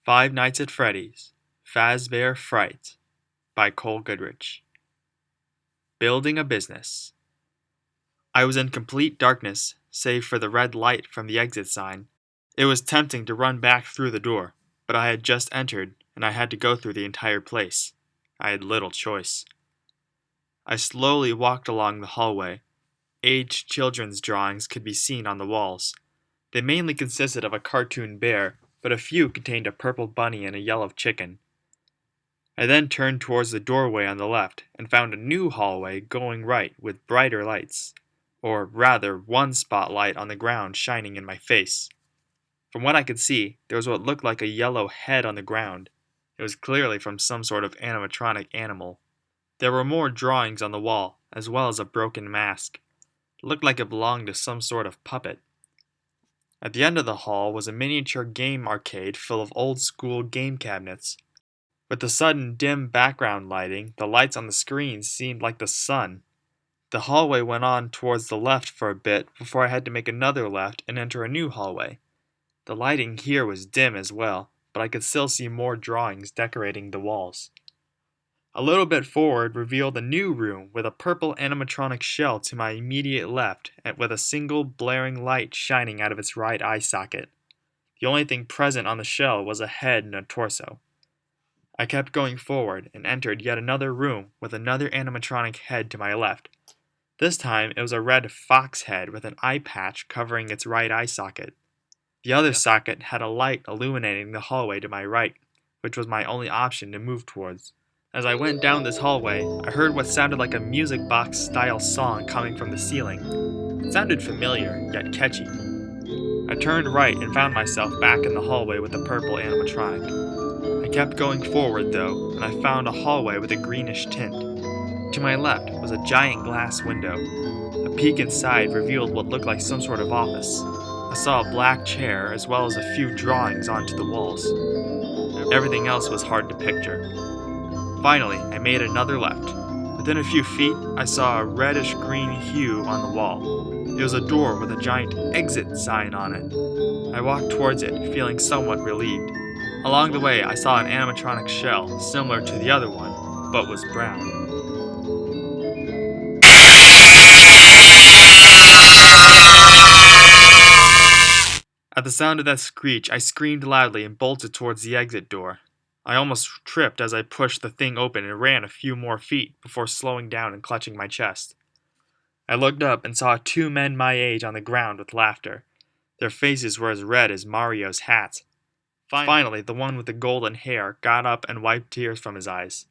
Five Nights at Freddy's, Fazbear Fright by Cole Goodrich. Building a business. I was in complete darkness, save for the red light from the exit sign. It was tempting to run back through the door, but I had just entered, and I had to go through the entire place. I had little choice. I slowly walked along the hallway. Aged children's drawings could be seen on the walls. They mainly consisted of a cartoon bear, but a few contained a purple bunny and a yellow chicken. I then turned towards the doorway on the left and found a new hallway going right with brighter lights, or rather one spotlight on the ground shining in my face. From what I could see, there was what looked like a yellow head on the ground. It was clearly from some sort of animatronic animal. There were more drawings on the wall, as well as a broken mask. It looked like it belonged to some sort of puppet. At the end of the hall was a miniature game arcade full of old-school game cabinets. With the sudden dim background lighting, the lights on the screens seemed like the sun. The hallway went on towards the left for a bit before I had to make another left and enter a new hallway. The lighting here was dim as well, but I could still see more drawings decorating the walls. A little bit forward revealed a new room with a purple animatronic shell to my immediate left and with a single blaring light shining out of its right eye socket. The only thing present on the shell was a head and a torso. I kept going forward and entered yet another room with another animatronic head to my left. This time it was a red fox head with an eye patch covering its right eye socket. The other socket had a light illuminating the hallway to my right, which was my only option to move towards. As I went down this hallway, I heard what sounded like a music box style song coming from the ceiling. It sounded familiar, yet catchy. I turned right and found myself back in the hallway with the purple animatronic. I kept going forward though, and I found a hallway with a greenish tint. To my left was a giant glass window. A peek inside revealed what looked like some sort of office. I saw a black chair as well as a few drawings onto the walls. Everything else was hard to picture. Finally, I made another left. Within a few feet, I saw a reddish-green hue on the wall. It was a door with a giant exit sign on it. I walked towards it, feeling somewhat relieved. Along the way, I saw an animatronic shell, similar to the other one, but was brown. At the sound of that screech, I screamed loudly and bolted towards the exit door. I almost tripped as I pushed the thing open and ran a few more feet before slowing down and clutching my chest. I looked up and saw two men my age on the ground with laughter. Their faces were as red as Mario's hat. Finally, the one with the golden hair got up and wiped tears from his eyes.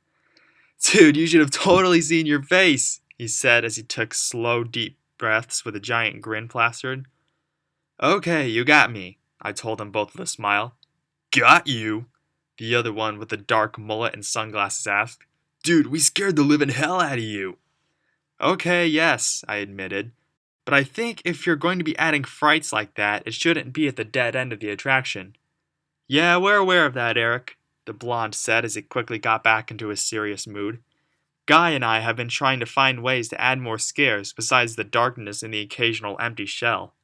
"Dude, you should have totally seen your face," he said as he took slow, deep breaths with a giant grin plastered. "Okay, you got me," I told them both with a smile. "Got you?" The other one with the dark mullet and sunglasses asked. "Dude, we scared the living hell out of you." "Okay, yes," I admitted. "But I think if you're going to be adding frights like that, it shouldn't be at the dead end of the attraction." "Yeah, we're aware of that, Eric," the blonde said as he quickly got back into his serious mood. "Guy and I have been trying to find ways to add more scares besides the darkness and the occasional empty shell."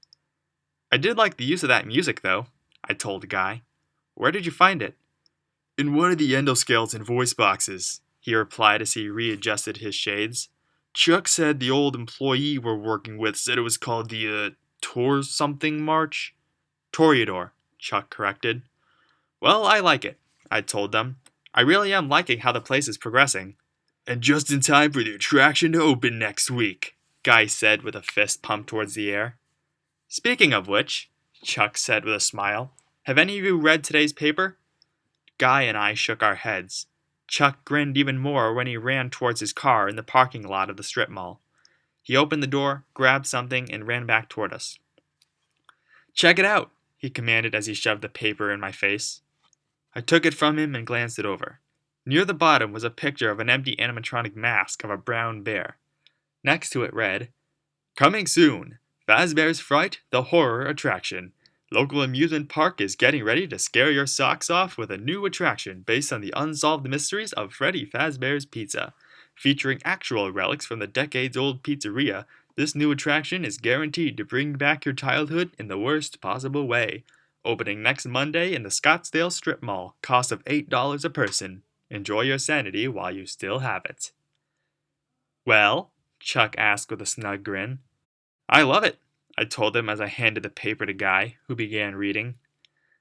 "I did like the use of that music, though," I told Guy. "Where did you find it?" "In one of the endoskeleton voice boxes," he replied as he readjusted his shades. "Chuck said the old employee we're working with said it was called the, Tor something March?" "Toreador," Chuck corrected. "Well, I like it," I told them. "I really am liking how the place is progressing." "And just in time for the attraction to open next week," Guy said with a fist pumped towards the air. "Speaking of which," Chuck said with a smile, "have any of you read today's paper?" Guy and I shook our heads. Chuck grinned even more when he ran towards his car in the parking lot of the strip mall. He opened the door, grabbed something, and ran back toward us. "Check it out," he commanded as he shoved the paper in my face. I took it from him and glanced it over. Near the bottom was a picture of an empty animatronic mask of a brown bear. Next to it read, "Coming soon, Fazbear's Fright, the horror attraction. Local amusement park is getting ready to scare your socks off with a new attraction based on the unsolved mysteries of Freddy Fazbear's Pizza. Featuring actual relics from the decades-old pizzeria, this new attraction is guaranteed to bring back your childhood in the worst possible way. Opening next Monday in the Scottsdale Strip Mall. Cost of $8 a person. Enjoy your sanity while you still have it. Well? Chuck asked with a snug grin. I love it, I told him as I handed the paper to Guy, who began reading.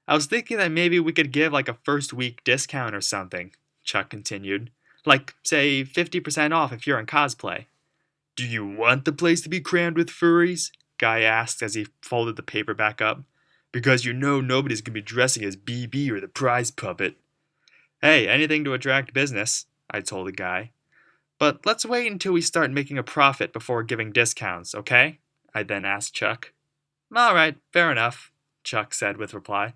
I was thinking that maybe we could give like a first week discount or something, Chuck continued. Like, say, 50% off if you're in cosplay. Do you want the place to be crammed with furries? Guy asked as he folded the paper back up. Because you know nobody's going to be dressing as BB or the prize puppet. Hey, anything to attract business, I told the guy. But let's wait until we start making a profit before giving discounts, okay? I then asked Chuck. All right, fair enough, Chuck said with reply.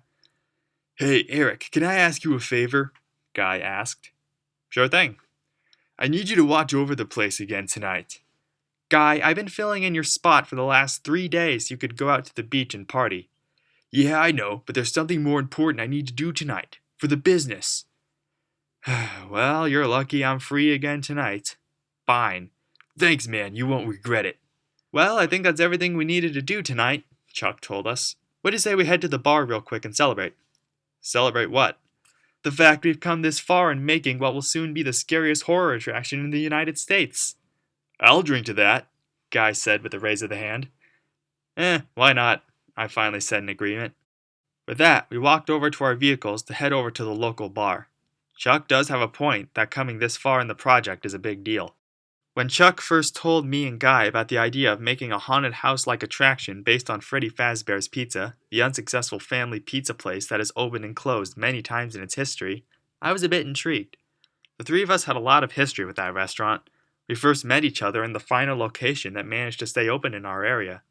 Hey, Eric, can I ask you a favor? Guy asked. Sure thing. I need you to watch over the place again tonight. Guy, I've been filling in your spot for the last 3 days so you could go out to the beach and party. Yeah, I know, but there's something more important I need to do tonight. For the business. Well, you're lucky I'm free again tonight. Fine. Thanks, man. You won't regret it. Well, I think that's everything we needed to do tonight, Chuck told us. What do you say we head to the bar real quick and celebrate? Celebrate what? The fact we've come this far in making what will soon be the scariest horror attraction in the United States. I'll drink to that, Guy said with a raise of the hand. Why not? I finally said in agreement. With that, we walked over to our vehicles to head over to the local bar. Chuck does have a point that coming this far in the project is a big deal. When Chuck first told me and Guy about the idea of making a haunted house-like attraction based on Freddy Fazbear's Pizza, the unsuccessful family pizza place that has opened and closed many times in its history, I was a bit intrigued. The three of us had a lot of history with that restaurant. We first met each other in the final location that managed to stay open in our area.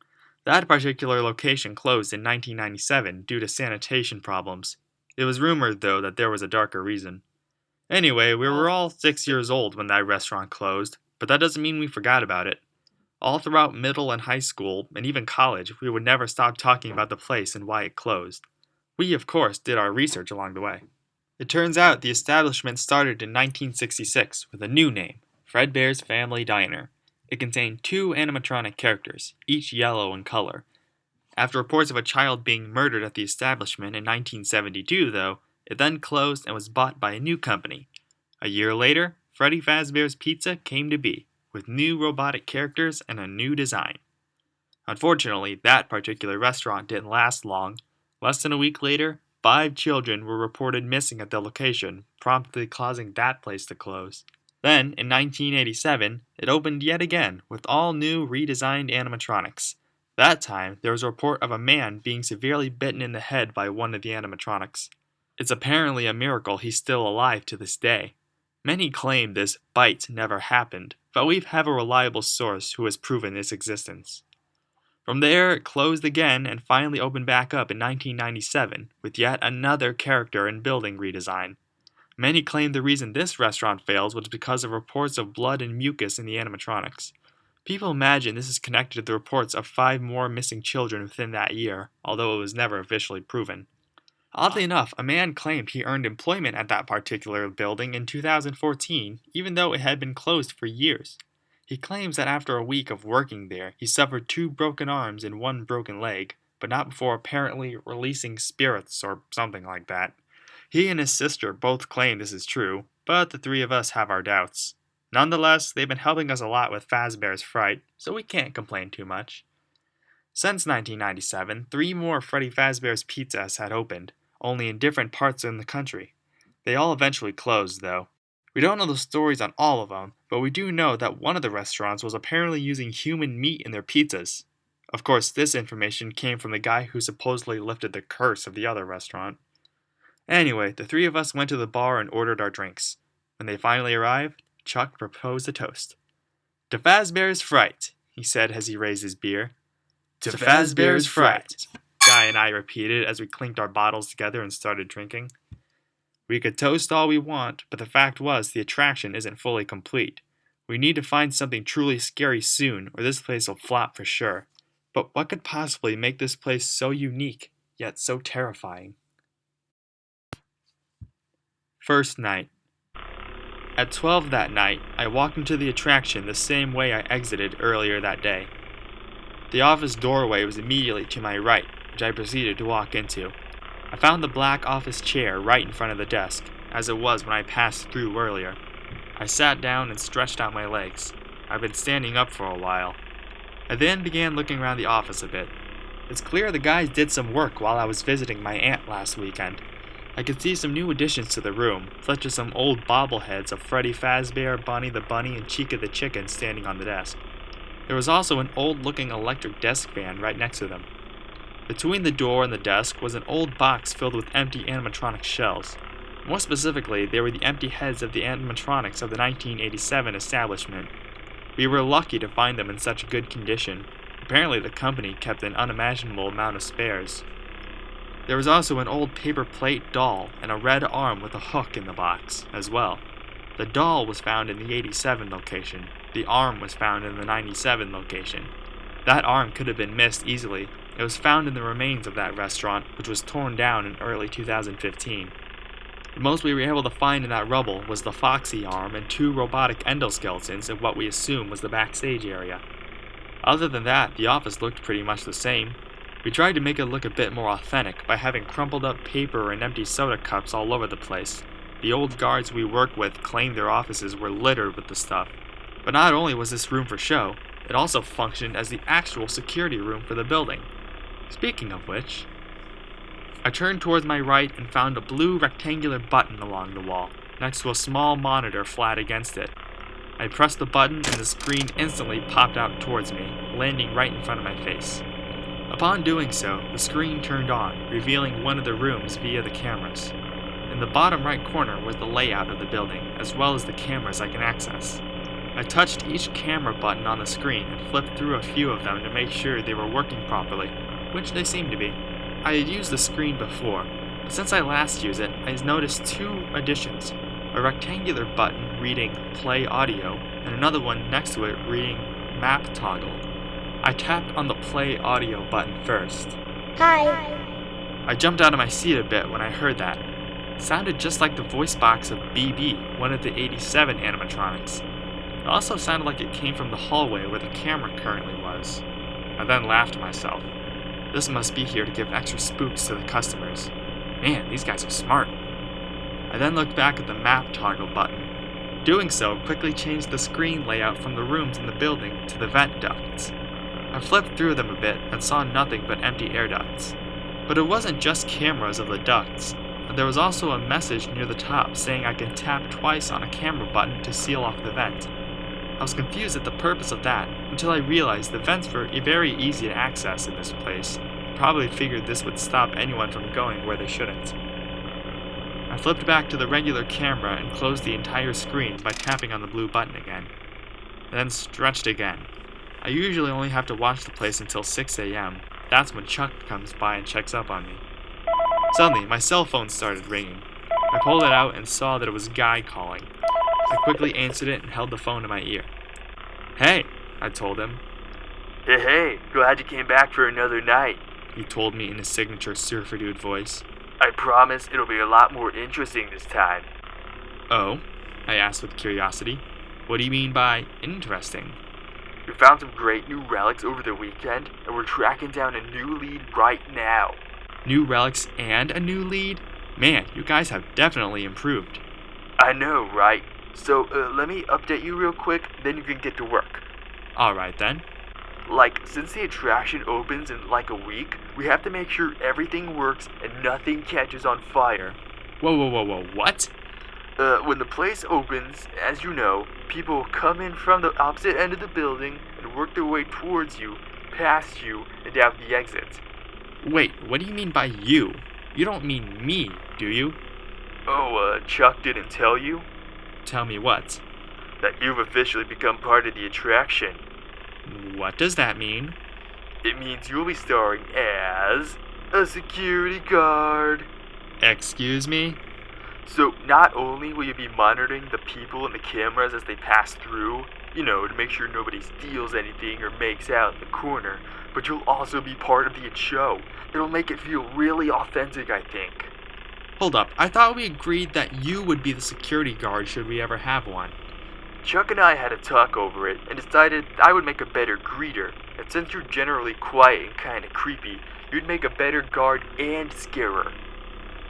That particular location closed in 1997 due to sanitation problems. It was rumored, though, that there was a darker reason. Anyway, we were all 6 years old when that restaurant closed, but that doesn't mean we forgot about it. All throughout middle and high school, and even college, we would never stop talking about the place and why it closed. We, of course, did our research along the way. It turns out the establishment started in 1966 with a new name, Fredbear's Family Diner. It contained 2 animatronic characters, each yellow in color. After reports of a child being murdered at the establishment in 1972, though, it then closed and was bought by a new company. A year later, Freddy Fazbear's Pizza came to be, with new robotic characters and a new design. Unfortunately, that particular restaurant didn't last long. Less than a week later, 5 children were reported missing at the location, promptly causing that place to close. Then, in 1987, it opened yet again, with all new, redesigned animatronics. That time, there was a report of a man being severely bitten in the head by one of the animatronics. It's apparently a miracle he's still alive to this day. Many claim this bite never happened, but we have a reliable source who has proven its existence. From there, it closed again and finally opened back up in 1997, with yet another character and building redesign. Many claim the reason this restaurant failed was because of reports of blood and mucus in the animatronics. People imagine this is connected to the reports of 5 more missing children within that year, although it was never officially proven. Oddly enough, a man claimed he earned employment at that particular building in 2014, even though it had been closed for years. He claims that after a week of working there, he suffered 2 broken arms and 1 broken leg, but not before apparently releasing spirits or something like that. He and his sister both claim this is true, but the 3 of us have our doubts. Nonetheless, they've been helping us a lot with Fazbear's Fright, so we can't complain too much. Since 1997, 3 more Freddy Fazbear's Pizzas had opened, only in different parts in the country. They all eventually closed, though. We don't know the stories on all of them, but we do know that one of the restaurants was apparently using human meat in their pizzas. Of course, this information came from the guy who supposedly lifted the curse of the other restaurant. Anyway, the 3 of us went to the bar and ordered our drinks. When they finally arrived, Chuck proposed a toast. To Fazbear's Fright, he said as he raised his beer. To Fazbear's Fright, Guy and I repeated as we clinked our bottles together and started drinking. We could toast all we want, but the fact was the attraction isn't fully complete. We need to find something truly scary soon, or this place will flop for sure. But what could possibly make this place so unique, yet so terrifying? First night. At 12 that night, I walked into the attraction the same way I exited earlier that day. The office doorway was immediately to my right, which I proceeded to walk into. I found the black office chair right in front of the desk, as it was when I passed through earlier. I sat down and stretched out my legs. I've been standing up for a while. I then began looking around the office a bit. It's clear the guys did some work while I was visiting my aunt last weekend. I could see some new additions to the room, such as some old bobbleheads of Freddy Fazbear, Bonnie the Bunny, and Chica the Chicken standing on the desk. There was also an old-looking electric desk fan right next to them. Between the door and the desk was an old box filled with empty animatronic shells. More specifically, they were the empty heads of the animatronics of the 1987 establishment. We were lucky to find them in such good condition. Apparently the company kept an unimaginable amount of spares. There was also an old paper plate doll and a red arm with a hook in the box, as well. The doll was found in the 87 location. The arm was found in the 97 location. That arm could have been missed easily. It was found in the remains of that restaurant, which was torn down in early 2015. The most we were able to find in that rubble was the Foxy arm and 2 robotic endoskeletons in what we assume was the backstage area. Other than that, the office looked pretty much the same. We tried to make it look a bit more authentic by having crumpled up paper and empty soda cups all over the place. The old guards we worked with claimed their offices were littered with the stuff. But not only was this room for show, it also functioned as the actual security room for the building. Speaking of which, I turned towards my right and found a blue rectangular button along the wall, next to a small monitor flat against it. I pressed the button and the screen instantly popped out towards me, landing right in front of my face. Upon doing so, the screen turned on, revealing one of the rooms via the cameras. In the bottom right corner was the layout of the building, as well as the cameras I can access. I touched each camera button on the screen and flipped through a few of them to make sure they were working properly, which they seemed to be. I had used the screen before, but since I last used it, I noticed 2 additions. A rectangular button reading Play Audio, and another one next to it reading Map Toggle. I tapped on the Play Audio button first. Hi. I jumped out of my seat a bit when I heard that. It sounded just like the voice box of BB, one of the 87 animatronics. It also sounded like it came from the hallway where the camera currently was. I then laughed to myself. This must be here to give extra spooks to the customers. Man, these guys are smart. I then looked back at the Map Toggle button. Doing so quickly changed the screen layout from the rooms in the building to the vent ducts. I flipped through them a bit and saw nothing but empty air ducts. But it wasn't just cameras of the ducts. There was also a message near the top saying I could tap twice on a camera button to seal off the vent. I was confused at the purpose of that until I realized the vents were very easy to access in this place. I probably figured this would stop anyone from going where they shouldn't. I flipped back to the regular camera and closed the entire screen by tapping on the blue button again. I then stretched again. I usually only have to watch the place until 6 a.m. That's when Chuck comes by and checks up on me. Suddenly, my cell phone started ringing. I pulled it out and saw that it was Guy calling. I quickly answered it and held the phone to my ear. "Hey," I told him. Hey, glad you came back for another night. He told me in his signature surfer dude voice. I promise it'll be a lot more interesting this time. Oh? I asked with curiosity. What do you mean by interesting? We found some great new relics over the weekend, and we're tracking down a new lead right now. New relics and a new lead? Man, you guys have definitely improved. I know, right? So, let me update you real quick, then you can get to work. Alright then. Since the attraction opens in a week, we have to make sure everything works and nothing catches on fire. Whoa, what? When the place opens, as you know, people will come in from the opposite end of the building and work their way towards you, past you, and out the exit. Wait, what do you mean by you? You don't mean me, do you? Oh, Chuck didn't tell you? Tell me what? That you've officially become part of the attraction. What does that mean? It means you'll be starring as a security guard. Excuse me? So not only will you be monitoring the people and the cameras as they pass through, to make sure nobody steals anything or makes out in the corner, but you'll also be part of the show. It'll make it feel really authentic, I think. Hold up, I thought we agreed that you would be the security guard should we ever have one. Chuck and I had a talk over it and decided I would make a better greeter, and since you're generally quiet and kinda creepy, you'd make a better guard and scarer.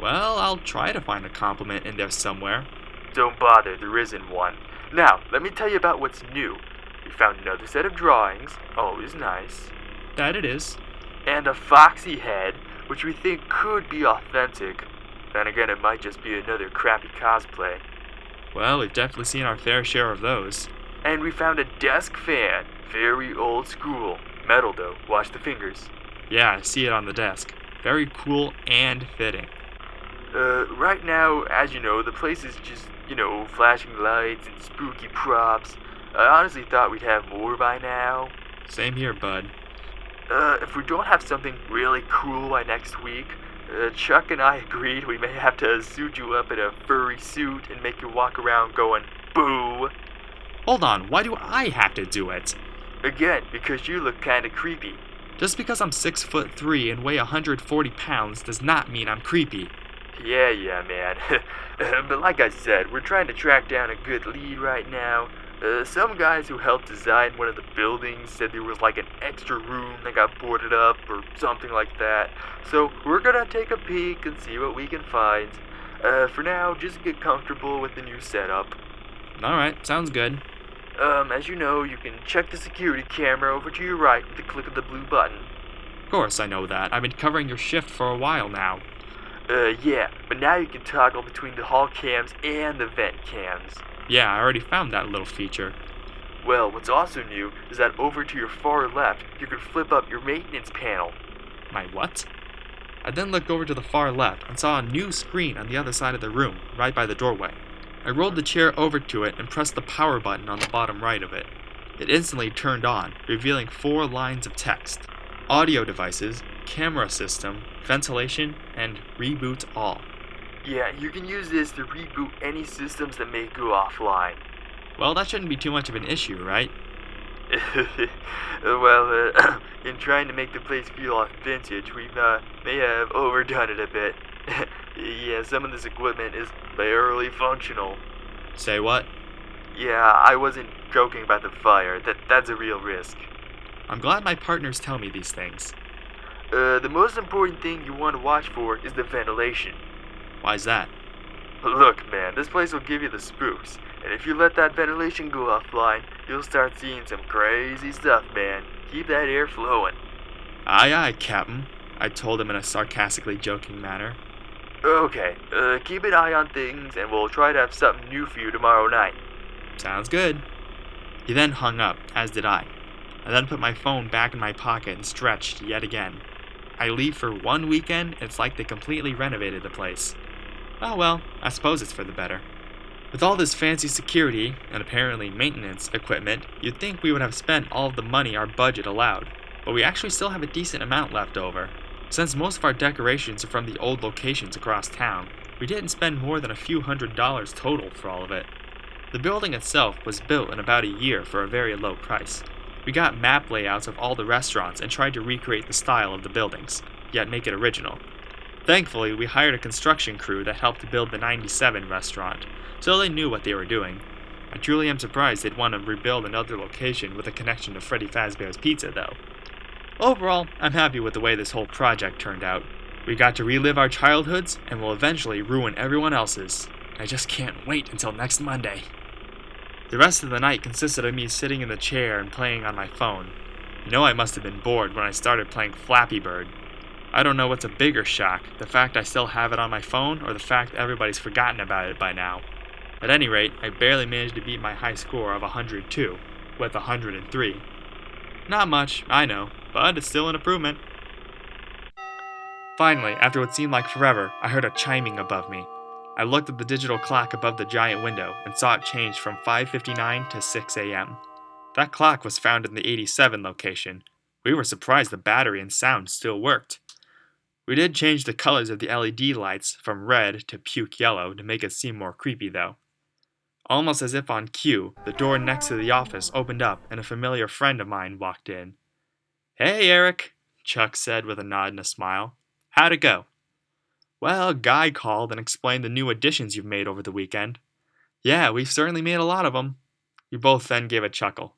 Well, I'll try to find a compliment in there somewhere. Don't bother, there isn't one. Now, let me tell you about what's new. We found another set of drawings, always nice, That it is. and a foxy head, which we think could be authentic. Then again, it might just be another crappy cosplay. Well, we've definitely seen our fair share of those. And we found a desk fan, very old school. Metal though, watch the fingers. Yeah, I see it on the desk. Very cool and fitting. Right now, as you know, the place is just, flashing lights and spooky props. I honestly thought we'd have more by now. Same here, bud. If we don't have something really cool by next week, Chuck and I agreed we may have to suit you up in a furry suit and make you walk around going, boo! Hold on, why do I have to do it? Again, because you look kinda creepy. Just because I'm 6'3" and weigh 140 pounds does not mean I'm creepy. Yeah, man. But like I said, we're trying to track down a good lead right now. Some guys who helped design one of the buildings said there was like an extra room that got boarded up or something like that. So we're gonna take a peek and see what we can find. For now, just get comfortable with the new setup. Alright, sounds good. As you know, you can check the security camera over to your right with the click of the blue button. Of course I know that. I've been covering your shift for a while now. Yeah, but now you can toggle between the hall cams and the vent cams. Yeah, I already found that little feature. Well, what's also new is that over to your far left, you can flip up your maintenance panel. My what? I then looked over to the far left and saw a new screen on the other side of the room, right by the doorway. I rolled the chair over to it and pressed the power button on the bottom right of it. It instantly turned on, revealing 4 lines of text: audio devices, camera system, ventilation, and reboot all. Yeah, you can use this to reboot any systems that may go offline. Well, that shouldn't be too much of an issue, right? Well, in trying to make the place feel vintage, we may have overdone it a bit. Yeah, some of this equipment is barely functional. Say what? Yeah, I wasn't joking about the fire. That's a real risk. I'm glad my partners tell me these things. The most important thing you want to watch for is the ventilation. Why's that? Look, man, this place will give you the spooks. And if you let that ventilation go offline, you'll start seeing some crazy stuff, man. Keep that air flowing. Aye, aye, Captain, I told him in a sarcastically joking manner. Okay, keep an eye on things, and we'll try to have something new for you tomorrow night. Sounds good. He then hung up, as did I. I then put my phone back in my pocket and stretched yet again. I leave for one weekend, it's like they completely renovated the place. Oh well, I suppose it's for the better. With all this fancy security, and apparently maintenance equipment, you'd think we would have spent all of the money our budget allowed, but we actually still have a decent amount left over. Since most of our decorations are from the old locations across town, we didn't spend more than a few $100s total for all of it. The building itself was built in about a year for a very low price. We got map layouts of all the restaurants and tried to recreate the style of the buildings, yet make it original. Thankfully, we hired a construction crew that helped to build the 97 restaurant, so they knew what they were doing. I truly am surprised they'd want to rebuild another location with a connection to Freddy Fazbear's Pizza, though. Overall, I'm happy with the way this whole project turned out. We got to relive our childhoods, and will eventually ruin everyone else's. I just can't wait until next Monday. The rest of the night consisted of me sitting in the chair and playing on my phone. You know I must have been bored when I started playing Flappy Bird. I don't know what's a bigger shock, the fact I still have it on my phone or the fact everybody's forgotten about it by now. At any rate, I barely managed to beat my high score of 102, with 103. Not much, I know, but it's still an improvement. Finally, after what seemed like forever, I heard a chiming above me. I looked at the digital clock above the giant window and saw it change from 5:59 to 6 a.m. That clock was found in the 87 location. We were surprised the battery and sound still worked. We did change the colors of the LED lights from red to puke yellow to make it seem more creepy though. Almost as if on cue, the door next to the office opened up and a familiar friend of mine walked in. "Hey, Eric," Chuck said with a nod and a smile. "How'd it go?" "Well, Guy called and explained the new additions you've made over the weekend." "Yeah, we've certainly made a lot of them." We both then gave a chuckle.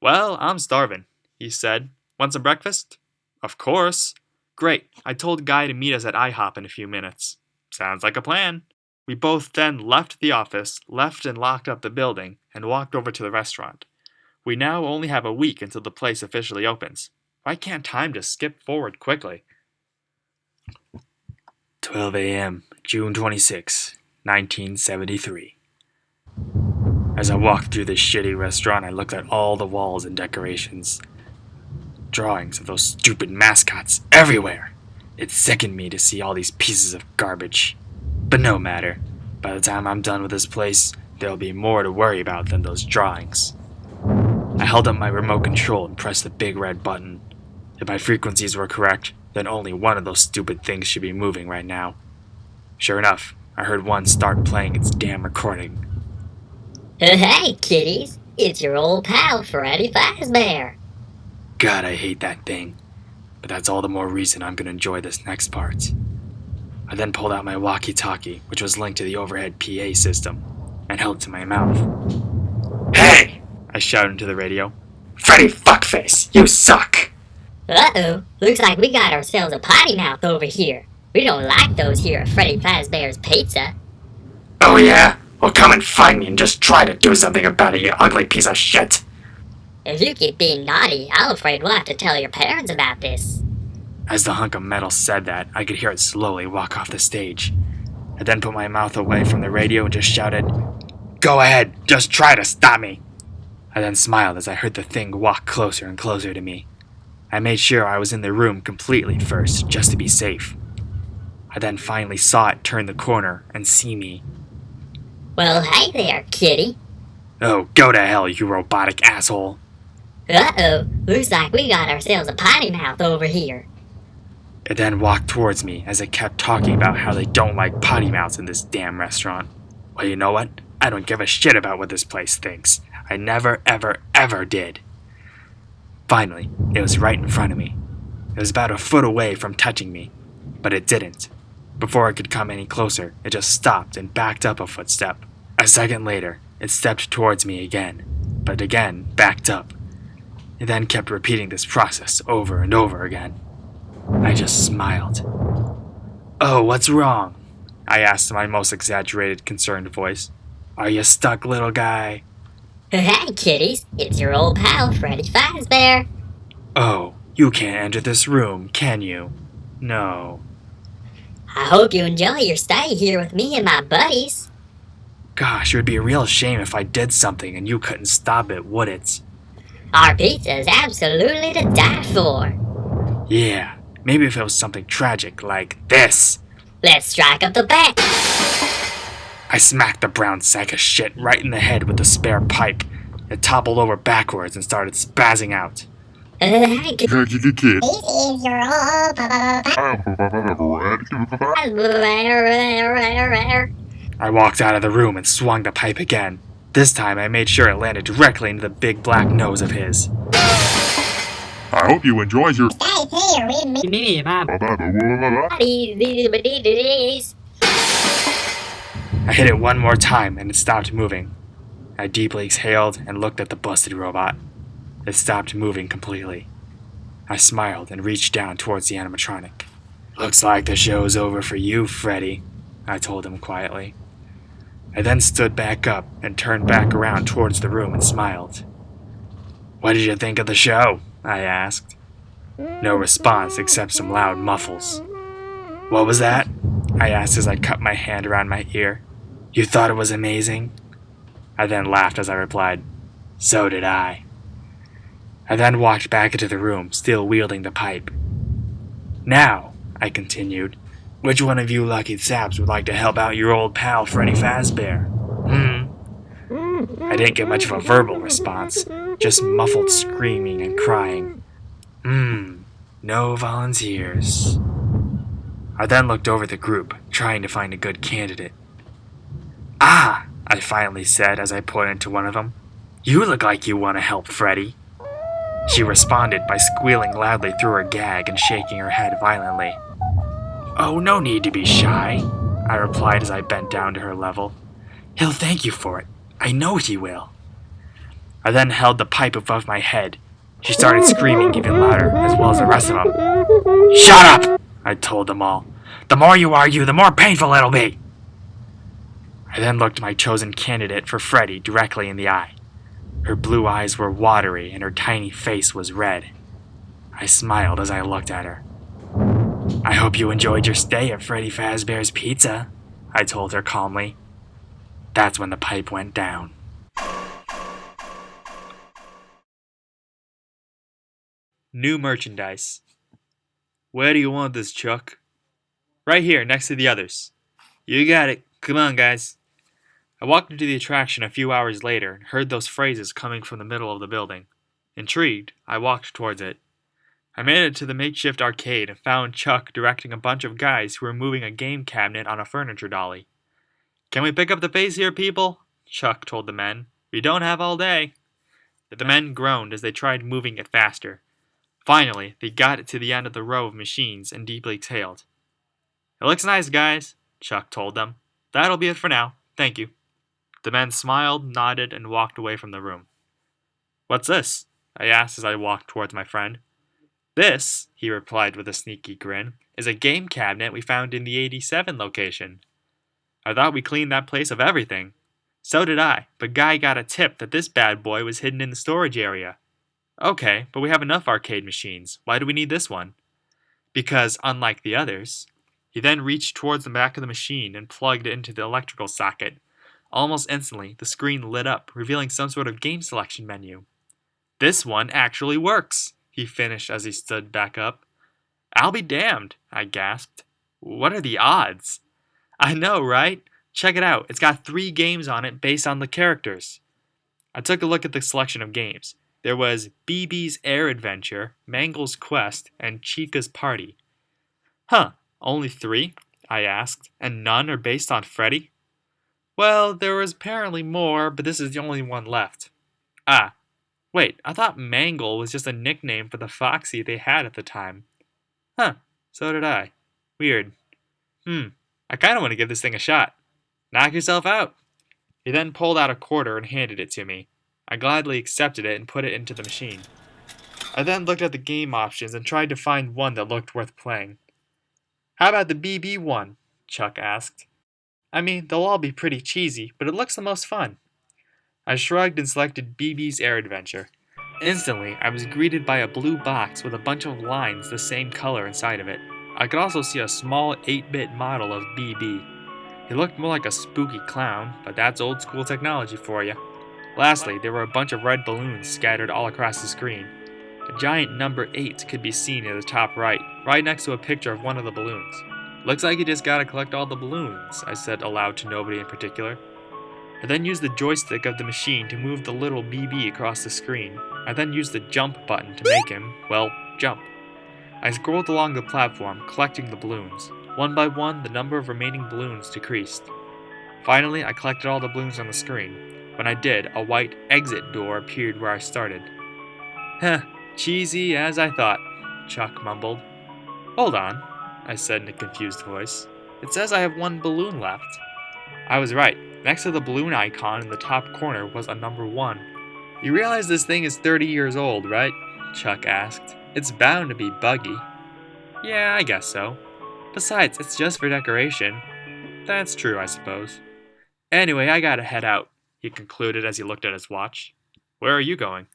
"Well, I'm starving," he said. "Want some breakfast?" "Of course." "Great, I told Guy to meet us at IHOP in a few minutes." Sounds like a plan. We both then left the office, left and locked up the building, and walked over to the restaurant. We now only have a week until the place officially opens. Why can't time just skip forward quickly? 12 a.m., June 26, 1973. As I walked through this shitty restaurant, I looked at all the walls and decorations. Drawings of those stupid mascots everywhere. It sickened me to see all these pieces of garbage. But no matter. By the time I'm done with this place, there'll be more to worry about than those drawings. I held up my remote control and pressed the big red button. If my frequencies were correct, then only one of those stupid things should be moving right now. Sure enough, I heard one start playing its damn recording. Hey, kiddies. It's your old pal, Freddy Fazbear. God, I hate that thing. But that's all the more reason I'm gonna enjoy this next part. I then pulled out my walkie-talkie, which was linked to the overhead PA system, and held it to my mouth. Hey! I shouted into the radio. Freddy fuckface, you suck! Uh-oh. Looks like we got ourselves a potty mouth over here. We don't like those here at Freddy Fazbear's Pizza. Oh yeah? Well, come and find me and just try to do something about it, you ugly piece of shit! If you keep being naughty, I'm afraid we'll have to tell your parents about this. As the hunk of metal said that, I could hear it slowly walk off the stage. I then put my mouth away from the radio and just shouted, Go ahead, just try to stop me! I then smiled as I heard the thing walk closer and closer to me. I made sure I was in the room completely first, just to be safe. I then finally saw it turn the corner and see me. Well, hey there, kitty. Oh, go to hell, you robotic asshole! Uh-oh. Looks like we got ourselves a potty mouth over here. It then walked towards me as it kept talking about how they don't like potty mouths in this damn restaurant. Well, you know what? I don't give a shit about what this place thinks. I never, ever, ever did. Finally, it was right in front of me. It was about a foot away from touching me, but it didn't. Before it could come any closer, it just stopped and backed up a footstep. A second later, it stepped towards me again, but again backed up. It then kept repeating this process over and over again. I just smiled. Oh, what's wrong? I asked in my most exaggerated, concerned voice. Are you stuck, little guy? Hey, kiddies. It's your old pal, Freddy Fazbear. Oh, you can't enter this room, can you? No. I hope you enjoy your stay here with me and my buddies. Gosh, it would be a real shame if I did something and you couldn't stop it, would it? Our pizza is absolutely to die for. Yeah, maybe if it was something tragic like this. Let's strike up the band. I smacked the brown sack of shit right in the head with the spare pipe. It toppled over backwards and started spazzing out. Hey, Kid. this is your old I walked out of the room and swung the pipe again. This time I made sure it landed directly into the big black nose of his. I hope you enjoy your Guys, here, I hit it one more time and it stopped moving. I deeply exhaled and looked at the busted robot. It stopped moving completely. I smiled and reached down towards the animatronic. Looks like the show's over for you, Freddy, I told him quietly. I then stood back up and turned back around towards the room and smiled. What did you think of the show? I asked. No response except some loud muffles. What was that? I asked as I cupped my hand around my ear. You thought it was amazing? I then laughed as I replied, So did I. I then walked back into the room, still wielding the pipe. Now, I continued, which one of you lucky saps would like to help out your old pal Freddy Fazbear? I didn't get much of a verbal response, just muffled screaming and crying. No volunteers. I then looked over the group, trying to find a good candidate. Ah, I finally said as I pointed to one of them. You look like you want to help Freddy. She responded by squealing loudly through her gag and shaking her head violently. Oh, no need to be shy, I replied as I bent down to her level. He'll thank you for it. I know he will. I then held the pipe above my head. She started screaming even louder, as well as the rest of them. Shut up! I told them all. The more you argue, the more painful it'll be. I then looked my chosen candidate for Freddy directly in the eye. Her blue eyes were watery and her tiny face was red. I smiled as I looked at her. I hope you enjoyed your stay at Freddy Fazbear's Pizza, I told her calmly. That's when the pipe went down. New merchandise. Where do you want this, Chuck? Right here, next to the others. You got it. Come on, guys. I walked into the attraction a few hours later and heard those phrases coming from the middle of the building. Intrigued, I walked towards it. I made it to the makeshift arcade and found Chuck directing a bunch of guys who were moving a game cabinet on a furniture dolly. Can we pick up the pace here, people? Chuck told the men. We don't have all day. The men groaned as they tried moving it faster. Finally, they got it to the end of the row of machines and deeply exhaled. It looks nice, guys, Chuck told them. That'll be it for now. Thank you. The men smiled, nodded, and walked away from the room. What's this? I asked as I walked towards my friend. This, he replied with a sneaky grin, is a game cabinet we found in the 87 location. I thought we cleaned that place of everything. So did I, but Guy got a tip that this bad boy was hidden in the storage area. Okay, but we have enough arcade machines. Why do we need this one? Because, unlike the others, he then reached towards the back of the machine and plugged it into the electrical socket. Almost instantly, the screen lit up, revealing some sort of game selection menu. This one actually works, he finished as he stood back up. I'll be damned, I gasped. What are the odds? I know, right? Check it out. It's got 3 games on it based on the characters. I took a look at the selection of games. There was BB's Air Adventure, Mangle's Quest, and Chica's Party. Huh, only 3? I asked, and none are based on Freddy? Well, there was apparently more, but this is the only one left. Ah, wait, I thought Mangle was just a nickname for the Foxy they had at the time. Huh, so did I. Weird. I kinda want to give this thing a shot. Knock yourself out. He then pulled out a quarter and handed it to me. I gladly accepted it and put it into the machine. I then looked at the game options and tried to find one that looked worth playing. How about the BB one? Chuck asked. I mean, they'll all be pretty cheesy, but it looks the most fun. I shrugged and selected BB's Air Adventure. Instantly, I was greeted by a blue box with a bunch of lines the same color inside of it. I could also see a small 8-bit model of BB. He looked more like a spooky clown, but that's old school technology for you. Lastly, there were a bunch of red balloons scattered all across the screen. A giant number 8 could be seen near the top right next to a picture of one of the balloons. Looks like you just gotta collect all the balloons, I said aloud to nobody in particular. I then used the joystick of the machine to move the little BB across the screen. I then used the jump button to make him, well, jump. I scrolled along the platform, collecting the balloons. One by one, the number of remaining balloons decreased. Finally, I collected all the balloons on the screen. When I did, a white exit door appeared where I started. Heh, cheesy as I thought, Chuck mumbled. Hold on, I said in a confused voice. It says I have 1 balloon left. I was right. Next to the balloon icon in the top corner was a number 1. You realize this thing is 30 years old, right? Chuck asked. It's bound to be buggy. Yeah, I guess so. Besides, it's just for decoration. That's true, I suppose. Anyway, I gotta head out, he concluded as he looked at his watch. Where are you going?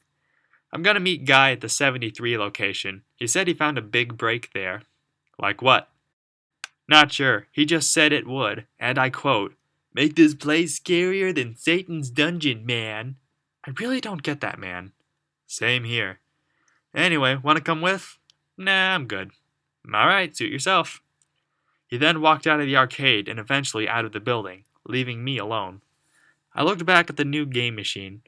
I'm gonna meet Guy at the 73 location. He said he found a big break there. Like what? Not sure. He just said it would, and I quote, "Make this place scarier than Satan's dungeon, man." I really don't get that, man. Same here. Anyway, wanna come with? Nah, I'm good. Alright, suit yourself. He then walked out of the arcade and eventually out of the building, leaving me alone. I looked back at the new game machine.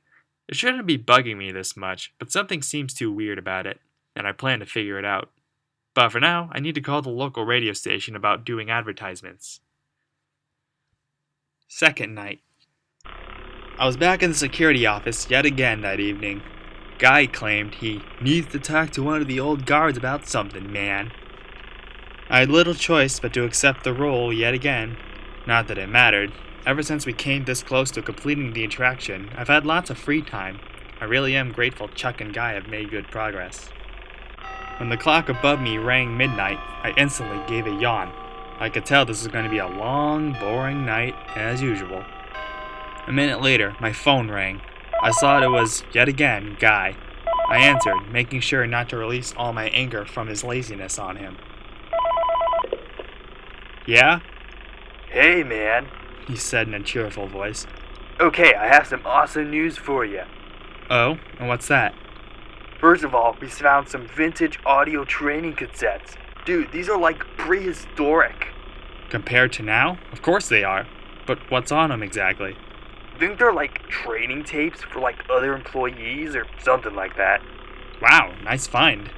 It shouldn't be bugging me this much, but something seems too weird about it, and I plan to figure it out. But for now, I need to call the local radio station about doing advertisements. Second night. I was back in the security office yet again that evening. Guy claimed he needs to talk to one of the old guards about something, man. I had little choice but to accept the role yet again. Not that it mattered. Ever since we came this close to completing the attraction, I've had lots of free time. I really am grateful Chuck and Guy have made good progress. When the clock above me rang midnight, I instantly gave a yawn. I could tell this was going to be a long, boring night, as usual. A minute later, my phone rang. I saw it was, yet again, Guy. I answered, making sure not to release all my anger from his laziness on him. Yeah? Hey, man. He said in a cheerful voice. Okay, I have some awesome news for you. Oh, and what's that? First of all, we found some vintage audio training cassettes. Dude, these are like prehistoric. Compared to now? Of course they are. But what's on them exactly? I think they're like training tapes for like other employees or something like that. Wow, nice find.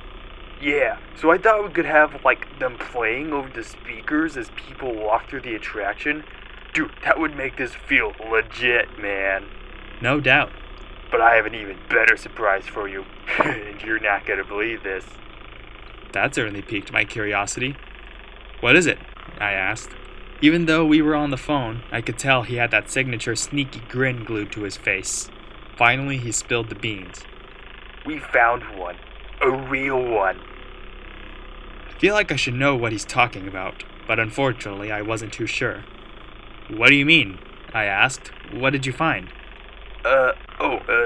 Yeah, so I thought we could have like them playing over the speakers as people walk through the attraction. Dude, that would make this feel legit, man. No doubt. But I have an even better surprise for you. And you're not gonna believe this. That certainly piqued my curiosity. What is it? I asked. Even though we were on the phone, I could tell he had that signature sneaky grin glued to his face. Finally, he spilled the beans. We found one. A real one. I feel like I should know what he's talking about, but unfortunately I wasn't too sure. What do you mean? I asked. What did you find?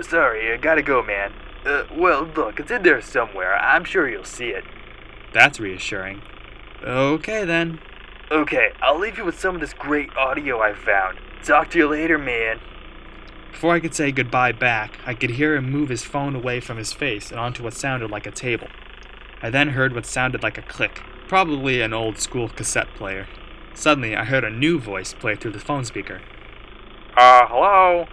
Sorry, I gotta go, man. Well, look, it's in there somewhere. I'm sure you'll see it. That's reassuring. Okay then. Okay, I'll leave you with some of this great audio I found. Talk to you later, man. Before I could say goodbye back, I could hear him move his phone away from his face and onto what sounded like a table. I then heard what sounded like a click, probably an old school cassette player. Suddenly, I heard a new voice play through the phone speaker. Hello.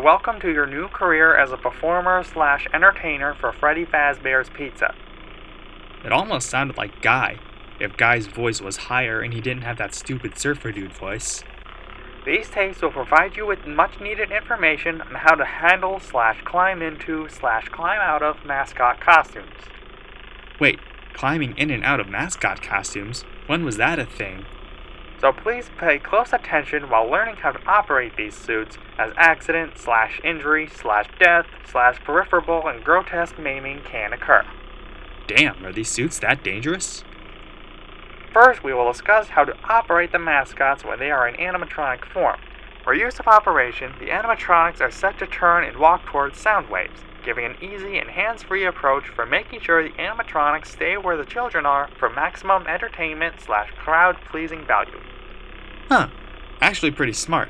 Welcome to your new career as a performer/entertainer for Freddy Fazbear's Pizza. It almost sounded like Guy, if Guy's voice was higher and he didn't have that stupid surfer dude voice. These tapes will provide you with much needed information on how to handle/climb into/climb out of mascot costumes. Wait, climbing in and out of mascot costumes? When was that a thing? So please pay close attention while learning how to operate these suits, as accident/injury/death/peripheral and grotesque maiming can occur. Damn, are these suits that dangerous? First, we will discuss how to operate the mascots when they are in animatronic form. For use of operation, the animatronics are set to turn and walk towards sound waves, giving an easy and hands-free approach for making sure the animatronics stay where the children are for maximum entertainment/crowd-pleasing value. Huh, actually pretty smart.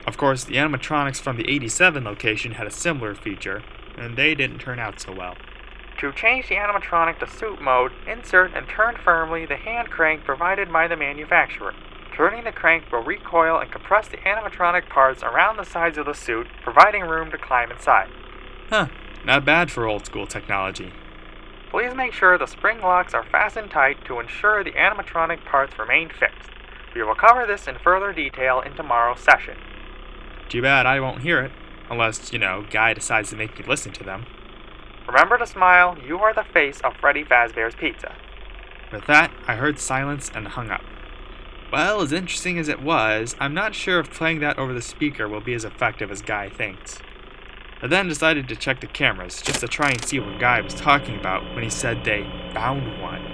Of course, the animatronics from the 87 location had a similar feature, and they didn't turn out so well. To change the animatronic to suit mode, insert and turn firmly the hand crank provided by the manufacturer. Turning the crank will recoil and compress the animatronic parts around the sides of the suit, providing room to climb inside. Huh, not bad for old school technology. Please make sure the spring locks are fastened tight to ensure the animatronic parts remain fixed. We will cover this in further detail in tomorrow's session. Too bad I won't hear it, unless, Guy decides to make me listen to them. Remember to smile, you are the face of Freddy Fazbear's Pizza. With that, I heard silence and hung up. Well, as interesting as it was, I'm not sure if playing that over the speaker will be as effective as Guy thinks. I then decided to check the cameras, just to try and see what Guy was talking about when he said they found one.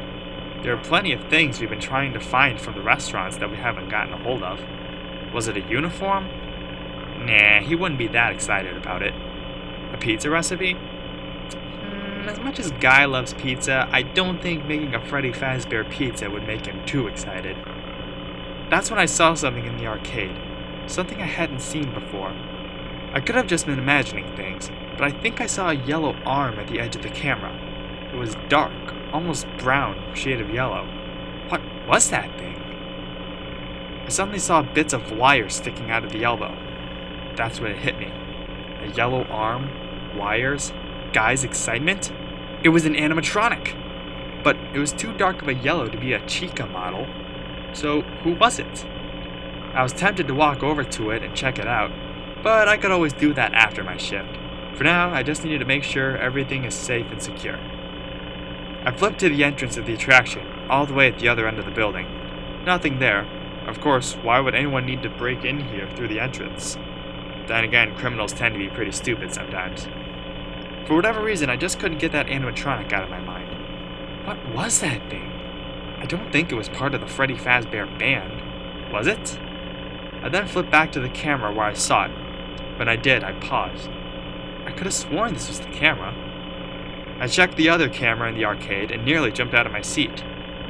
There are plenty of things we've been trying to find from the restaurants that we haven't gotten a hold of. Was it a uniform? Nah, he wouldn't be that excited about it. A pizza recipe? As much as Guy loves pizza, I don't think making a Freddy Fazbear pizza would make him too excited. That's when I saw something in the arcade. Something I hadn't seen before. I could have just been imagining things, but I think I saw a yellow arm at the edge of the camera. It was dark, almost brown, shade of yellow. What was that thing? I suddenly saw bits of wire sticking out of the elbow. That's when it hit me. A yellow arm, wires, Guy's excitement? It was an animatronic! But it was too dark of a yellow to be a Chica model. So who was it? I was tempted to walk over to it and check it out, but I could always do that after my shift. For now, I just needed to make sure everything is safe and secure. I flipped to the entrance of the attraction, all the way at the other end of the building. Nothing there. Of course, why would anyone need to break in here through the entrance? Then again, criminals tend to be pretty stupid sometimes. For whatever reason, I just couldn't get that animatronic out of my mind. What was that thing? I don't think it was part of the Freddy Fazbear band, was it? I then flipped back to the camera where I saw it. When I did, I paused. I could have sworn this was the camera. I checked the other camera in the arcade and nearly jumped out of my seat.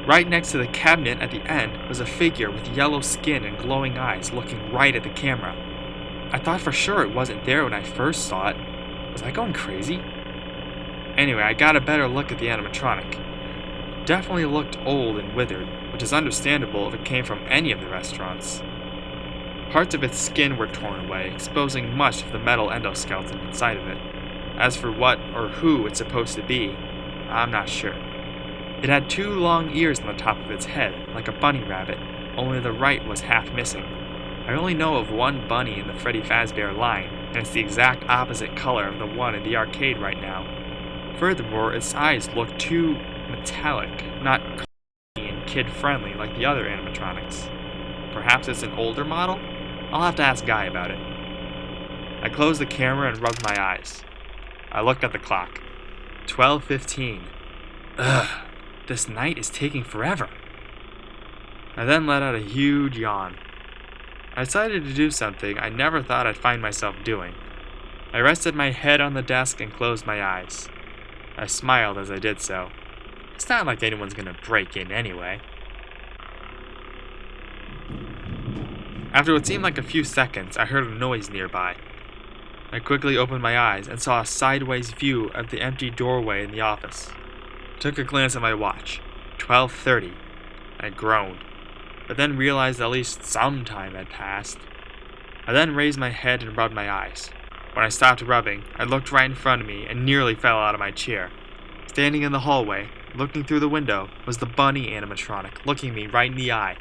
Right next to the cabinet at the end was a figure with yellow skin and glowing eyes looking right at the camera. I thought for sure it wasn't there when I first saw it. Was I going crazy? Anyway, I got a better look at the animatronic. It definitely looked old and withered, which is understandable if it came from any of the restaurants. Parts of its skin were torn away, exposing much of the metal endoskeleton inside of it. As for what or who it's supposed to be, I'm not sure. It had 2 long ears on the top of its head, like a bunny rabbit, only the right was half missing. I only know of one bunny in the Freddy Fazbear line, and it's the exact opposite color of the one in the arcade right now. Furthermore, its eyes look too metallic, not cartoony and kid-friendly like the other animatronics. Perhaps it's an older model? I'll have to ask Guy about it. I closed the camera and rubbed my eyes. I looked at the clock. 12:15. Ugh, this night is taking forever. I then let out a huge yawn. I decided to do something I never thought I'd find myself doing. I rested my head on the desk and closed my eyes. I smiled as I did so. It's not like anyone's gonna break in anyway. After what seemed like a few seconds, I heard a noise nearby. I quickly opened my eyes and saw a sideways view of the empty doorway in the office. I took a glance at my watch. 12:30. I groaned, but then realized at least some time had passed. I then raised my head and rubbed my eyes. When I stopped rubbing, I looked right in front of me and nearly fell out of my chair. Standing in the hallway, looking through the window, was the bunny animatronic, looking me right in the eye.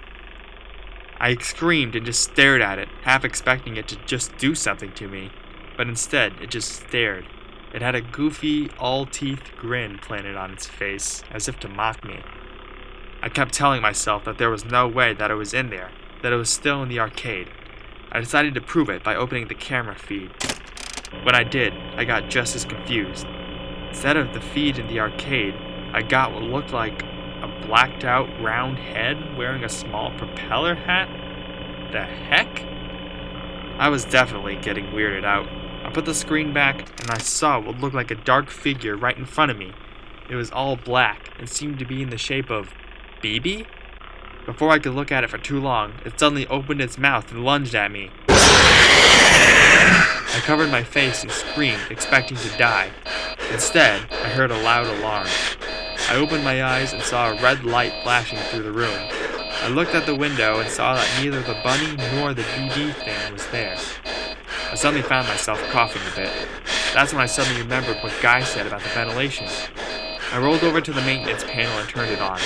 I screamed and just stared at it, half expecting it to just do something to me. But instead, it just stared. It had a goofy, all-teeth grin planted on its face, as if to mock me. I kept telling myself that there was no way that it was in there, that it was still in the arcade. I decided to prove it by opening the camera feed. When I did, I got just as confused. Instead of the feed in the arcade, I got what looked like a blacked-out round head wearing a small propeller hat? The heck? I was definitely getting weirded out. I put the screen back, and I saw what looked like a dark figure right in front of me. It was all black, and seemed to be in the shape of BB? Before I could look at it for too long, it suddenly opened its mouth and lunged at me. I covered my face and screamed, expecting to die. Instead, I heard a loud alarm. I opened my eyes and saw a red light flashing through the room. I looked at the window and saw that neither the bunny nor the BB thing was there. I suddenly found myself coughing a bit. That's when I suddenly remembered what Guy said about the ventilation. I rolled over to the maintenance panel and turned it on.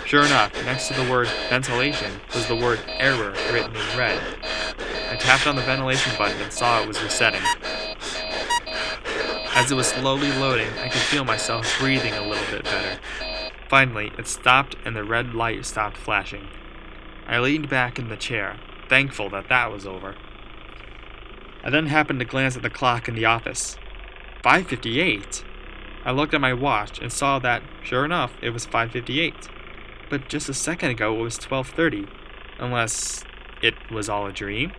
Sure enough, next to the word ventilation was the word error written in red. I tapped on the ventilation button and saw it was resetting. As it was slowly loading, I could feel myself breathing a little bit better. Finally, it stopped and the red light stopped flashing. I leaned back in the chair, thankful that that was over. I then happened to glance at the clock in the office. 5:58! I looked at my watch and saw that, sure enough, it was 5:58. But just a second ago it was 12:30. Unless it was all a dream?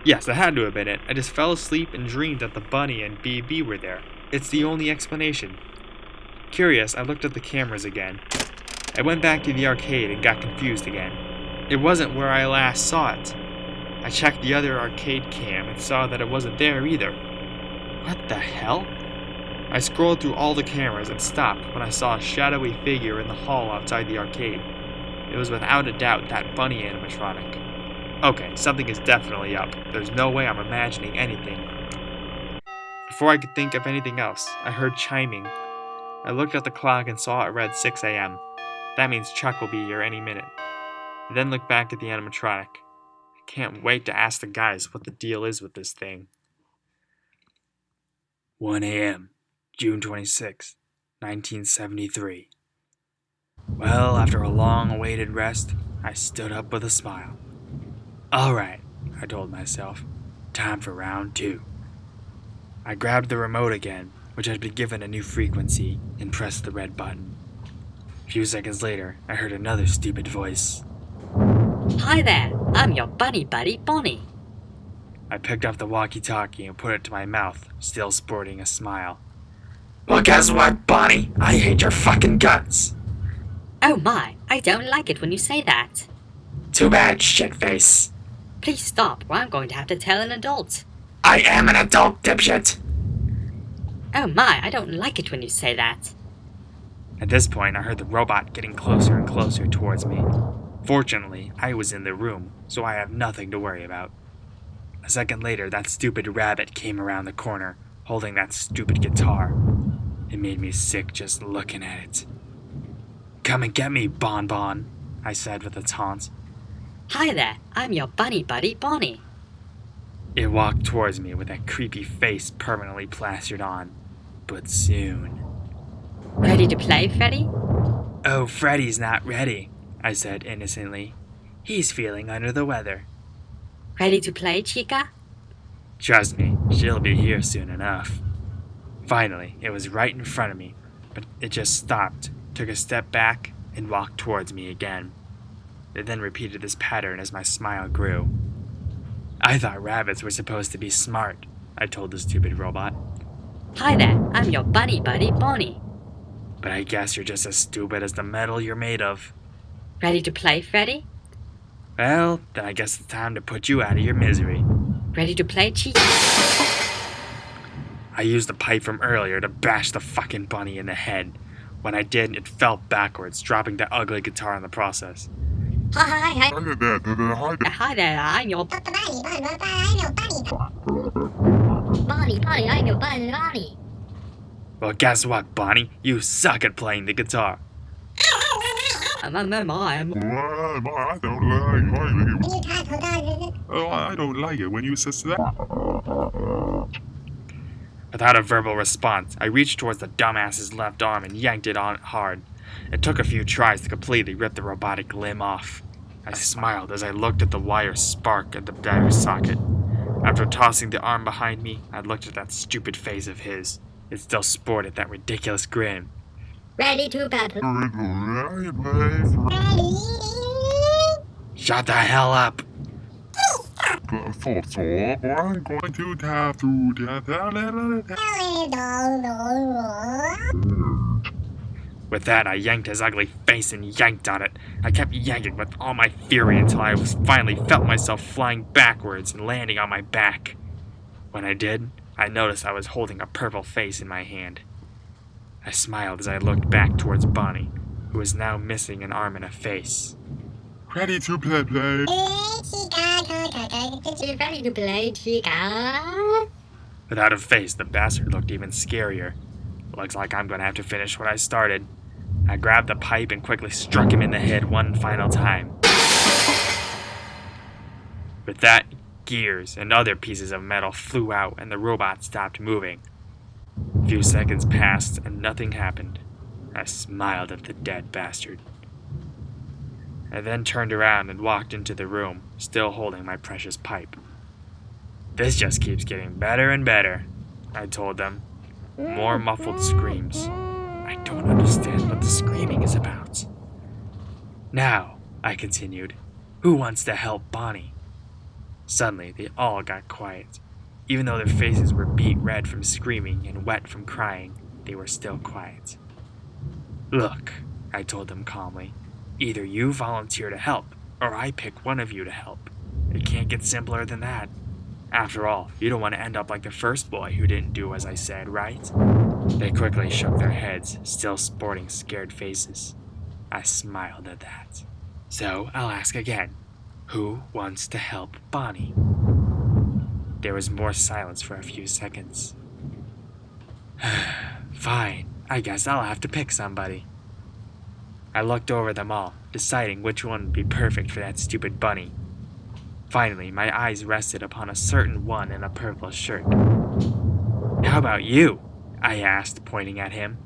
Yes, that had to have been it. I just fell asleep and dreamed that the bunny and BB were there. It's the only explanation. Curious, I looked at the cameras again. I went back to the arcade and got confused again. It wasn't where I last saw it. I checked the other arcade cam and saw that it wasn't there either. What the hell? I scrolled through all the cameras and stopped when I saw a shadowy figure in the hall outside the arcade. It was without a doubt that bunny animatronic. Okay, something is definitely up. There's no way I'm imagining anything. Before I could think of anything else, I heard chiming. I looked at the clock and saw it read 6 a.m. That means Chuck will be here any minute. I then looked back at the animatronic. I can't wait to ask the guys what the deal is with this thing. 1 a.m., June 26, 1973. Well, after a long-awaited rest, I stood up with a smile. All right, I told myself. Time for round 2. I grabbed the remote again, which had been given a new frequency, and pressed the red button. A few seconds later, I heard another stupid voice. Hi there, I'm your bunny buddy, Bonnie. I picked up the walkie-talkie and put it to my mouth, still sporting a smile. Well, guess what, Bonnie? I hate your fucking guts. Oh my, I don't like it when you say that. Too bad, shitface. Please stop, or I'm going to have to tell an adult. I am an adult, dipshit. Oh my, I don't like it when you say that. At this point, I heard the robot getting closer and closer towards me. Fortunately, I was in the room, so I have nothing to worry about. A second later, that stupid rabbit came around the corner, holding that stupid guitar. It made me sick just looking at it. Come and get me, Bon Bon, I said with a taunt. Hi there, I'm your bunny buddy, Bonnie. It walked towards me with that creepy face permanently plastered on. But soon... Ready to play, Freddy? Oh, Freddy's not ready, I said innocently. He's feeling under the weather. Ready to play, Chica? Trust me, she'll be here soon enough. Finally, it was right in front of me, but it just stopped, took a step back, and walked towards me again. It then repeated this pattern as my smile grew. I thought rabbits were supposed to be smart, I told the stupid robot. Hi there, I'm your bunny buddy, Bonnie. But I guess you're just as stupid as the metal you're made of. Ready to play, Freddy? Well, then I guess it's time to put you out of your misery. Ready to play, Chica? I used the pipe from earlier to bash the fucking bunny in the head. When I did, it fell backwards, dropping the ugly guitar in the process. Hi. Hi there, I'm your... Bonnie, I'm your bunny. Well, guess what, Bonnie? You suck at playing the guitar. I'm... I don't like it when you say that. Without a verbal response, I reached towards the dumbass's left arm and yanked it on hard. It took a few tries to completely rip the robotic limb off. I smiled as I looked at the wire spark at the battery socket. After tossing the arm behind me, I looked at that stupid face of his. It still sported that ridiculous grin. Ready to battle. Shut the hell up! I'm going to have to... With that, I yanked his ugly face and yanked on it. I kept yanking with all my fury until I finally felt myself flying backwards and landing on my back. When I did, I noticed I was holding a purple face in my hand. I smiled as I looked back towards Bonnie, who was now missing an arm and a face. Ready to play. Ready to play, Chica? Without a face, the bastard looked even scarier. Looks like I'm gonna have to finish what I started. I grabbed the pipe and quickly struck him in the head one final time. With that, gears and other pieces of metal flew out and the robot stopped moving. A few seconds passed and nothing happened. I smiled at the dead bastard. I then turned around and walked into the room, still holding my precious pipe. This just keeps getting better and better, I told them. More muffled screams. I don't understand what the screaming is about. Now, I continued, who wants to help Bonnie? Suddenly, they all got quiet. Even though their faces were beet red from screaming and wet from crying, they were still quiet. Look, I told them calmly, either you volunteer to help, or I pick one of you to help. It can't get simpler than that. After all, you don't want to end up like the first boy who didn't do as I said, right? They quickly shook their heads, still sporting scared faces. I smiled at that. So I'll ask again. Who wants to help Bonnie? There was more silence for a few seconds. Fine, I guess I'll have to pick somebody. I looked over them all, deciding which one would be perfect for that stupid bunny. Finally, my eyes rested upon a certain one in a purple shirt. How about you? I asked, pointing at him.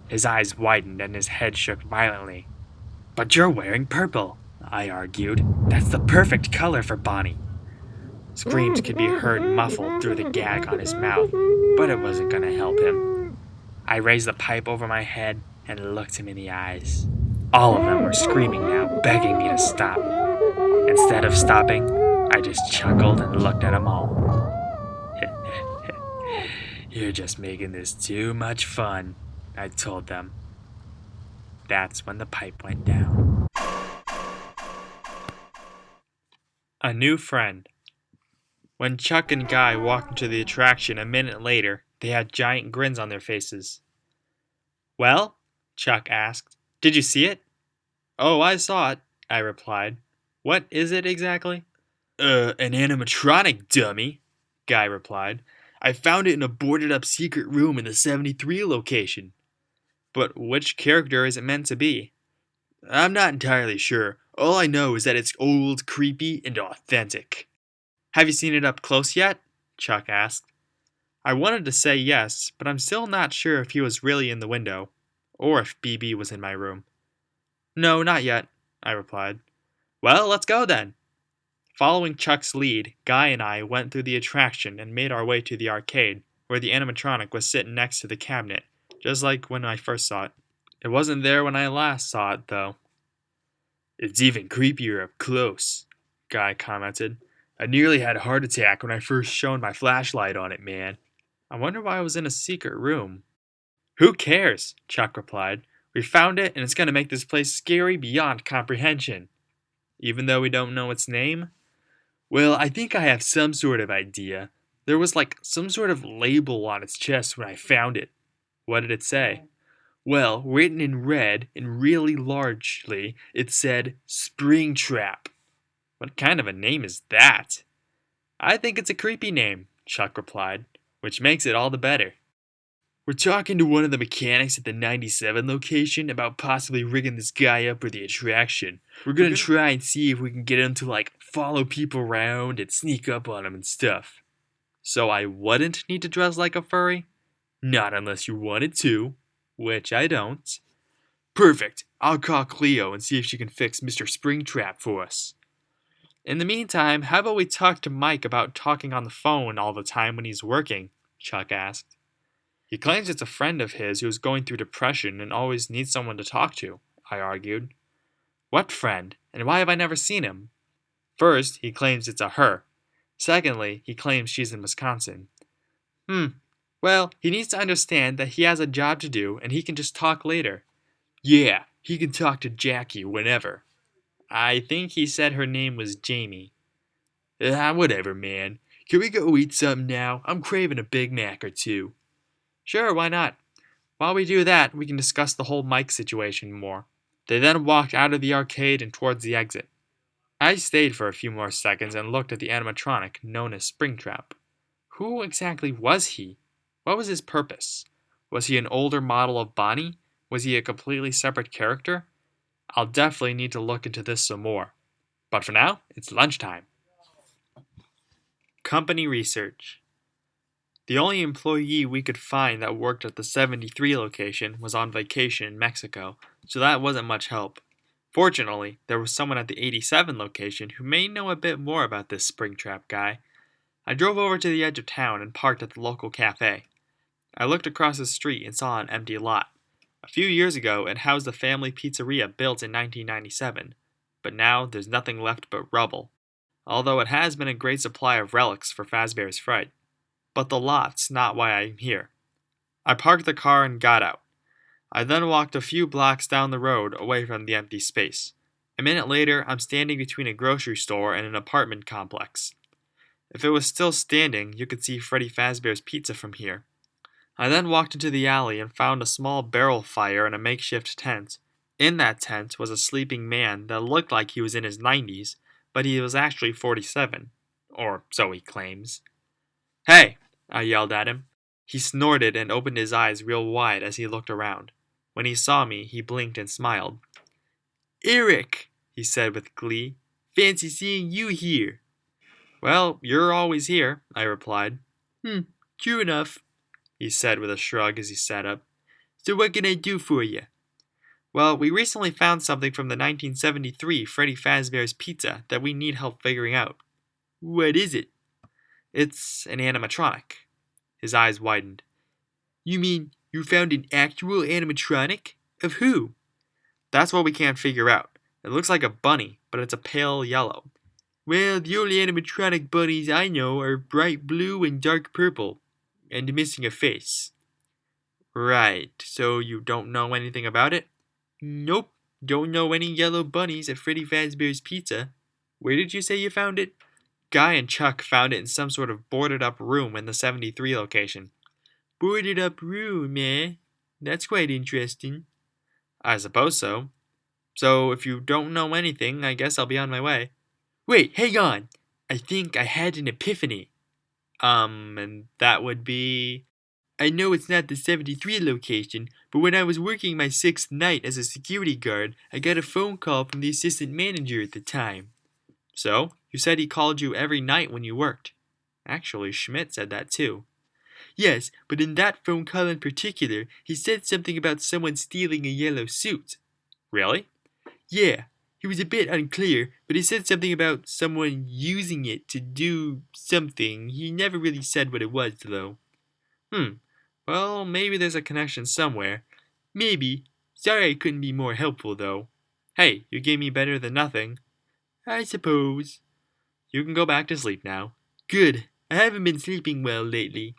His eyes widened and his head shook violently. But you're wearing purple, I argued. That's the perfect color for Bonnie. Screams could be heard muffled through the gag on his mouth, but it wasn't going to help him. I raised the pipe over my head and looked him in the eyes. All of them were screaming now, begging me to stop. Instead of stopping, I just chuckled and looked at them all. You're just making this too much fun, I told them. That's when the pipe went down. A new friend. When Chuck and Guy walked into the attraction a minute later, they had giant grins on their faces. Well? Chuck asked. Did you see it? Oh, I saw it, I replied. What is it exactly? An animatronic, dummy, Guy replied. I found it in a boarded-up secret room in the 73 location. But which character is it meant to be? I'm not entirely sure. All I know is that it's old, creepy, and authentic. Have you seen it up close yet? Chuck asked. I wanted to say yes, but I'm still not sure if he was really in the window, or if BB was in my room. No, not yet, I replied. Well, let's go then. Following Chuck's lead, Guy and I went through the attraction and made our way to the arcade, where the animatronic was sitting next to the cabinet, just like when I first saw it. It wasn't there when I last saw it, though. It's even creepier up close, Guy commented. I nearly had a heart attack when I first shone my flashlight on it, man. I wonder why I was in a secret room. Who cares? Chuck replied. We found it, and it's going to make this place scary beyond comprehension. Even though we don't know its name? Well, I think I have some sort of idea. There was like some sort of label on its chest when I found it. What did it say? Well, written in red and really largely, it said Springtrap. What kind of a name is that? I think it's a creepy name, Chuck replied, which makes it all the better. We're talking to one of the mechanics at the 97 location about possibly rigging this guy up for the attraction. We're gonna try and see if we can get him to follow people around and sneak up on them and stuff. So I wouldn't need to dress like a furry? Not unless you wanted to, which I don't. Perfect. I'll call Cleo and see if she can fix Mr. Springtrap for us. In the meantime, how about we talk to Mike about talking on the phone all the time when he's working? Chuck asked. He claims it's a friend of his who's going through depression and always needs someone to talk to, I argued. What friend? And why have I never seen him? First, he claims it's a her. Secondly, he claims she's in Wisconsin. Well, he needs to understand that he has a job to do and he can just talk later. Yeah, he can talk to Jackie whenever. I think he said her name was Jamie. Whatever, man. Can we go eat something now? I'm craving a Big Mac or two. Sure, why not? While we do that, we can discuss the whole Mike situation more. They then walked out of the arcade and towards the exit. I stayed for a few more seconds and looked at the animatronic known as Springtrap. Who exactly was he? What was his purpose? Was he an older model of Bonnie? Was he a completely separate character? I'll definitely need to look into this some more. But for now, it's lunchtime. Company research. The only employee we could find that worked at the 73 location was on vacation in Mexico, so that wasn't much help. Fortunately, there was someone at the 87 location who may know a bit more about this Springtrap guy. I drove over to the edge of town and parked at the local cafe. I looked across the street and saw an empty lot. A few years ago, it housed a family pizzeria built in 1997, but now there's nothing left but rubble, although it has been a great supply of relics for Fazbear's Fright. But the lot's not why I'm here. I parked the car and got out. I then walked a few blocks down the road away from the empty space. A minute later, I'm standing between a grocery store and an apartment complex. If it was still standing, you could see Freddy Fazbear's Pizza from here. I then walked into the alley and found a small barrel fire in a makeshift tent. In that tent was a sleeping man that looked like he was in his 90s, but he was actually 47. Or so he claims. Hey! I yelled at him. He snorted and opened his eyes real wide as he looked around. When he saw me, he blinked and smiled. Eric, he said with glee. Fancy seeing you here. Well, you're always here, I replied. True enough, he said with a shrug as he sat up. So what can I do for you? Well, we recently found something from the 1973 Freddy Fazbear's Pizza that we need help figuring out. What is it? It's an animatronic. His eyes widened. You mean you found an actual animatronic? Of who? That's what we can't figure out. It looks like a bunny, but it's a pale yellow. Well, the only animatronic bunnies I know are bright blue and dark purple, and missing a face. Right, so you don't know anything about it? Nope, don't know any yellow bunnies at Freddy Fazbear's Pizza. Where did you say you found it? Guy and Chuck found it in some sort of boarded up room in the 73 location. Boarded up room, eh? That's quite interesting. I suppose so. So if you don't know anything, I guess I'll be on my way. Wait, hang on! I think I had an epiphany. And that would be... I know it's not the 73 location, but when I was working my 6th night as a security guard, I got a phone call from the assistant manager at the time. So, you said he called you every night when you worked. Actually, Schmidt said that too. Yes, but in that phone call in particular, he said something about someone stealing a yellow suit. Really? Yeah, he was a bit unclear, but he said something about someone using it to do something. He never really said what it was, though. Well, maybe there's a connection somewhere. Maybe. Sorry I couldn't be more helpful, though. Hey, you gave me better than nothing. I suppose. You can go back to sleep now. Good. I haven't been sleeping well lately.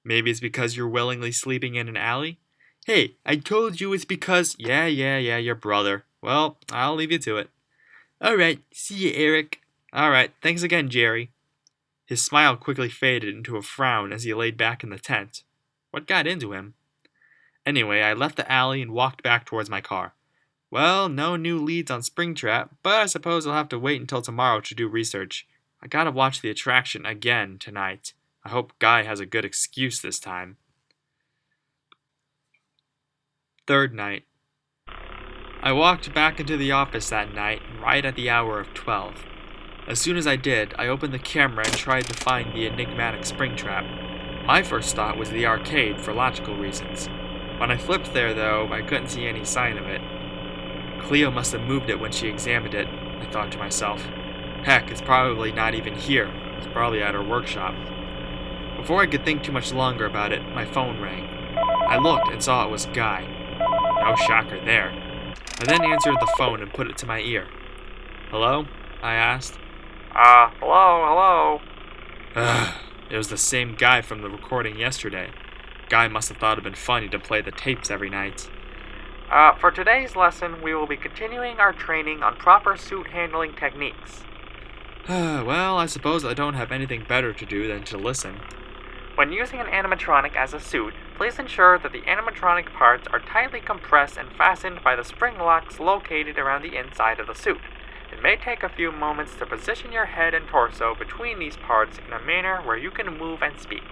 Maybe it's because you're willingly sleeping in an alley? Hey, I told you it's because... Yeah, your brother. Well, I'll leave you to it. Alright, see you, Eric. Alright, thanks again, Jerry. His smile quickly faded into a frown as he laid back in the tent. What got into him? Anyway, I left the alley and walked back towards my car. Well, no new leads on Springtrap, but I suppose I'll have to wait until tomorrow to do research. I gotta watch the attraction again tonight. I hope Guy has a good excuse this time. Third night. I walked back into the office that night, right at the hour of 12. As soon as I did, I opened the camera and tried to find the enigmatic Springtrap. My first thought was the arcade for logical reasons. When I flipped there, though, I couldn't see any sign of it. Cleo must have moved it when she examined it, I thought to myself. Heck, it's probably not even here. It's probably at her workshop. Before I could think too much longer about it, my phone rang. I looked and saw it was Guy. No shocker there. I then answered the phone and put it to my ear. Hello? I asked. Hello? Ugh, it was the same guy from the recording yesterday. Guy must have thought it'd been funny to play the tapes every night. For today's lesson, we will be continuing our training on proper suit handling techniques. Well, I suppose I don't have anything better to do than to listen. When using an animatronic as a suit, please ensure that the animatronic parts are tightly compressed and fastened by the spring locks located around the inside of the suit. It may take a few moments to position your head and torso between these parts in a manner where you can move and speak.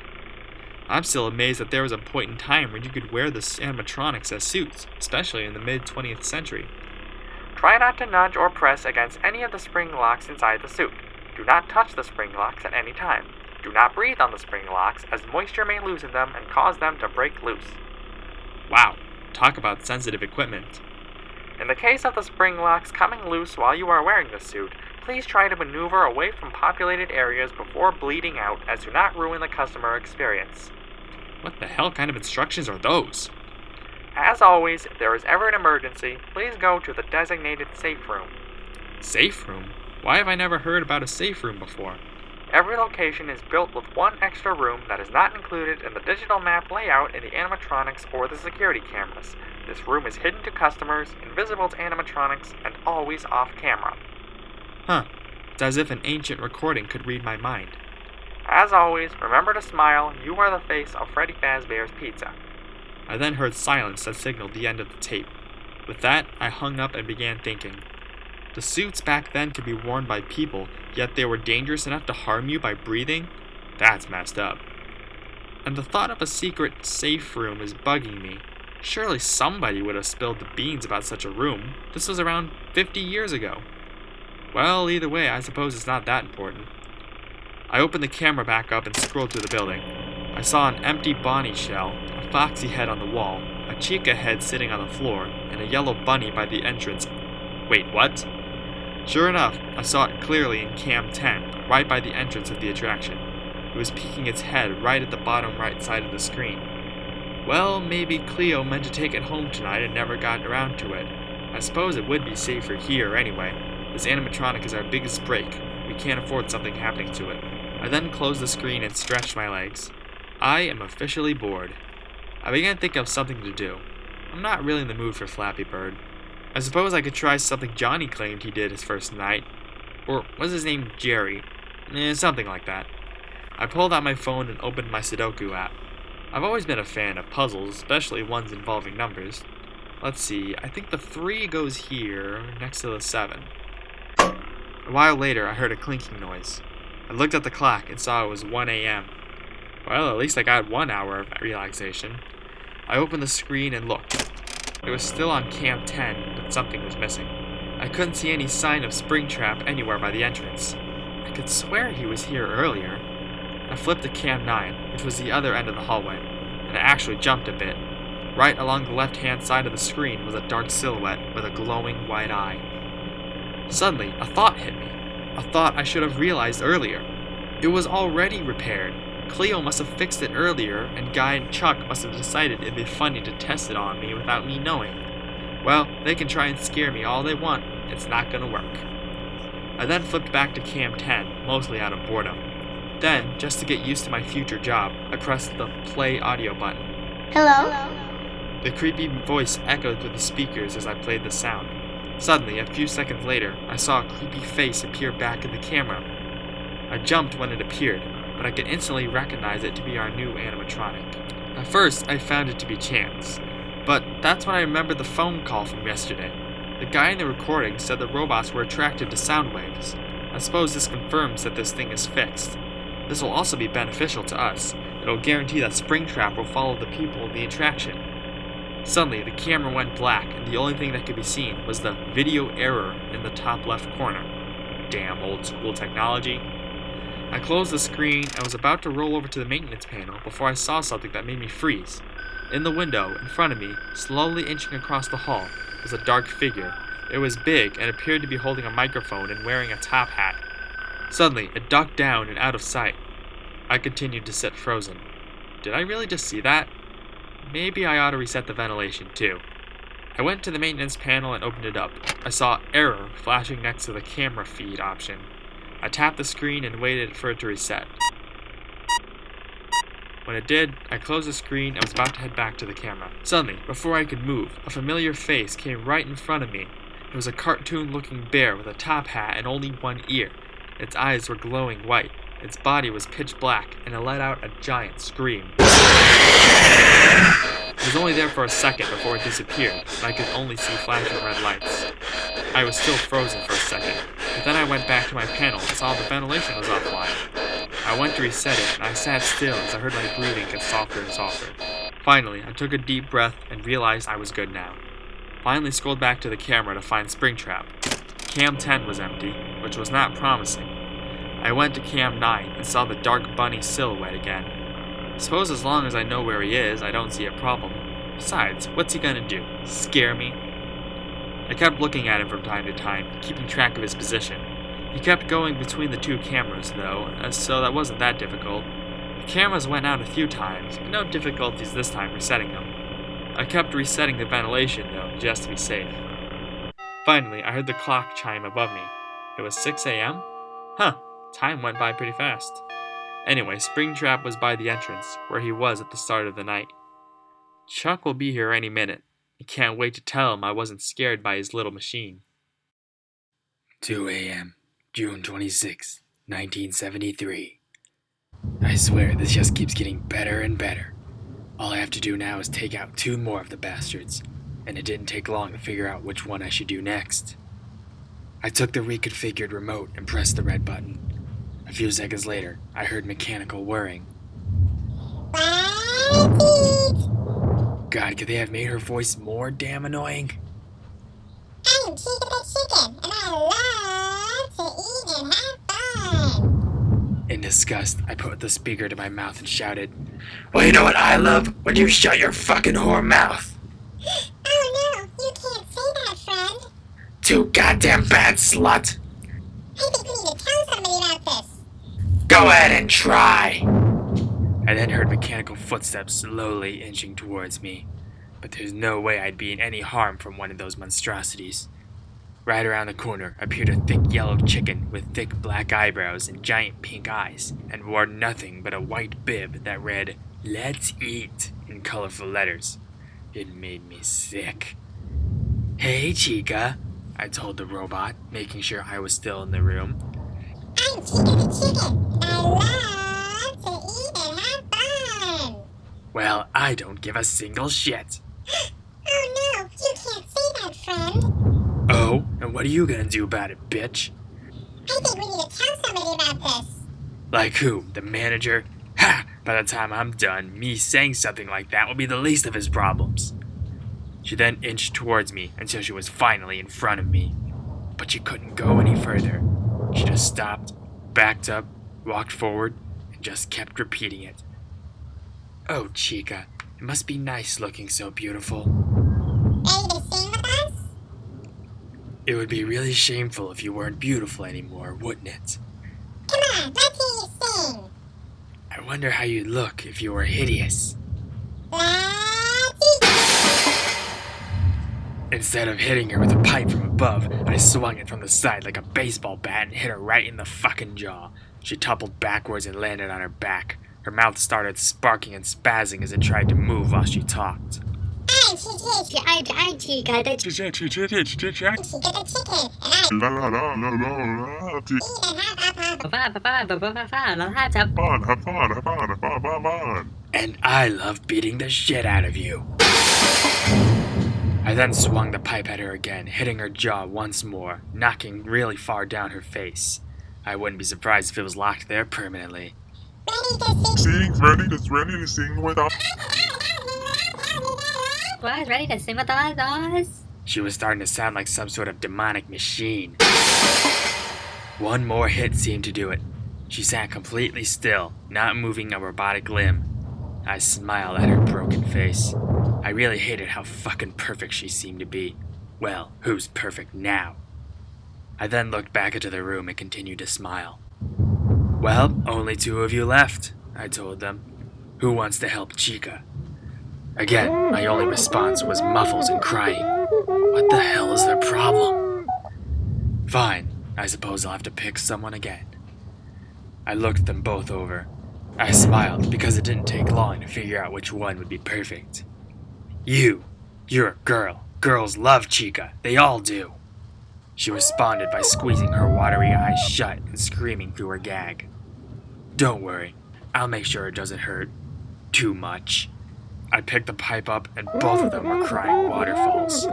I'm still amazed that there was a point in time when you could wear the animatronics as suits, especially in the mid-20th century. Try not to nudge or press against any of the spring locks inside the suit. Do not touch the spring locks at any time. Do not breathe on the spring locks, as moisture may loosen them and cause them to break loose. Wow, talk about sensitive equipment. In the case of the spring locks coming loose while you are wearing the suit, please try to maneuver away from populated areas before bleeding out, as do not ruin the customer experience. What the hell kind of instructions are those? As always, if there is ever an emergency, please go to the designated safe room. Safe room? Why have I never heard about a safe room before? Every location is built with one extra room that is not included in the digital map layout in the animatronics or the security cameras. This room is hidden to customers, invisible to animatronics, and always off camera. Huh. It's as if an ancient recording could read my mind. As always, remember to smile. You are the face of Freddy Fazbear's Pizza. I then heard silence that signaled the end of the tape. With that, I hung up and began thinking. The suits back then could be worn by people, yet they were dangerous enough to harm you by breathing? That's messed up. And the thought of a secret safe room is bugging me. Surely somebody would have spilled the beans about such a room. This was around 50 years ago. Well, either way, I suppose it's not that important. I opened the camera back up and scrolled through the building. I saw an empty Bonnie shell, a foxy head on the wall, a chica head sitting on the floor, and a yellow bunny by the entrance. Wait, what? Sure enough, I saw it clearly in Cam 10, right by the entrance of the attraction. It was peeking its head right at the bottom right side of the screen. Well, maybe Cleo meant to take it home tonight and never got around to it. I suppose it would be safer here anyway. This animatronic is our biggest break. We can't afford something happening to it. I then closed the screen and stretched my legs. I am officially bored. I began to think of something to do. I'm not really in the mood for Flappy Bird. I suppose I could try something Johnny claimed he did his first night. Or was his name Jerry? Something like that. I pulled out my phone and opened my Sudoku app. I've always been a fan of puzzles, especially ones involving numbers. Let's see, I think the 3 goes here, next to the 7. A while later, I heard a clinking noise. I looked at the clock and saw it was 1 a.m. Well, at least I got 1 hour of relaxation. I opened the screen and looked. It was still on Cam 10, but something was missing. I couldn't see any sign of Springtrap anywhere by the entrance. I could swear he was here earlier. I flipped to Cam 9, which was the other end of the hallway, and I actually jumped a bit. Right along the left-hand side of the screen was a dark silhouette with a glowing white eye. Suddenly, a thought hit me. A thought I should have realized earlier. It was already repaired. Cleo must have fixed it earlier, and Guy and Chuck must have decided it'd be funny to test it on me without me knowing. Well, they can try and scare me all they want. It's not gonna work. I then flipped back to Cam 10, mostly out of boredom. Then, just to get used to my future job, I pressed the play audio button. Hello? The creepy voice echoed through the speakers as I played the sound. Suddenly, a few seconds later, I saw a creepy face appear back in the camera. I jumped when it appeared, but I could instantly recognize it to be our new animatronic. At first, I found it to be chance, but that's when I remembered the phone call from yesterday. The guy in the recording said the robots were attracted to sound waves. I suppose this confirms that this thing is fixed. This will also be beneficial to us. It'll guarantee that Springtrap will follow the people in the attraction. Suddenly, the camera went black, and the only thing that could be seen was the video error in the top left corner. Damn old school technology. I closed the screen and was about to roll over to the maintenance panel before I saw something that made me freeze. In the window, in front of me, slowly inching across the hall, was a dark figure. It was big and appeared to be holding a microphone and wearing a top hat. Suddenly, it ducked down and out of sight. I continued to sit frozen. Did I really just see that? Maybe I ought to reset the ventilation too. I went to the maintenance panel and opened it up. I saw error flashing next to the camera feed option. I tapped the screen and waited for it to reset. When it did, I closed the screen and was about to head back to the camera. Suddenly, before I could move, a familiar face came right in front of me. It was a cartoon-looking bear with a top hat and only one ear. Its eyes were glowing white. Its body was pitch black, and it let out a giant scream. It was only there for a second before it disappeared, and I could only see flashing red lights. I was still frozen for a second, but then I went back to my panel and saw the ventilation was offline. I went to reset it, and I sat still as I heard my breathing get softer and softer. Finally, I took a deep breath and realized I was good now. Finally scrolled back to the camera to find Springtrap. Cam 10 was empty, which was not promising. I went to Cam 9 and saw the dark bunny silhouette again. Suppose as long as I know where he is, I don't see a problem. Besides, what's he gonna do? Scare me? I kept looking at him from time to time, keeping track of his position. He kept going between the two cameras, though, so that wasn't that difficult. The cameras went out a few times, but no difficulties this time resetting them. I kept resetting the ventilation, though, just to be safe. Finally, I heard the clock chime above me. It was 6 a.m.? Huh, time went by pretty fast. Anyway, Springtrap was by the entrance, where he was at the start of the night. Chuck will be here any minute. I can't wait to tell him I wasn't scared by his little machine. 2 a.m., June 26, 1973. I swear, this just keeps getting better and better. All I have to do now is take out 2 more of the bastards, and it didn't take long to figure out which one I should do next. I took the reconfigured remote and pressed the red button. A few seconds later, I heard mechanical whirring. God, could they have made her voice more damn annoying? I'm Chica the Chicken, and I love to eat and have fun. In disgust, I put the speaker to my mouth and shouted, "Well, you know what I love? When you shut your fucking whore mouth." Oh no, you can't say that, friend. Too goddamn bad, slut. I think we need to tell somebody about this. Go ahead and try. I then heard mechanical footsteps slowly inching towards me, but there's no way I'd be in any harm from one of those monstrosities. Right around the corner appeared a thick yellow chicken with thick black eyebrows and giant pink eyes, and wore nothing but a white bib that read, "Let's eat," in colorful letters. It made me sick. "Hey, Chica," I told the robot, making sure I was still in the room. I'm Chica the Chicken, and I love to eat and have fun. Well, I don't give a single shit. Oh no, you can't say that, friend. Oh, and what are you gonna do about it, bitch? I think we need to tell somebody about this. Like who? The manager? Ha! By the time I'm done, me saying something like that will be the least of his problems. She then inched towards me until she was finally in front of me. But she couldn't go any further. She just stopped, backed up, walked forward, and just kept repeating it. Oh, Chica, it must be nice looking so beautiful. Ready to sing with us? It would be really shameful if you weren't beautiful anymore, wouldn't it? Come on, let's hear you sing. I wonder how you'd look if you were hideous. Let's eat. Instead of hitting her with a pipe from above, I swung it from the side like a baseball bat and hit her right in the fucking jaw. She toppled backwards and landed on her back. Her mouth started sparking and spazzing as it tried to move while she talked. I'm Chica the Chicken, Chica. and I La la la la la la. eat and have fun. Have fun. And I love beating the shit out of you. I then swung the pipe at her again, hitting her jaw once more, knocking really far down her face. I wouldn't be surprised if it was locked there permanently. Ready to sing? Ready to sing with us. Was ready to sing with us? She was starting to sound like some sort of demonic machine. One more hit seemed to do it. She sat completely still, not moving a robotic limb. I smiled at her broken face. I really hated how fucking perfect she seemed to be. Well, who's perfect now? I then looked back into the room and continued to smile. Well, only 2 of you left, I told them. Who wants to help Chica? Again, my only response was muffles and crying. What the hell is their problem? Fine, I suppose I'll have to pick someone again. I looked them both over. I smiled because it didn't take long to figure out which one would be perfect. You're a girl. Girls love Chica. They all do. She responded by squeezing her watery eyes shut and screaming through her gag. Don't worry, I'll make sure it doesn't hurt too much. I picked the pipe up and both of them were crying waterfalls.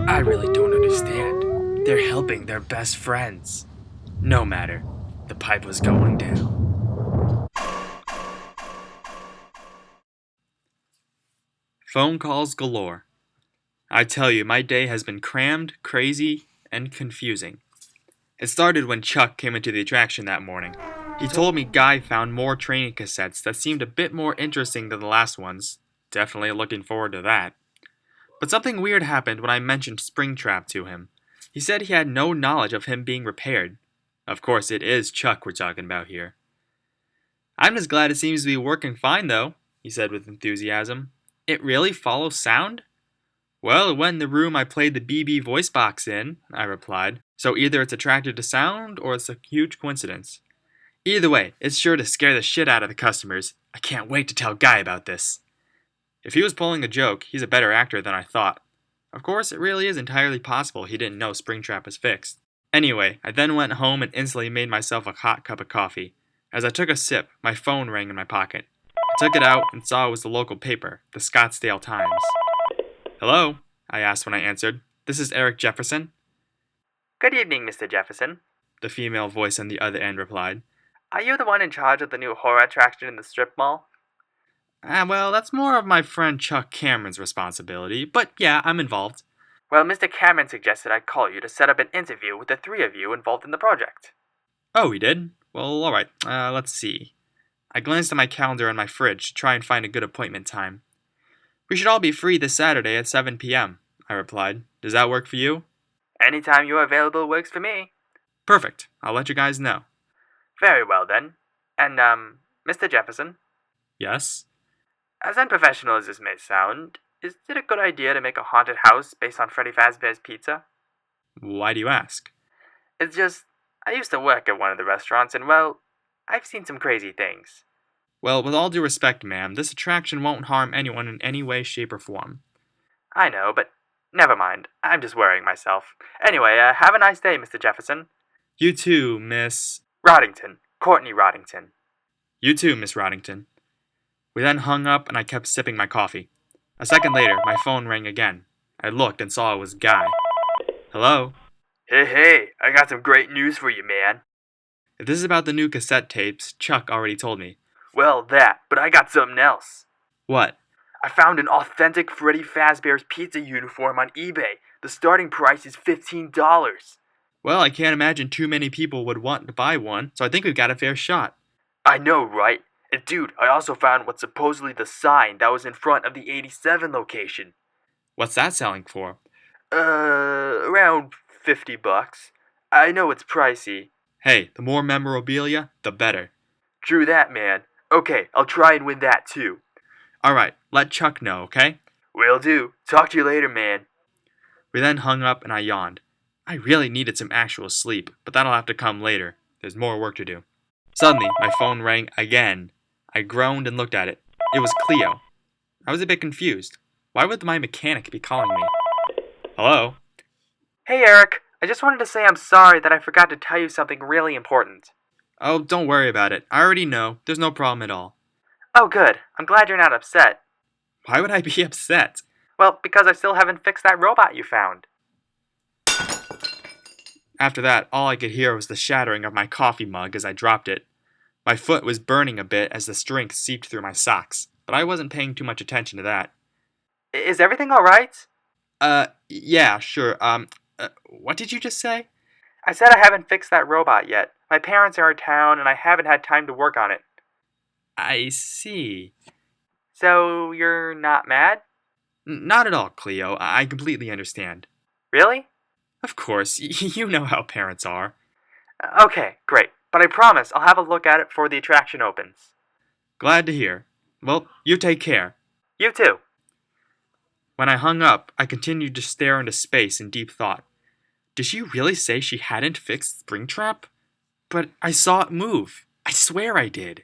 I really don't understand. They're helping their best friends. No matter, the pipe was going down. Phone calls galore. I tell you, my day has been crammed, crazy, and confusing. It started when Chuck came into the attraction that morning. He told me Guy found more training cassettes that seemed a bit more interesting than the last ones. Definitely looking forward to that. But something weird happened when I mentioned Springtrap to him. He said he had no knowledge of him being repaired. Of course, it is Chuck we're talking about here. I'm just glad it seems to be working fine, though, he said with enthusiasm. It really follows sound? Well, it went in the room I played the BB voice box in, I replied. So either it's attracted to sound or it's a huge coincidence. Either way, it's sure to scare the shit out of the customers. I can't wait to tell Guy about this. If he was pulling a joke, he's a better actor than I thought. Of course, it really is entirely possible he didn't know Springtrap was fixed. Anyway, I then went home and instantly made myself a hot cup of coffee. As I took a sip, my phone rang in my pocket. I took it out and saw it was the local paper, the Scottsdale Times. Hello? I asked when I answered. This is Eric Jefferson. Good evening, Mr. Jefferson. The female voice on the other end replied. Are you the one in charge of the new horror attraction in the strip mall? Well, that's more of my friend Chuck Cameron's responsibility, but yeah, I'm involved. Well, Mr. Cameron suggested I call you to set up an interview with the 3 of you involved in the project. Oh, he did? Well, alright, let's see. I glanced at my calendar on my fridge to try and find a good appointment time. We should all be free this Saturday at 7 p.m., I replied. Does that work for you? Anytime you're available works for me. Perfect. I'll let you guys know. Very well, then. And, Mr. Jefferson? Yes? As unprofessional as this may sound, is it a good idea to make a haunted house based on Freddy Fazbear's Pizza? Why do you ask? It's just, I used to work at one of the restaurants and, well, I've seen some crazy things. Well, with all due respect, ma'am, this attraction won't harm anyone in any way, shape, or form. I know, but never mind. I'm just worrying myself. Anyway, have a nice day, Mr. Jefferson. You too, Miss... Roddington. Courtney Roddington. You too, Miss Roddington. We then hung up and I kept sipping my coffee. A second later, my phone rang again. I looked and saw it was Guy. Hello? Hey, I got some great news for you, man. If this is about the new cassette tapes, Chuck already told me. Well, that, but I got something else. What? I found an authentic Freddy Fazbear's Pizza uniform on eBay. The starting price is $15. Well, I can't imagine too many people would want to buy one, so I think we've got a fair shot. I know, right? And dude, I also found what's supposedly the sign that was in front of the 87 location. What's that selling for? Around $50. I know it's pricey. Hey, the more memorabilia, the better. True that, man. Okay, I'll try and win that too. Alright, let Chuck know, okay? Will do. Talk to you later, man. We then hung up and I yawned. I really needed some actual sleep, but that'll have to come later. There's more work to do. Suddenly, my phone rang again. I groaned and looked at it. It was Cleo. I was a bit confused. Why would my mechanic be calling me? Hello? Hey, Eric. I just wanted to say I'm sorry that I forgot to tell you something really important. Oh, don't worry about it. I already know. There's no problem at all. Oh, good. I'm glad you're not upset. Why would I be upset? Well, because I still haven't fixed that robot you found. After that, all I could hear was the shattering of my coffee mug as I dropped it. My foot was burning a bit as the string seeped through my socks, but I wasn't paying too much attention to that. Is everything alright? Yeah, sure. What did you just say? I said I haven't fixed that robot yet. My parents are in town and I haven't had time to work on it. I see. So, you're not mad? Not at all, Cleo. I completely understand. Really? Of course, you know how parents are. Okay, great. But I promise I'll have a look at it before the attraction opens. Glad to hear. Well, you take care. You too. When I hung up, I continued to stare into space in deep thought. Did she really say she hadn't fixed Springtrap? But I saw it move. I swear I did.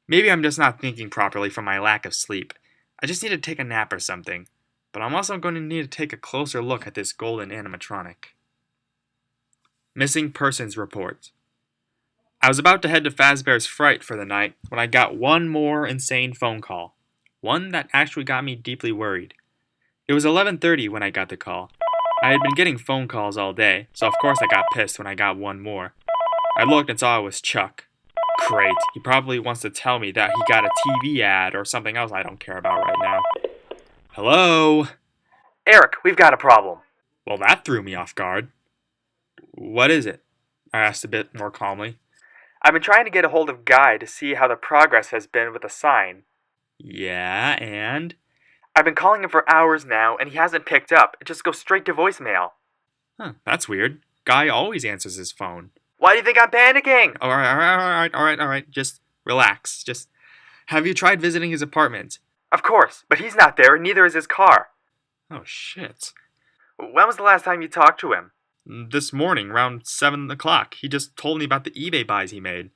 Maybe I'm just not thinking properly from my lack of sleep. I just need to take a nap or something. But I'm also going to need to take a closer look at this golden animatronic. Missing Persons Report. I was about to head to Fazbear's Fright for the night when I got one more insane phone call. One that actually got me deeply worried. It was 11:30 when I got the call. I had been getting phone calls all day, so of course I got pissed when I got one more. I looked and saw it was Chuck. Great, he probably wants to tell me that he got a TV ad or something else I don't care about right now. Hello? Eric, we've got a problem. Well, that threw me off guard. What is it? I asked a bit more calmly. I've been trying to get a hold of Guy to see how the progress has been with the sign. Yeah, and? I've been calling him for hours now, and he hasn't picked up. It just goes straight to voicemail. Huh, that's weird. Guy always answers his phone. Why do you think I'm panicking? All right. Just relax. Have you tried visiting his apartment? Of course, but he's not there, and neither is his car. Oh, shit. When was the last time you talked to him? This morning, around 7 o'clock. He just told me about the eBay buys he made.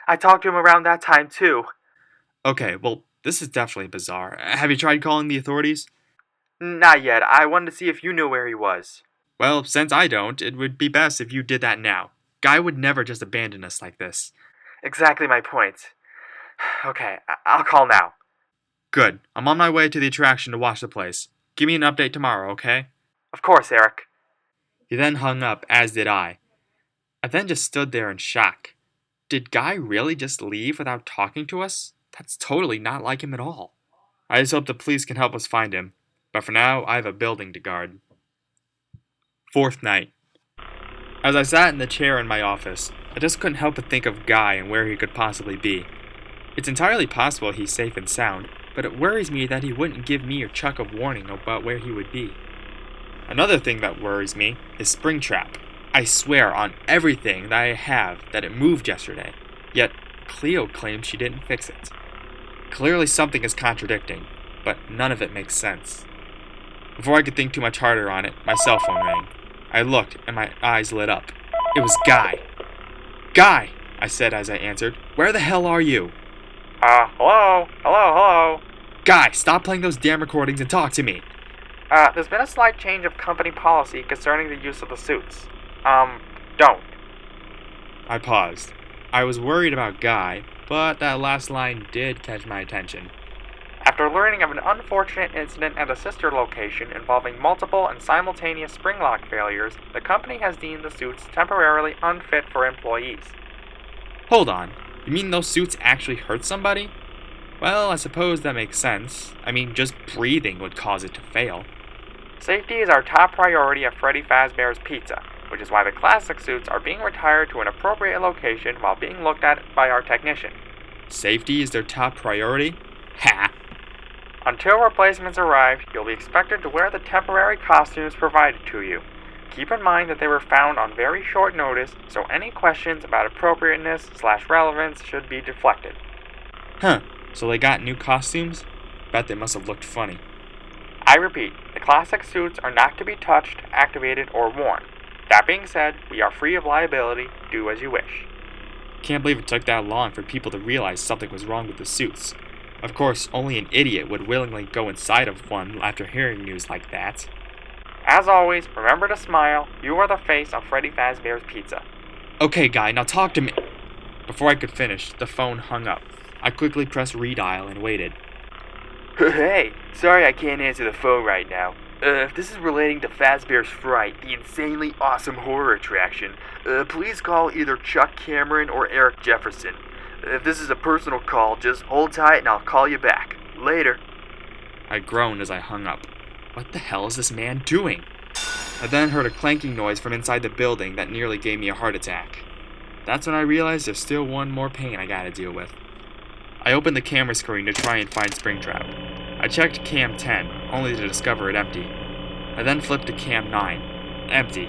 I talked to him around that time, too. Okay, well, this is definitely bizarre. Have you tried calling the authorities? Not yet. I wanted to see if you knew where he was. Well, since I don't, it would be best if you did that now. Guy would never just abandon us like this. Exactly my point. Okay, I'll call now. Good. I'm on my way to the attraction to watch the place. Give me an update tomorrow, okay? Of course, Eric. He then hung up, as did I. I then just stood there in shock. Did Guy really just leave without talking to us? That's totally not like him at all. I just hope the police can help us find him. But for now, I have a building to guard. Fourth night. As I sat in the chair in my office, I just couldn't help but think of Guy and where he could possibly be. It's entirely possible he's safe and sound, but it worries me that he wouldn't give me or Chuck a warning about where he would be. Another thing that worries me is Springtrap. I swear on everything that I have that it moved yesterday, yet Cleo claims she didn't fix it. Clearly something is contradicting, but none of it makes sense. Before I could think too much harder on it, my cell phone rang. I looked, and my eyes lit up. It was Guy. Guy, I said as I answered. Where the hell are you? Hello? Guy, stop playing those damn recordings and talk to me. There's been a slight change of company policy concerning the use of the suits. Don't. I paused. I was worried about Guy, but that last line did catch my attention. After learning of an unfortunate incident at a sister location involving multiple and simultaneous spring lock failures, the company has deemed the suits temporarily unfit for employees. Hold on, you mean those suits actually hurt somebody? Well, I suppose that makes sense. I mean, just breathing would cause it to fail. Safety is our top priority at Freddy Fazbear's Pizza, which is why the classic suits are being retired to an appropriate location while being looked at by our technician. Safety is their top priority? Ha! Until replacements arrive, you'll be expected to wear the temporary costumes provided to you. Keep in mind that they were found on very short notice, so any questions about appropriateness/relevance should be deflected. Huh, so they got new costumes? Bet they must have looked funny. I repeat, the classic suits are not to be touched, activated, or worn. That being said, we are free of liability. Do as you wish. Can't believe it took that long for people to realize something was wrong with the suits. Of course, only an idiot would willingly go inside of one after hearing news like that. As always, remember to smile. You are the face of Freddy Fazbear's Pizza. Okay, Guy, now talk to me. Before I could finish, the phone hung up. I quickly pressed redial and waited. Hey, sorry I can't answer the phone right now. If this is relating to Fazbear's Fright, the insanely awesome horror attraction, please call either Chuck Cameron or Eric Jefferson. If this is a personal call, just hold tight and I'll call you back. Later. I groaned as I hung up. What the hell is this man doing? I then heard a clanking noise from inside the building that nearly gave me a heart attack. That's when I realized there's still one more pain I gotta deal with. I opened the camera screen to try and find Springtrap. I checked cam 10, only to discover it empty. I then flipped to cam 9. Empty.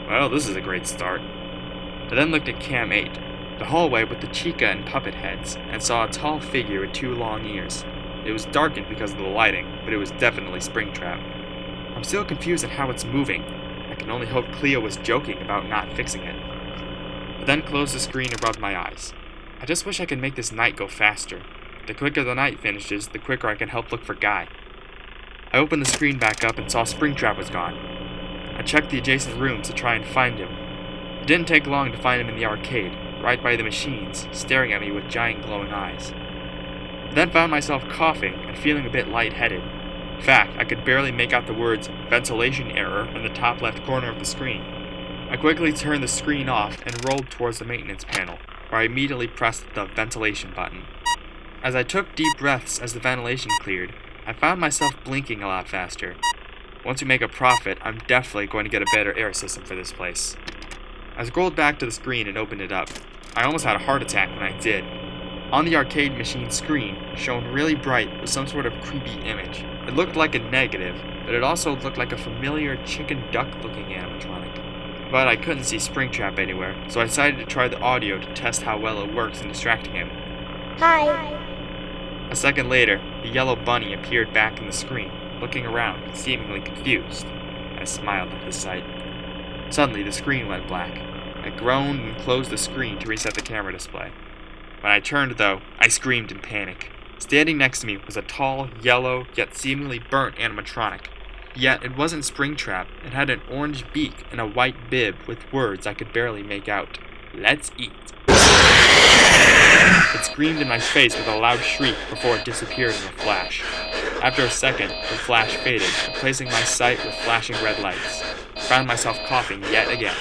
Well, this is a great start. I then looked at cam 8, the hallway with the chica and puppet heads, and saw a tall figure with 2 long ears. It was darkened because of the lighting, but it was definitely Springtrap. I'm still confused at how it's moving. I can only hope Cleo was joking about not fixing it. I then closed the screen and rubbed my eyes. I just wish I could make this night go faster. The quicker the night finishes, the quicker I can help look for Guy. I opened the screen back up and saw Springtrap was gone. I checked the adjacent rooms to try and find him. It didn't take long to find him in the arcade, right by the machines, staring at me with giant glowing eyes. I then found myself coughing and feeling a bit lightheaded. In fact, I could barely make out the words ventilation error in the top left corner of the screen. I quickly turned the screen off and rolled towards the maintenance panel, where I immediately pressed the ventilation button. As I took deep breaths as the ventilation cleared, I found myself blinking a lot faster. Once we make a profit, I'm definitely going to get a better air system for this place. I scrolled back to the screen and opened it up. I almost had a heart attack when I did. On the arcade machine screen, shone really bright, was some sort of creepy image. It looked like a negative, but it also looked like a familiar chicken duck looking animatronic. But I couldn't see Springtrap anywhere, so I decided to try the audio to test how well it works in distracting him. Hi. A second later, the yellow bunny appeared back in the screen, looking around, seemingly confused. I smiled at the sight. Suddenly, the screen went black. I groaned and closed the screen to reset the camera display. When I turned, though, I screamed in panic. Standing next to me was a tall, yellow, yet seemingly burnt animatronic. Yet it wasn't Springtrap. It had an orange beak and a white bib with words I could barely make out. Let's eat. It screamed in my face with a loud shriek before it disappeared in a flash. After a second, the flash faded, replacing my sight with flashing red lights. I found myself coughing yet again.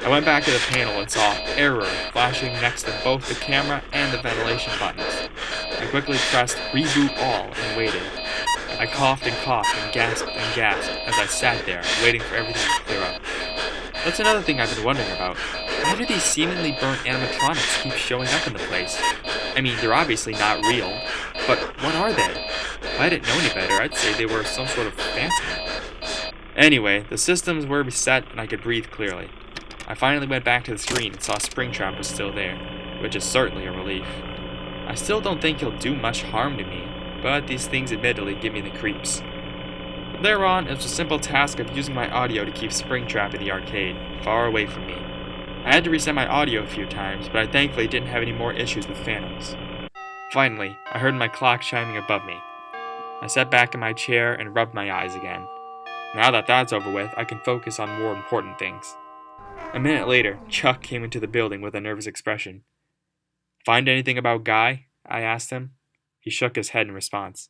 I went back to the panel and saw error flashing next to both the camera and the ventilation buttons. I quickly pressed reboot all and waited. I coughed and gasped as I sat there, waiting for everything to clear up. That's another thing I've been wondering about. Why do these seemingly burnt animatronics keep showing up in the place? I mean, they're obviously not real, but what are they? If I didn't know any better, I'd say they were some sort of phantom. Anyway, the systems were reset and I could breathe clearly. I finally went back to the screen and saw Springtrap was still there, which is certainly a relief. I still don't think he'll do much harm to me, but these things admittedly give me the creeps. From there on, it was a simple task of using my audio to keep Springtrap in the arcade, far away from me. I had to reset my audio a few times, but I thankfully didn't have any more issues with phantoms. Finally, I heard my clock chiming above me. I sat back in my chair and rubbed my eyes again. Now that that's over with, I can focus on more important things. A minute later, Chuck came into the building with a nervous expression. "Find anything about Guy?" I asked him. He shook his head in response.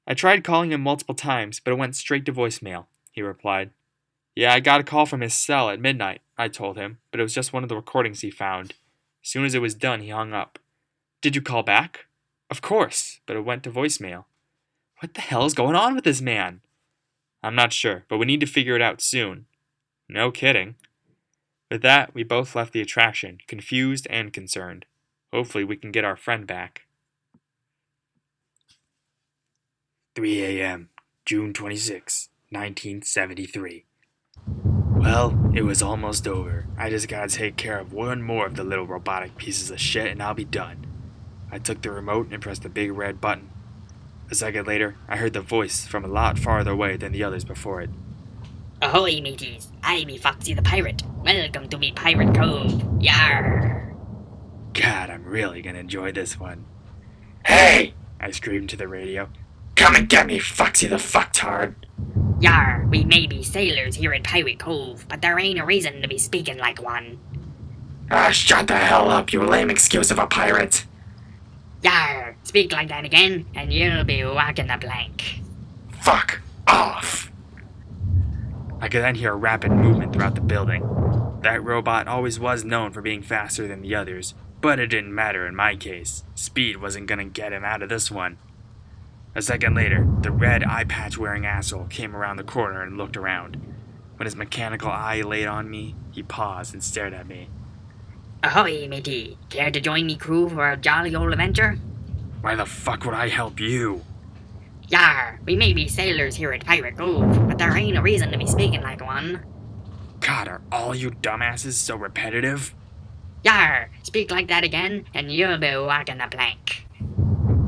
"I tried calling him multiple times, but it went straight to voicemail," he replied. "Yeah, I got a call from his cell at midnight," I told him, but it was just one of the recordings he found. As soon as it was done, he hung up. "Did you call back?" "Of course, but it went to voicemail." What the hell is going on with this man? I'm not sure, but we need to figure it out soon. No kidding. With that, we both left the attraction, confused and concerned. Hopefully we can get our friend back. 3 a.m., June 26, 1973. Well, it was almost over. I just gotta take care of one more of the little robotic pieces of shit and I'll be done. I took the remote and pressed the big red button. A second later, I heard the voice from a lot farther away than the others before it. Ahoy, mateys! I be Foxy the Pirate. Welcome to me Pirate Cove. Yarr! God, I'm really gonna enjoy this one. "Hey!" I screamed to the radio. "Come and get me, Foxy the Fucktard!" Yarr! We may be sailors here in Pirate Cove, but there ain't a reason to be speaking like one. Ah, shut the hell up, you lame excuse of a pirate! Yarr! Speak like that again, and you'll be walking the plank. Fuck off! I could then hear a rapid movement throughout the building. That robot always was known for being faster than the others, but it didn't matter in my case. Speed wasn't gonna get him out of this one. A second later, the red eye patch wearing asshole came around the corner and looked around. When his mechanical eye laid on me, he paused and stared at me. Ahoy, matey! Care to join me crew for a jolly old adventure? Why the fuck would I help you? Yarr! We may be sailors here at Pirate Cove, but there ain't a reason to be speaking like one. God, are all you dumbasses so repetitive? Yarr! Speak like that again, and you'll be walking the plank.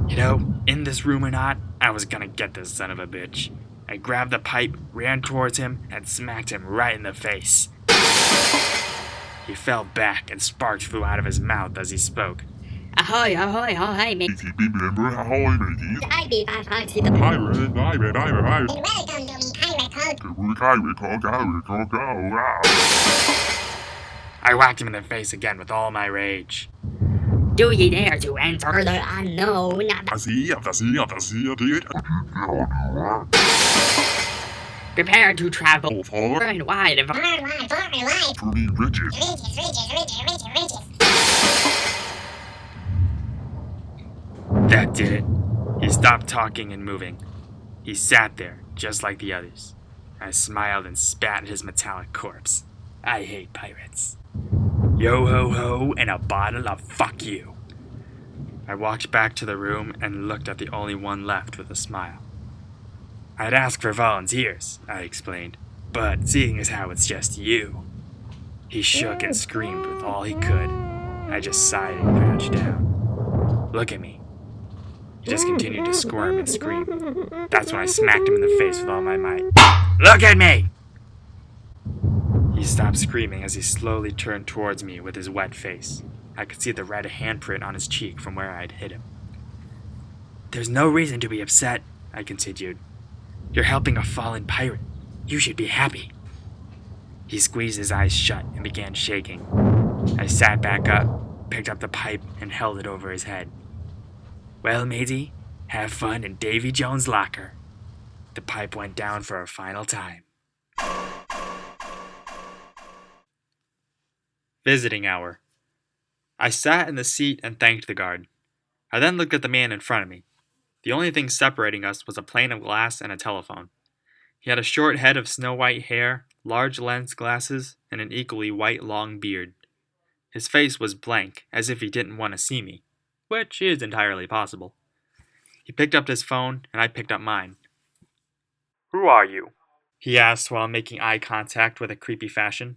You know, in this room or not, I was gonna get this son of a bitch. I grabbed the pipe, ran towards him, and smacked him right in the face. He fell back and sparks flew out of his mouth as he spoke. Ahoy, ahoy, ahoy, mate! Remember ahoy, matey. I be Foxy the Pirate. And welcome to me Pirate Cove. I whacked him in the face again with all my rage. Do ye dare to answer? Further unknown. Prepare to travel Far far and wide of Far and wide. to be riches. Riches. That did it. He stopped talking and moving. He sat there, just like the others. I smiled and spat at his metallic corpse. I hate pirates. Yo ho ho and a bottle of fuck you. I walked back to the room and looked at the only one left with a smile. I'd ask for volunteers, I explained, but seeing as how it's just you. He shook and screamed with all he could. I just sighed and crouched down. Look at me. He just continued to squirm and scream. That's when I smacked him in the face with all my might. Look at me! He stopped screaming as he slowly turned towards me with his wet face. I could see the red handprint on his cheek from where I'd hit him. There's no reason to be upset, I continued. You're helping a fallen pirate. You should be happy. He squeezed his eyes shut and began shaking. I sat back up, picked up the pipe, and held it over his head. Well, matey, have fun in Davy Jones' locker. The pipe went down for a final time. Visiting hour. I sat in the seat and thanked the guard. I then looked at the man in front of me. The only thing separating us was a pane of glass and a telephone. He had a short head of snow-white hair, large lens glasses, and an equally white long beard. His face was blank, as if he didn't want to see me, which is entirely possible. He picked up his phone, and I picked up mine. Who are you? He asked while making eye contact with a creepy fashion.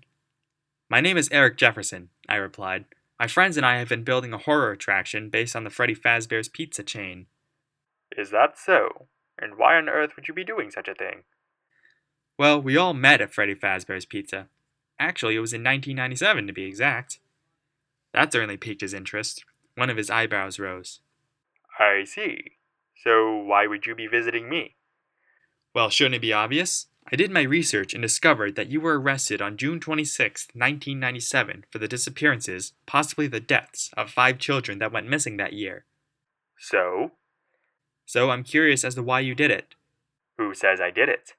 My name is Eric Jefferson, I replied. My friends and I have been building a horror attraction based on the Freddy Fazbear's Pizza chain. Is that so? And why on earth would you be doing such a thing? Well, we all met at Freddy Fazbear's Pizza. Actually, it was in 1997 to be exact. That certainly piqued his interest. One of his eyebrows rose. I see. So why would you be visiting me? Well, shouldn't it be obvious? I did my research and discovered that you were arrested on June 26, 1997 for the disappearances, possibly the deaths, of 5 children that went missing that year. So? So I'm curious as to why you did it. Who says I did it?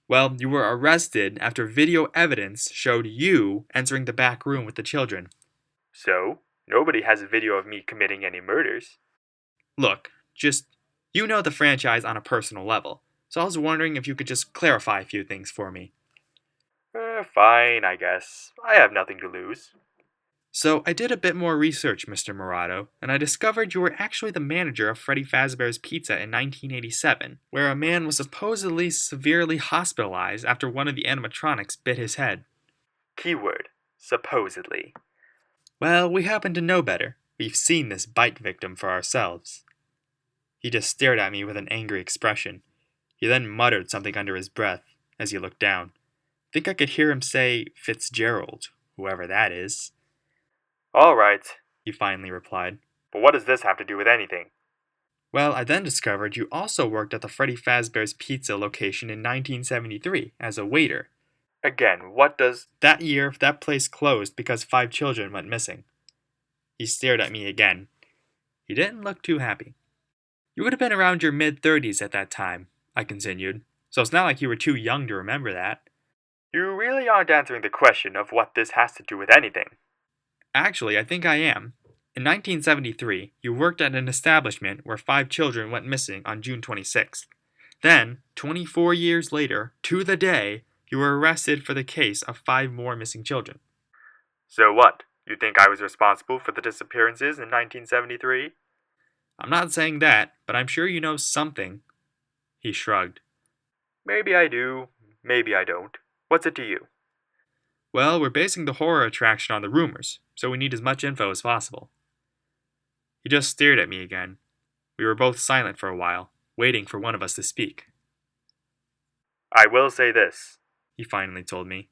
Well, you were arrested after video evidence showed you entering the back room with the children. So? Nobody has a video of me committing any murders. Look, you know the franchise on a personal level, so I was wondering if you could just clarify a few things for me. Fine, I guess. I have nothing to lose. So I did a bit more research, Mr. Morato, and I discovered you were actually the manager of Freddy Fazbear's Pizza in 1987, where a man was supposedly severely hospitalized after one of the animatronics bit his head. Keyword, supposedly. Well, we happen to know better. We've seen this bite victim for ourselves. He just stared at me with an angry expression. He then muttered something under his breath as he looked down. I think I could hear him say, Fitzgerald, whoever that is. All right, He finally replied. but what does this have to do with anything? Well, I then discovered you also worked at the Freddy Fazbear's Pizza location in 1973 as a waiter. Again, what does... That year, that place closed because 5 children went missing. He stared at me again. He didn't look too happy. You would have been around your mid-30s at that time, I continued, so it's not like you were too young to remember that. You really aren't answering the question of what this has to do with anything. Actually, I think I am. In 1973, you worked at an establishment where 5 children went missing on June 26th. Then, 24 years later, to the day, you were arrested for the case of 5 more missing children. So what? You think I was responsible for the disappearances in 1973? I'm not saying that, but I'm sure you know something. He shrugged. Maybe I do, maybe I don't. What's it to you? Well, we're basing the horror attraction on the rumors, so we need as much info as possible. He just stared at me again. We were both silent for a while, waiting for one of us to speak. I will say this. He finally told me.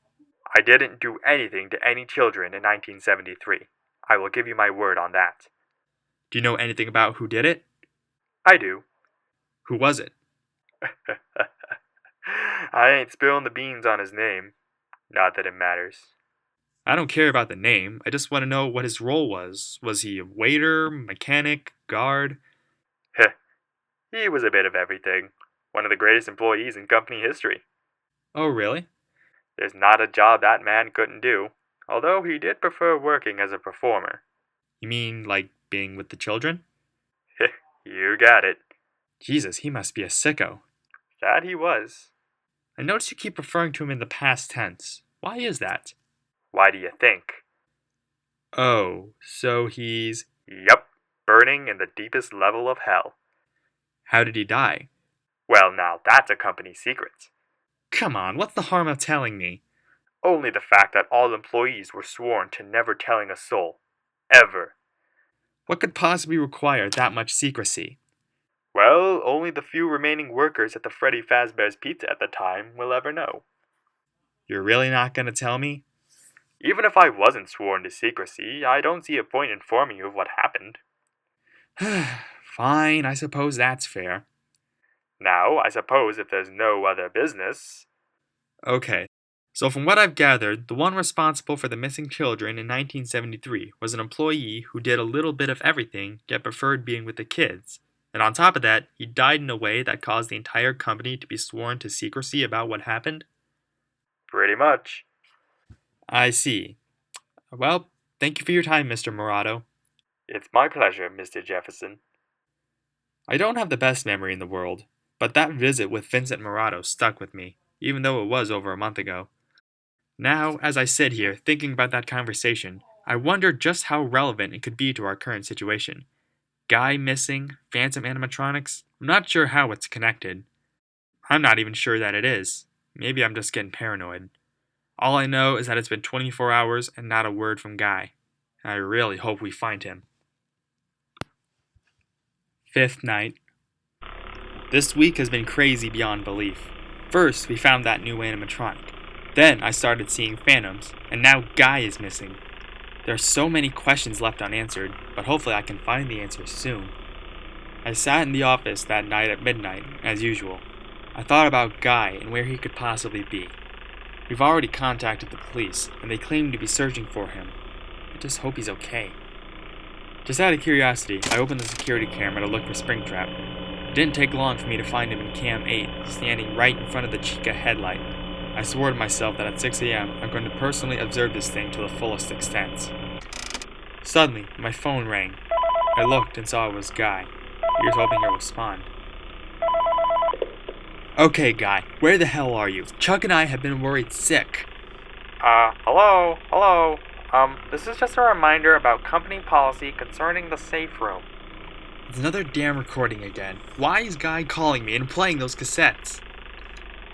I didn't do anything to any children in 1973. I will give you my word on that. Do you know anything about who did it? I do. Who was it? I ain't spilling the beans on his name. Not that it matters. I don't care about the name. I just want to know what his role was. Was he a waiter, mechanic, guard? Heh. He was a bit of everything. One of the greatest employees in company history. Oh, really? There's not a job that man couldn't do, although he did prefer working as a performer. You mean, like, being with the children? You got it. Jesus, he must be a sicko. That he was. I notice you keep referring to him in the past tense. Why is that? Why do you think? Oh, so he's... Yup, burning in the deepest level of hell. How did he die? Well, now that's a company secret. Come on, what's the harm of telling me? Only the fact that all employees were sworn to never telling a soul. Ever. What could possibly require that much secrecy? Well, only the few remaining workers at the Freddy Fazbear's Pizza at the time will ever know. You're really not going to tell me? Even if I wasn't sworn to secrecy, I don't see a point in informing you of what happened. Fine, I suppose that's fair. Now, I suppose if there's no other business... Okay, so from what I've gathered, the one responsible for the missing children in 1973 was an employee who did a little bit of everything, yet preferred being with the kids. And on top of that, he died in a way that caused the entire company to be sworn to secrecy about what happened? Pretty much. I see. Well, thank you for your time, Mr. Morato. It's my pleasure, Mr. Jefferson. I don't have the best memory in the world, but that visit with Vincent Morato stuck with me, even though it was over a month ago. Now, as I sit here thinking about that conversation, I wonder just how relevant it could be to our current situation. Guy missing, phantom animatronics, I'm not sure how it's connected. I'm not even sure that it is. Maybe I'm just getting paranoid. All I know is that it's been 24 hours and not a word from Guy. I really hope we find him. Fifth night. This week has been crazy beyond belief. First, we found that new animatronic. Then I started seeing phantoms, and now Guy is missing. There are so many questions left unanswered, but hopefully I can find the answers soon. I sat in the office that night at midnight, as usual. I thought about Guy and where he could possibly be. We've already contacted the police, and they claim to be searching for him. I just hope he's okay. Just out of curiosity, I opened the security camera to look for Springtrap. It didn't take long for me to find him in Cam 8, standing right in front of the Chica headlight. I swore to myself that at 6 a.m. I'm going to personally observe this thing to the fullest extent. Suddenly, my phone rang. I looked and saw it was Guy. Here's hoping he'll respond. Okay, Guy, where the hell are you? Chuck and I have been worried sick. Hello? This is just a reminder about company policy concerning the safe room. It's another damn recording again. Why is Guy calling me and playing those cassettes?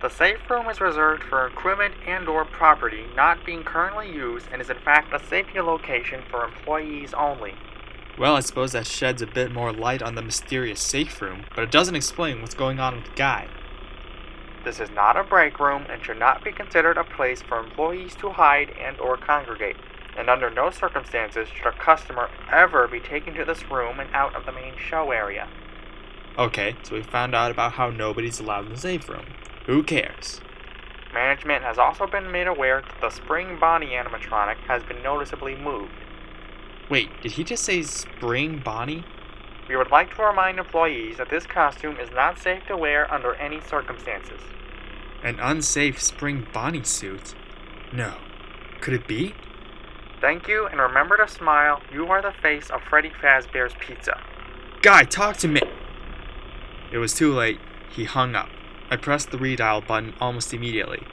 The safe room is reserved for equipment and/or property not being currently used and is in fact a safety location for employees only. Well, I suppose that sheds a bit more light on the mysterious safe room, but it doesn't explain what's going on with Guy. This is not a break room and should not be considered a place for employees to hide and/or congregate, and under no circumstances should a customer ever be taken to this room and out of the main show area. Okay, so we found out about how nobody's allowed in the safe room. Who cares? Management has also been made aware that the Spring Bonnie animatronic has been noticeably moved. Wait, did he just say Spring Bonnie? We would like to remind employees that this costume is not safe to wear under any circumstances. An unsafe Spring Bonnie suit? No. Could it be? Thank you, and remember to smile. You are the face of Freddy Fazbear's Pizza. Guy, talk to me! It was too late. He hung up. I pressed the redial button almost immediately.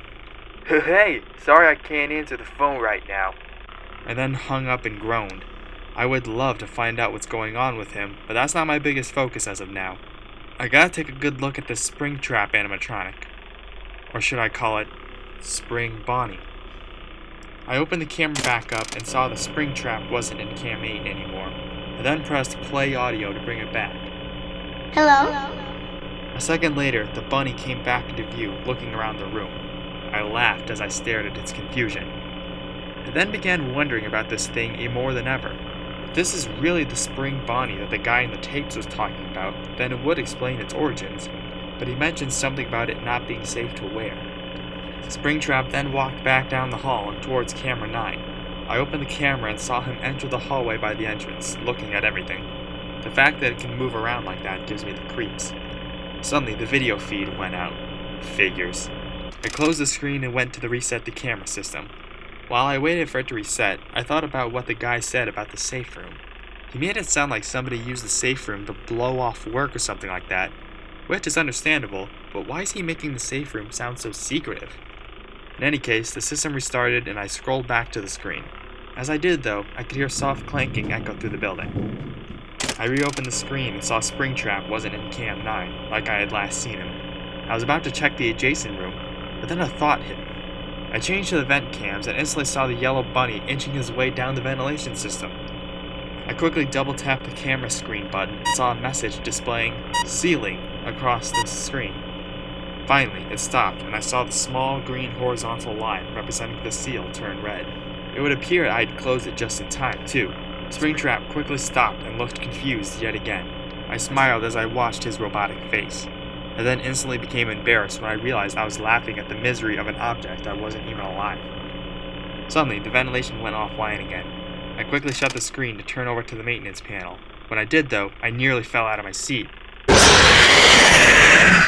Hey, sorry I can't answer the phone right now. I then hung up and groaned. I would love to find out what's going on with him, but that's not my biggest focus as of now. I gotta take a good look at this Springtrap animatronic. Or should I call it Spring Bonnie? I opened the camera back up and saw the Springtrap wasn't in Cam 8 anymore. I then pressed play audio to bring it back. Hello? A second later, the bunny came back into view, looking around the room. I laughed as I stared at its confusion. I then began wondering about this thing more than ever. If this is really the Spring Bonnie that the guy in the tapes was talking about, then it would explain its origins, but he mentioned something about it not being safe to wear. Springtrap then walked back down the hall and towards camera 9. I opened the camera and saw him enter the hallway by the entrance, looking at everything. The fact that it can move around like that gives me the creeps. Suddenly, the video feed went out. Figures. I closed the screen and went to the reset the camera system. While I waited for it to reset, I thought about what the guy said about the safe room. He made it sound like somebody used the safe room to blow off work or something like that, which is understandable, but why is he making the safe room sound so secretive? In any case, the system restarted and I scrolled back to the screen. As I did, though, I could hear soft clanking echo through the building. I reopened the screen and saw Springtrap wasn't in Cam 9, like I had last seen him. I was about to check the adjacent room, but then a thought hit me. I changed to the vent cams and instantly saw the yellow bunny inching his way down the ventilation system. I quickly double-tapped the camera screen button and saw a message displaying ceiling across the screen. Finally, it stopped and I saw the small green horizontal line representing the seal turn red. It would appear I had closed it just in time, too. Springtrap quickly stopped and looked confused yet again. I smiled as I watched his robotic face. I then instantly became embarrassed when I realized I was laughing at the misery of an object that wasn't even alive. Suddenly, the ventilation went offline again. I quickly shut the screen to turn over to the maintenance panel. When I did, though, I nearly fell out of my seat.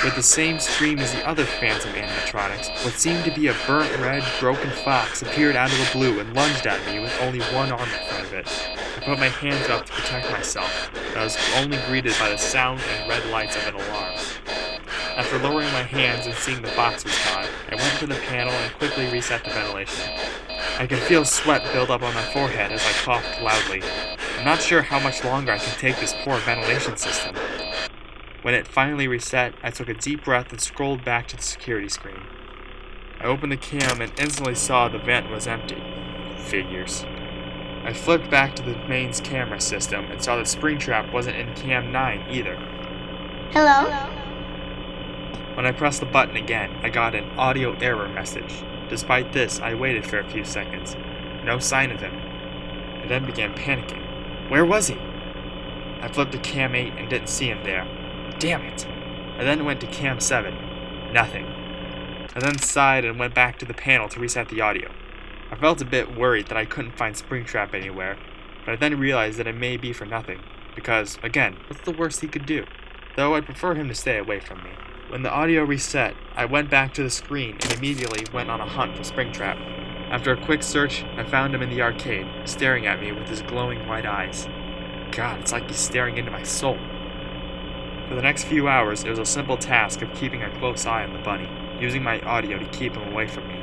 With the same scream as the other phantom animatronics, what seemed to be a burnt red, broken fox appeared out of the blue and lunged at me with only one arm in front of it. I put my hands up to protect myself, but I was only greeted by the sound and red lights of an alarm. After lowering my hands and seeing the fox was gone, I went to the panel and quickly reset the ventilation. I could feel sweat build up on my forehead as I coughed loudly. I'm not sure how much longer I can take this poor ventilation system. When it finally reset, I took a deep breath and scrolled back to the security screen. I opened the cam and instantly saw the vent was empty. Figures. I flipped back to the mains camera system and saw that Springtrap wasn't in cam 9 either. Hello? When I pressed the button again, I got an audio error message. Despite this, I waited for a few seconds. No sign of him. I then began panicking. Where was he? I flipped to cam 8 and didn't see him there. Damn it! I then went to cam 7. Nothing. I then sighed and went back to the panel to reset the audio. I felt a bit worried that I couldn't find Springtrap anywhere, but I then realized that it may be for nothing, because, again, what's the worst he could do? Though I'd prefer him to stay away from me. When the audio reset, I went back to the screen and immediately went on a hunt for Springtrap. After a quick search, I found him in the arcade, staring at me with his glowing white eyes. God, it's like he's staring into my soul. For the next few hours, it was a simple task of keeping a close eye on the bunny, using my audio to keep him away from me.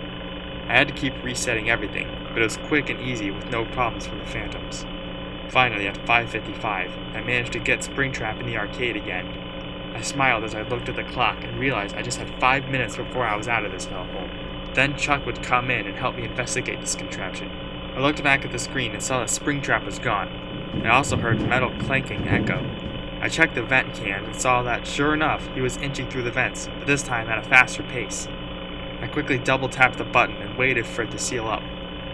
I had to keep resetting everything, but it was quick and easy with no problems from the phantoms. Finally, at 5:55, I managed to get Springtrap in the arcade again. I smiled as I looked at the clock and realized I just had 5 minutes before I was out of this hellhole. Then Chuck would come in and help me investigate this contraption. I looked back at the screen and saw that Springtrap was gone. I also heard metal clanking echo. I checked the vent cam and saw that, sure enough, he was inching through the vents, but this time at a faster pace. I quickly double-tapped the button and waited for it to seal up.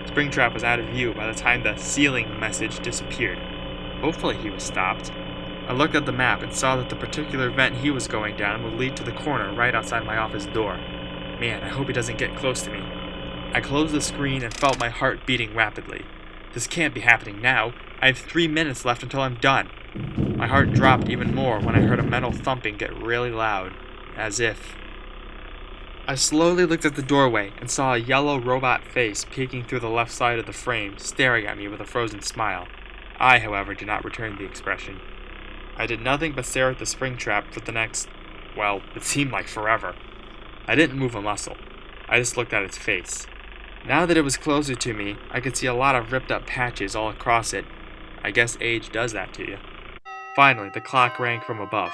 Springtrap was out of view by the time the sealing message disappeared. Hopefully he was stopped. I looked at the map and saw that the particular vent he was going down would lead to the corner right outside my office door. Man, I hope he doesn't get close to me. I closed the screen and felt my heart beating rapidly. This can't be happening now. I have 3 minutes left until I'm done. My heart dropped even more when I heard a metal thumping get really loud, as if... I slowly looked at the doorway and saw a yellow robot face peeking through the left side of the frame, staring at me with a frozen smile. I, however, did not return the expression. I did nothing but stare at the Springtrap for the next, well, it seemed like forever. I didn't move a muscle. I just looked at its face. Now that it was closer to me, I could see a lot of ripped up patches all across it. I guess age does that to you. Finally, the clock rang from above.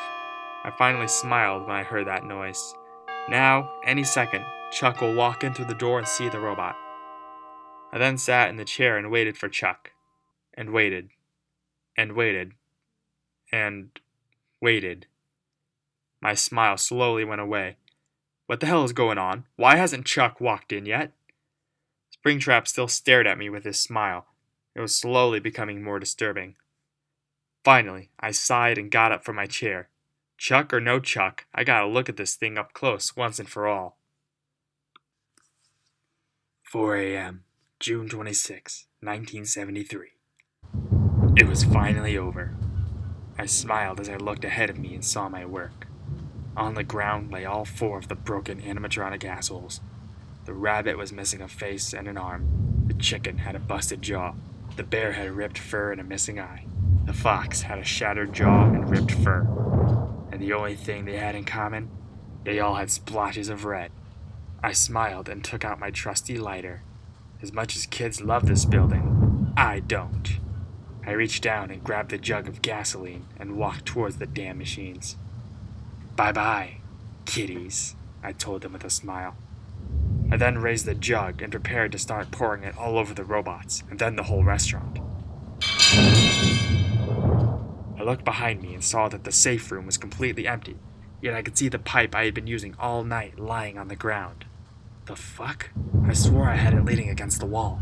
I finally smiled when I heard that noise. Now, any second, Chuck will walk in through the door and see the robot. I then sat in the chair and waited for Chuck. And waited. And waited. And waited. My smile slowly went away. What the hell is going on? Why hasn't Chuck walked in yet? Springtrap still stared at me with his smile. It was slowly becoming more disturbing. Finally, I sighed and got up from my chair. Chuck or no Chuck, I gotta look at this thing up close once and for all. 4 a.m., June 26, 1973. It was finally over. I smiled as I looked ahead of me and saw my work. On the ground lay all 4 of the broken animatronic assholes. The rabbit was missing a face and an arm. The chicken had a busted jaw. The bear had ripped fur and a missing eye. The fox had a shattered jaw and ripped fur. And the only thing they had in common, they all had splotches of red. I smiled and took out my trusty lighter. As much as kids love this building, I don't. I reached down and grabbed the jug of gasoline and walked towards the damn machines. Bye-bye, kiddies, I told them with a smile. I then raised the jug and prepared to start pouring it all over the robots, and then the whole restaurant. I looked behind me and saw that the safe room was completely empty, yet I could see the pipe I had been using all night lying on the ground. The fuck? I swore I had it leaning against the wall.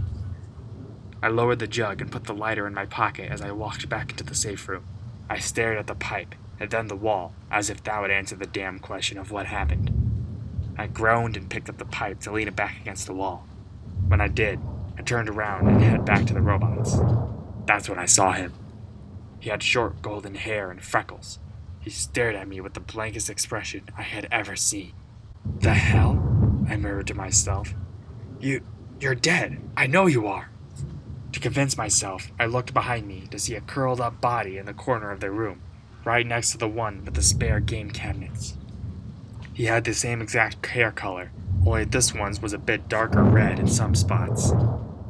I lowered the jug and put the lighter in my pocket as I walked back into the safe room. I stared at the pipe, and then the wall, as if that would answer the damn question of what happened. I groaned and picked up the pipe to lean it back against the wall. When I did, I turned around and headed back to the robots. That's when I saw him. He had short golden hair and freckles. He stared at me with the blankest expression I had ever seen. The hell? I murmured to myself. You're dead. I know you are. To convince myself, I looked behind me to see a curled up body in the corner of the room, right next to the one with the spare game cabinets. He had the same exact hair color, only this one's was a bit darker red in some spots.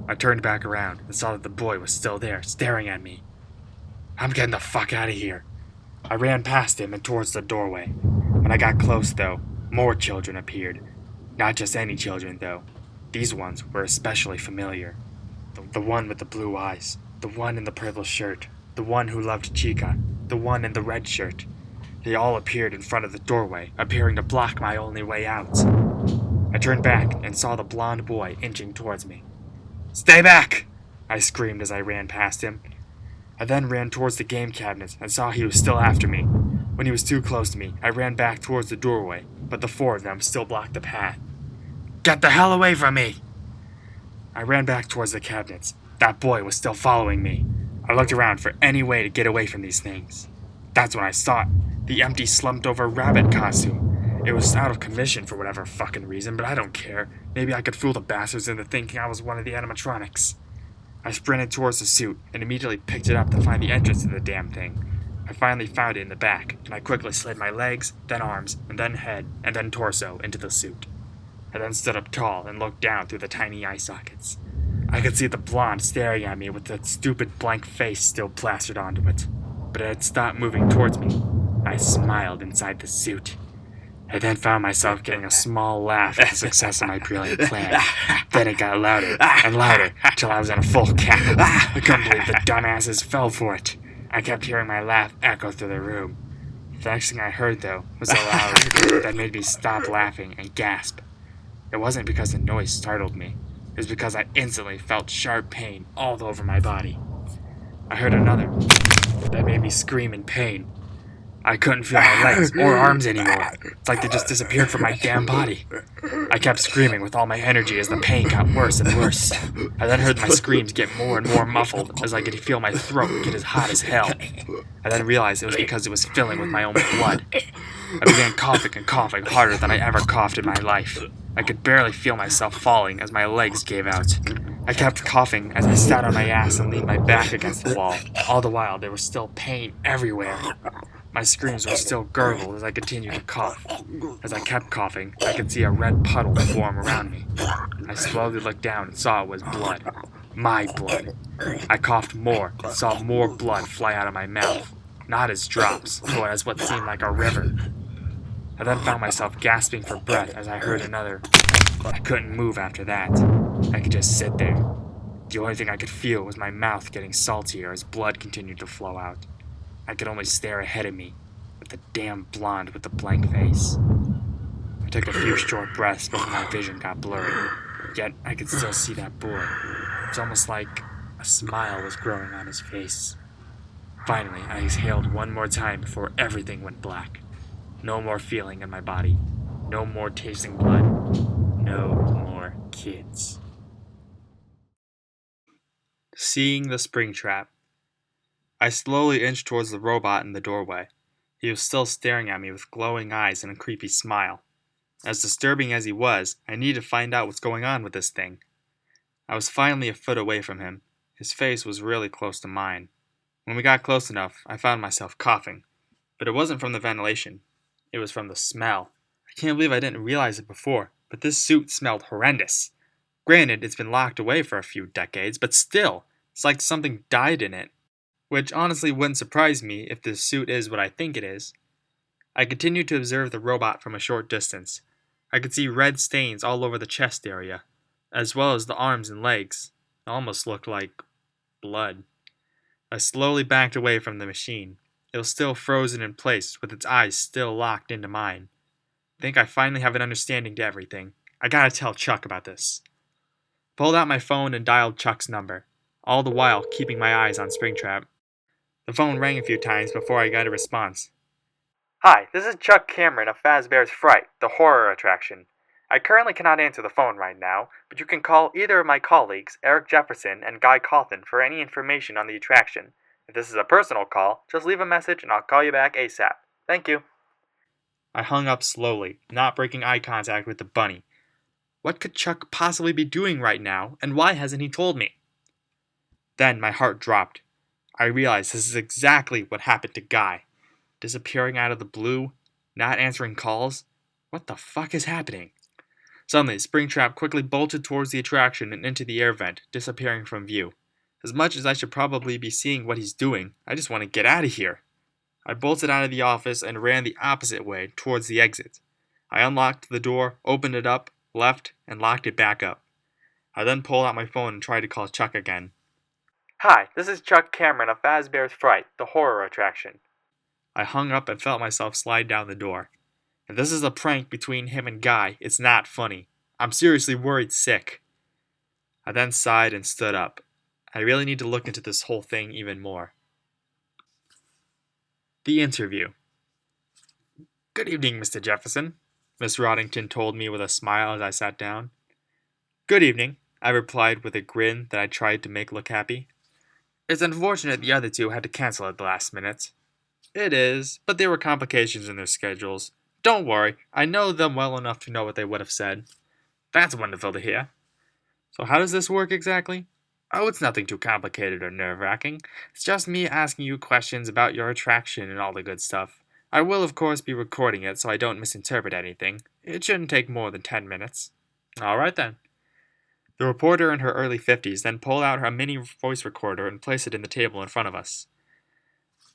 I turned back around and saw that the boy was still there, staring at me. I'm getting the fuck out of here. I ran past him and towards the doorway. When I got close, though, more children appeared. Not just any children, though. These ones were especially familiar. The one with the blue eyes, the one in the purple shirt, the one who loved Chica, the one in the red shirt. They all appeared in front of the doorway, appearing to block my only way out. I turned back and saw the blonde boy inching towards me. "Stay back!" I screamed as I ran past him. I then ran towards the game cabinets and saw he was still after me. When he was too close to me, I ran back towards the doorway, but the four of them still blocked the path. "Get the hell away from me!" I ran back towards the cabinets. That boy was still following me. I looked around for any way to get away from these things. That's when I saw it. The empty slumped-over rabbit costume. It was out of commission for whatever fucking reason, but I don't care. Maybe I could fool the bastards into thinking I was one of the animatronics. I sprinted towards the suit and immediately picked it up to find the entrance to the damn thing. I finally found it in the back, and I quickly slid my legs, then arms, and then head, and then torso into the suit. I then stood up tall and looked down through the tiny eye sockets. I could see the blonde staring at me with that stupid blank face still plastered onto it, but it had stopped moving towards me. I smiled inside the suit. I then found myself getting a small laugh at the success of my brilliant plan. Then it got louder and louder till I was in a full cackle. I couldn't believe the dumbasses fell for it. I kept hearing my laugh echo through the room. The next thing I heard, though, was a loud that made me stop laughing and gasp. It wasn't because the noise startled me. It was because I instantly felt sharp pain all over my body. I heard another that made me scream in pain. I couldn't feel my legs or arms anymore. It's like they just disappeared from my damn body. I kept screaming with all my energy as the pain got worse and worse. I then heard my screams get more and more muffled as I could feel my throat get as hot as hell. I then realized it was because it was filling with my own blood. I began coughing and coughing harder than I ever coughed in my life. I could barely feel myself falling as my legs gave out. I kept coughing as I sat on my ass and leaned my back against the wall. All the while, there was still pain everywhere. My screams were still gurgled as I continued to cough. As I kept coughing, I could see a red puddle form around me. I slowly looked down and saw it was blood. My blood. I coughed more and saw more blood fly out of my mouth. Not as drops, but as what seemed like a river. I then found myself gasping for breath as I heard another. I couldn't move after that. I could just sit there. The only thing I could feel was my mouth getting saltier as blood continued to flow out. I could only stare ahead of me, with the damn blonde with the blank face. I took a few short breaths before my vision got blurry, yet I could still see that boy. It was almost like a smile was growing on his face. Finally, I exhaled one more time before everything went black. No more feeling in my body. No more tasting blood. No more kids. Seeing the Springtrap. I slowly inched towards the robot in the doorway. He was still staring at me with glowing eyes and a creepy smile. As disturbing as he was, I needed to find out what's going on with this thing. I was finally a foot away from him. His face was really close to mine. When we got close enough, I found myself coughing. But it wasn't from the ventilation. It was from the smell. I can't believe I didn't realize it before, but this suit smelled horrendous. Granted, it's been locked away for a few decades, but still, it's like something died in it. Which honestly wouldn't surprise me if this suit is what I think it is. I continued to observe the robot from a short distance. I could see red stains all over the chest area, as well as the arms and legs. It almost looked like blood. I slowly backed away from the machine. It was still frozen in place, with its eyes still locked into mine. I think I finally have an understanding to everything. I gotta tell Chuck about this. Pulled out my phone and dialed Chuck's number, all the while keeping my eyes on Springtrap. The phone rang a few times before I got a response. Hi, this is Chuck Cameron of Fazbear's Fright, the horror attraction. I currently cannot answer the phone right now, but you can call either of my colleagues, Eric Jefferson and Guy Cawthon, for any information on the attraction. If this is a personal call, just leave a message and I'll call you back ASAP. Thank you. I hung up slowly, not breaking eye contact with the bunny. What could Chuck possibly be doing right now, and why hasn't he told me? Then my heart dropped. I realized this is exactly what happened to Guy. Disappearing out of the blue, not answering calls. What the fuck is happening? Suddenly, Springtrap quickly bolted towards the attraction and into the air vent, disappearing from view. As much as I should probably be seeing what he's doing, I just want to get out of here. I bolted out of the office and ran the opposite way, towards the exit. I unlocked the door, opened it up, left, and locked it back up. I then pulled out my phone and tried to call Chuck again. Hi, this is Chuck Cameron of Fazbear's Fright, the horror attraction. I hung up and felt myself slide down the door. If this is a prank between him and Guy, it's not funny. I'm seriously worried sick. I then sighed and stood up. I really need to look into this whole thing even more. The interview. Good evening, Mr. Jefferson, Miss Roddington told me with a smile as I sat down. Good evening, I replied with a grin that I tried to make look happy. It's unfortunate the other two had to cancel at the last minute. It is, but there were complications in their schedules. Don't worry, I know them well enough to know what they would have said. That's wonderful to hear. So how does this work exactly? Oh, it's nothing too complicated or nerve-wracking. It's just me asking you questions about your attraction and all the good stuff. I will, of course, be recording it so I don't misinterpret anything. It shouldn't take more than 10 minutes. All right, then. The reporter in her early 50s then pulled out her mini voice recorder and placed it in the table in front of us.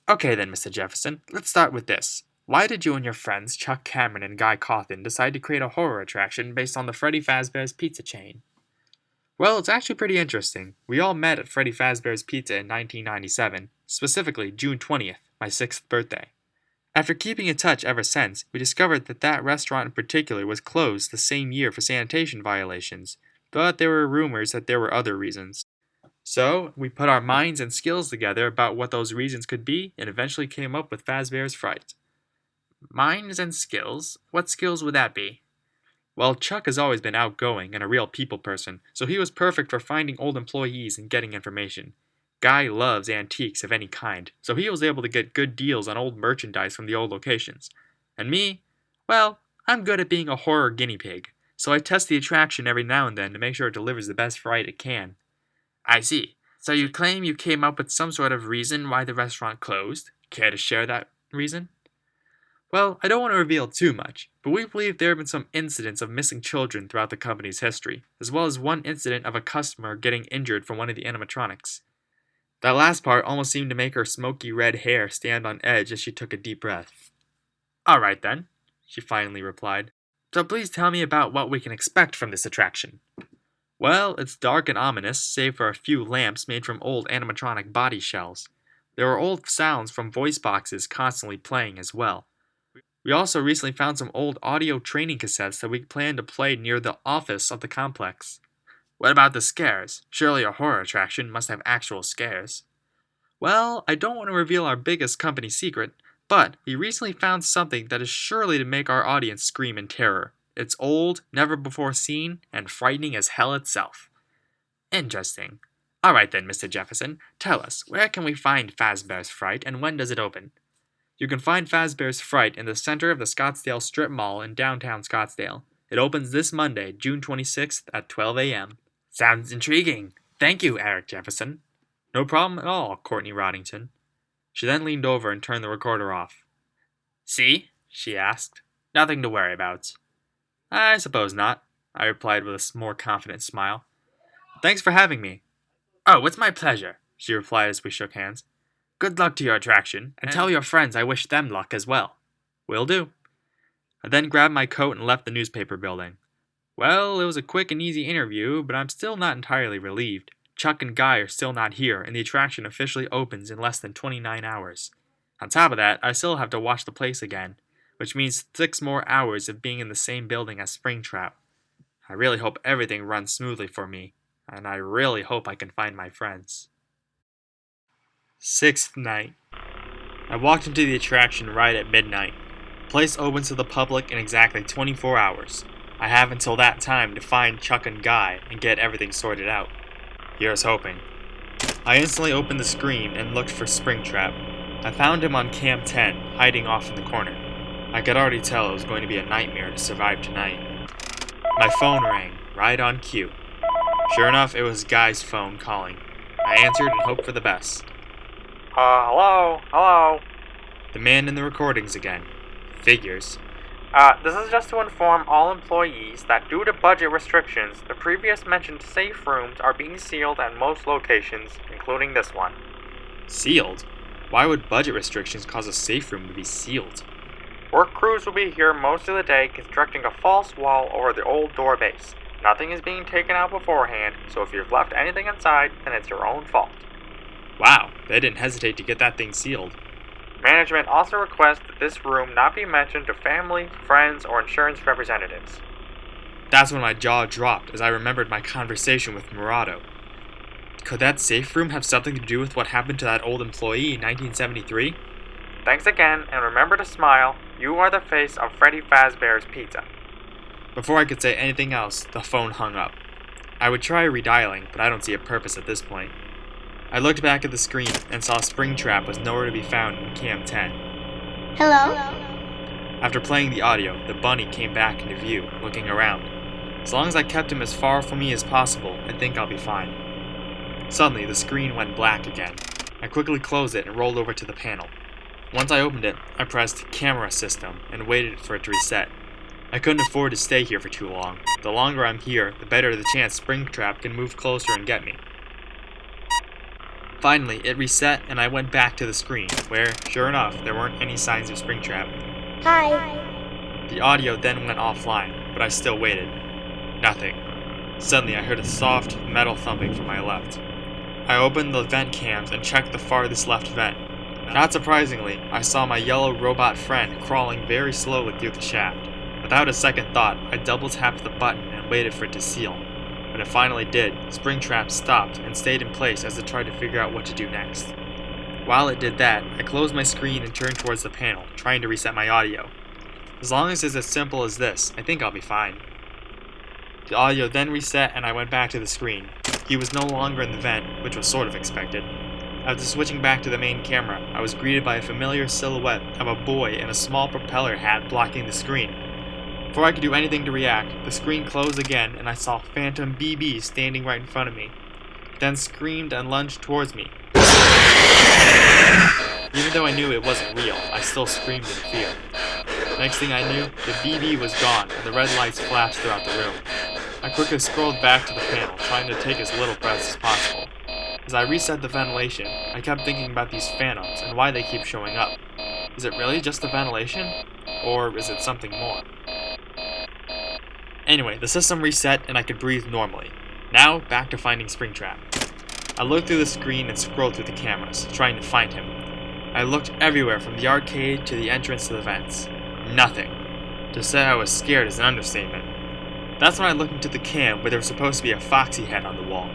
Okay then, Mr. Jefferson, let's start with this. Why did you and your friends, Chuck Cameron and Guy Cawthon, decide to create a horror attraction based on the Freddy Fazbear's Pizza chain? Well, it's actually pretty interesting. We all met at Freddy Fazbear's Pizza in 1997, specifically June 20th, my 6th birthday. After keeping in touch ever since, we discovered that restaurant in particular was closed the same year for sanitation violations, but there were rumors that there were other reasons. So, we put our minds and skills together about what those reasons could be and eventually came up with Fazbear's Fright. Minds and skills? What skills would that be? Well, Chuck has always been outgoing and a real people person, so he was perfect for finding old employees and getting information. Guy loves antiques of any kind, so he was able to get good deals on old merchandise from the old locations. And me? Well, I'm good at being a horror guinea pig, so I test the attraction every now and then to make sure it delivers the best fright it can. I see. So you claim you came up with some sort of reason why the restaurant closed? Care to share that reason? Well, I don't want to reveal too much, but we believe there have been some incidents of missing children throughout the company's history, as well as one incident of a customer getting injured from one of the animatronics. That last part almost seemed to make her smoky red hair stand on edge as she took a deep breath. All right then, she finally replied. So please tell me about what we can expect from this attraction. Well, it's dark and ominous, save for a few lamps made from old animatronic body shells. There are old sounds from voice boxes constantly playing as well. We also recently found some old audio training cassettes that we plan to play near the office of the complex. What about the scares? Surely a horror attraction must have actual scares. Well, I don't want to reveal our biggest company secret, but we recently found something that is surely to make our audience scream in terror. It's old, never before seen, and frightening as hell itself. Interesting. Alright then, Mr. Jefferson, tell us, where can we find Fazbear's Fright and when does it open? You can find Fazbear's Fright in the center of the Scottsdale Strip Mall in downtown Scottsdale. It opens this Monday, June 26th at 12 a.m. Sounds intriguing. Thank you, Eric Jefferson. No problem at all, Courtney Roddington. She then leaned over and turned the recorder off. See? She asked. Nothing to worry about. I suppose not, I replied with a more confident smile. Thanks for having me. Oh, it's my pleasure, she replied as we shook hands. Good luck to your attraction, and tell your friends I wish them luck as well. Will do. I then grabbed my coat and left the newspaper building. Well, it was a quick and easy interview, but I'm still not entirely relieved. Chuck and Guy are still not here, and the attraction officially opens in less than 29 hours. On top of that, I still have to watch the place again, which means 6 more hours of being in the same building as Springtrap. I really hope everything runs smoothly for me, and I really hope I can find my friends. 6th night. I walked into the attraction right at midnight. The place opens to the public in exactly 24 hours. I have until that time to find Chuck and Guy and get everything sorted out. Here's hoping. I instantly opened the screen and looked for Springtrap. I found him on cam 10, hiding off in the corner. I could already tell it was going to be a nightmare to survive tonight. My phone rang, right on cue. Sure enough, it was Guy's phone calling. I answered and hoped for the best. Hello? The man in the recordings again. Figures. This is just to inform all employees that due to budget restrictions, the previous mentioned safe rooms are being sealed at most locations, including this one. Sealed? Why would budget restrictions cause a safe room to be sealed? Work crews will be here most of the day constructing a false wall over the old door base. Nothing is being taken out beforehand, so if you've left anything inside, then it's your own fault. Wow, they didn't hesitate to get that thing sealed. Management also requests that this room not be mentioned to family, friends, or insurance representatives. That's when my jaw dropped as I remembered my conversation with Murado. Could that safe room have something to do with what happened to that old employee in 1973? Thanks again, and remember to smile. You are the face of Freddy Fazbear's Pizza. Before I could say anything else, the phone hung up. I would try redialing, but I don't see a purpose at this point. I looked back at the screen and saw Springtrap was nowhere to be found in Cam 10. Hello? After playing the audio, the bunny came back into view, looking around. As long as I kept him as far from me as possible, I think I'll be fine. Suddenly, the screen went black again. I quickly closed it and rolled over to the panel. Once I opened it, I pressed Camera System and waited for it to reset. I couldn't afford to stay here for too long. The longer I'm here, the better the chance Springtrap can move closer and get me. Finally, it reset and I went back to the screen, where, sure enough, there weren't any signs of Springtrap. Hi. The audio then went offline, but I still waited. Nothing. Suddenly, I heard a soft, metal thumping from my left. I opened the vent cams and checked the farthest left vent. Not surprisingly, I saw my yellow robot friend crawling very slowly through the shaft. Without a second thought, I double-tapped the button and waited for it to seal. When it finally did, Springtrap stopped and stayed in place as it tried to figure out what to do next. While it did that, I closed my screen and turned towards the panel, trying to reset my audio. As long as it's as simple as this, I think I'll be fine. The audio then reset and I went back to the screen. He was no longer in the vent, which was sort of expected. After switching back to the main camera, I was greeted by a familiar silhouette of a boy in a small propeller hat blocking the screen. Before I could do anything to react, the screen closed again and I saw Phantom BB standing right in front of me. He then screamed and lunged towards me. Even though I knew it wasn't real, I still screamed in fear. Next thing I knew, the BB was gone and the red lights flashed throughout the room. I quickly scrolled back to the panel, trying to take as little breaths as possible. As I reset the ventilation, I kept thinking about these phantoms and why they keep showing up. Is it really just the ventilation? Or is it something more? Anyway, the system reset and I could breathe normally. Now, back to finding Springtrap. I looked through the screen and scrolled through the cameras, trying to find him. I looked everywhere from the arcade to the entrance to the vents. Nothing. To say I was scared is an understatement. That's when I looked into the cam where there was supposed to be a foxy head on the wall.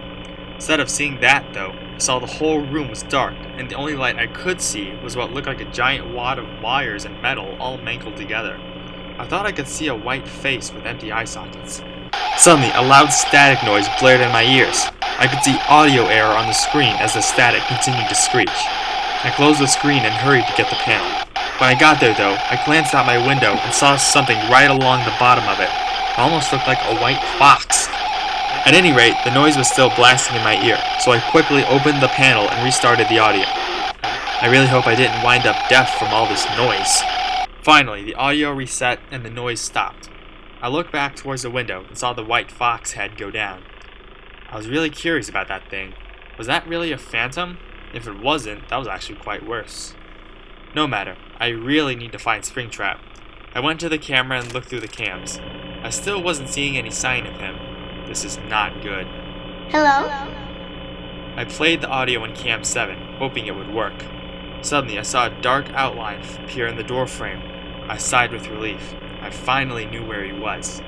Instead of seeing that, though, I saw the whole room was dark, and the only light I could see was what looked like a giant wad of wires and metal all mangled together. I thought I could see a white face with empty eye sockets. Suddenly, a loud static noise blared in my ears. I could see audio error on the screen as the static continued to screech. I closed the screen and hurried to get the panel. When I got there, though, I glanced out my window and saw something right along the bottom of it. It almost looked like a white fox. At any rate, the noise was still blasting in my ear, so I quickly opened the panel and restarted the audio. I really hope I didn't wind up deaf from all this noise. Finally, the audio reset and the noise stopped. I looked back towards the window and saw the white fox head go down. I was really curious about that thing. Was that really a phantom? If it wasn't, that was actually quite worse. No matter, I really need to find Springtrap. I went to the camera and looked through the cams. I still wasn't seeing any sign of him. This is not good. Hello? I played the audio in cam 7, hoping it would work. Suddenly, I saw a dark outline appear in the doorframe. I sighed with relief. I finally knew where he was.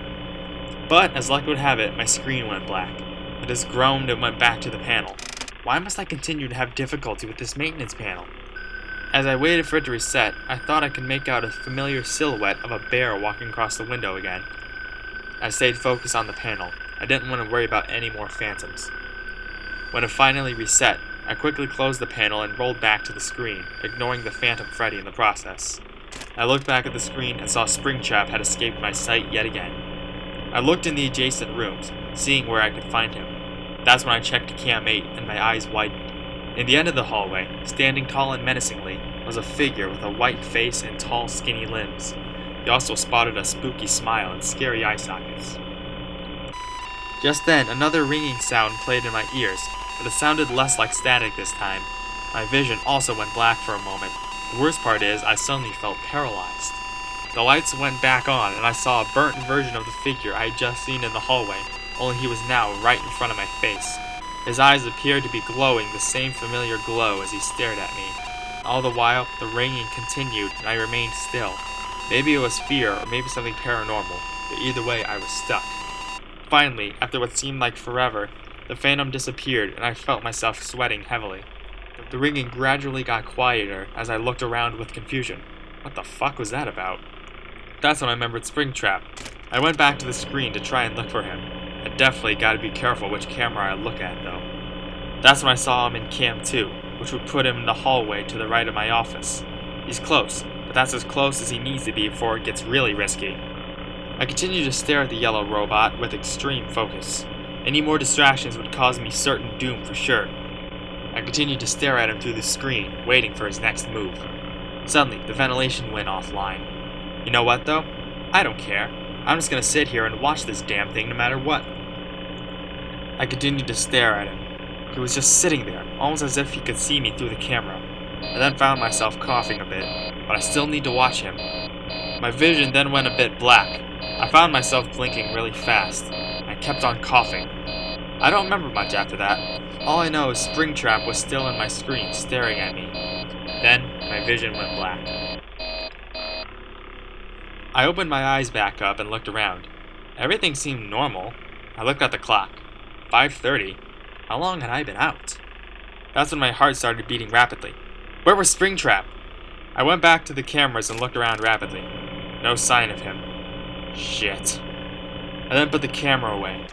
But, as luck would have it, my screen went black. I just groaned and went back to the panel. Why must I continue to have difficulty with this maintenance panel? As I waited for it to reset, I thought I could make out a familiar silhouette of a bear walking across the window again. I stayed focused on the panel. I didn't want to worry about any more phantoms. When it finally reset, I quickly closed the panel and rolled back to the screen, ignoring the Phantom Freddy in the process. I looked back at the screen and saw Springtrap had escaped my sight yet again. I looked in the adjacent rooms, seeing where I could find him. That's when I checked Cam 8 and my eyes widened. In the end of the hallway, standing tall and menacingly, was a figure with a white face and tall, skinny limbs. He also spotted a spooky smile and scary eye sockets. Just then, another ringing sound played in my ears, but it sounded less like static this time. My vision also went black for a moment. The worst part is, I suddenly felt paralyzed. The lights went back on, and I saw a burnt version of the figure I had just seen in the hallway, only he was now right in front of my face. His eyes appeared to be glowing the same familiar glow as he stared at me. All the while, the ringing continued and I remained still. Maybe it was fear or maybe something paranormal, but either way I was stuck. Finally, after what seemed like forever, the phantom disappeared and I felt myself sweating heavily. The ringing gradually got quieter as I looked around with confusion. What the fuck was that about? That's when I remembered Springtrap. I went back to the screen to try and look for him. I definitely gotta be careful which camera I look at though. That's when I saw him in Cam 2, which would put him in the hallway to the right of my office. He's close, but that's as close as he needs to be before it gets really risky. I continued to stare at the yellow robot with extreme focus. Any more distractions would cause me certain doom for sure. I continued to stare at him through the screen, waiting for his next move. Suddenly, the ventilation went offline. You know what though? I don't care. I'm just gonna sit here and watch this damn thing no matter what. I continued to stare at him. He was just sitting there, almost as if he could see me through the camera. I then found myself coughing a bit, but I still need to watch him. My vision then went a bit black. I found myself blinking really fast. I kept on coughing. I don't remember much after that. All I know is Springtrap was still in my screen staring at me. Then, my vision went black. I opened my eyes back up and looked around. Everything seemed normal. I looked at the clock. 5:30? How long had I been out? That's when my heart started beating rapidly. Where was Springtrap? I went back to the cameras and looked around rapidly. No sign of him. Shit. I then put the camera away.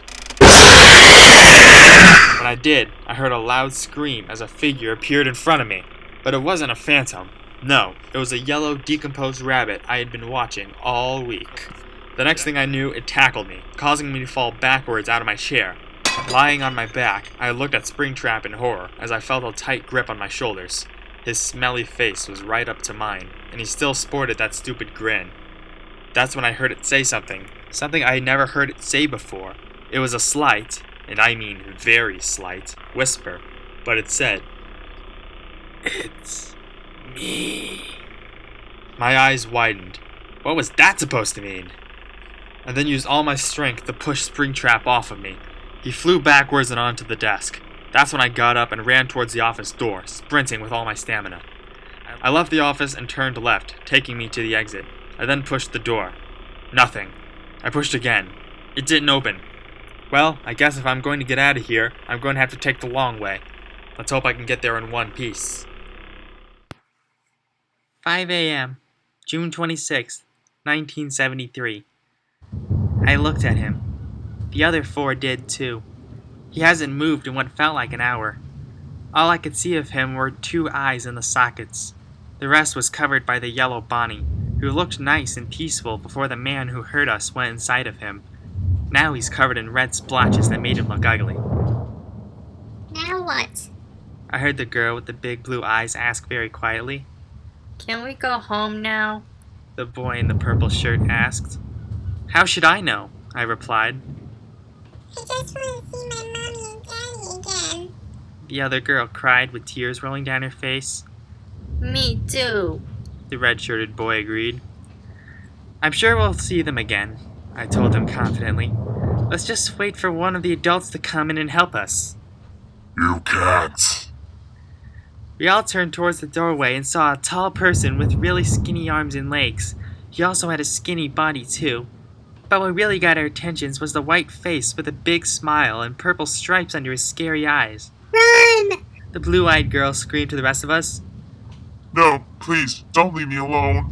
When I did, I heard a loud scream as a figure appeared in front of me. But it wasn't a phantom. No, it was a yellow, decomposed rabbit I had been watching all week. The next thing I knew, it tackled me, causing me to fall backwards out of my chair. Lying on my back, I looked at Springtrap in horror as I felt a tight grip on my shoulders. His smelly face was right up to mine, and he still sported that stupid grin. That's when I heard it say something I had never heard it say before. It was a slight, and I mean very slight, whisper, but it said, "It's me." My eyes widened. What was that supposed to mean? I then used all my strength to push Springtrap off of me. He flew backwards and onto the desk. That's when I got up and ran towards the office door, sprinting with all my stamina. I left the office and turned left, taking me to the exit. I then pushed the door. Nothing. I pushed again. It didn't open. Well, I guess if I'm going to get out of here, I'm going to have to take the long way. Let's hope I can get there in one piece. 5 a.m., June 26, 1973. I looked at him. The other four did too. He hasn't moved in what felt like an hour. All I could see of him were 2 eyes in the sockets. The rest was covered by the yellow Bonnie, who looked nice and peaceful before the man who hurt us went inside of him. Now he's covered in red splotches that made him look ugly. Now what? I heard the girl with the big blue eyes ask very quietly. Can we go home now? The boy in the purple shirt asked. How should I know? I replied. I just want to see my mommy and daddy again. The other girl cried with tears rolling down her face. Me too. The red-shirted boy agreed. I'm sure we'll see them again, I told him confidently. Let's just wait for one of the adults to come in and help us. You can't. We all turned towards the doorway and saw a tall person with really skinny arms and legs. He also had a skinny body too. But what really got our attentions was the white face with a big smile and purple stripes under his scary eyes. Run! The blue-eyed girl screamed to the rest of us. No, please, don't leave me alone.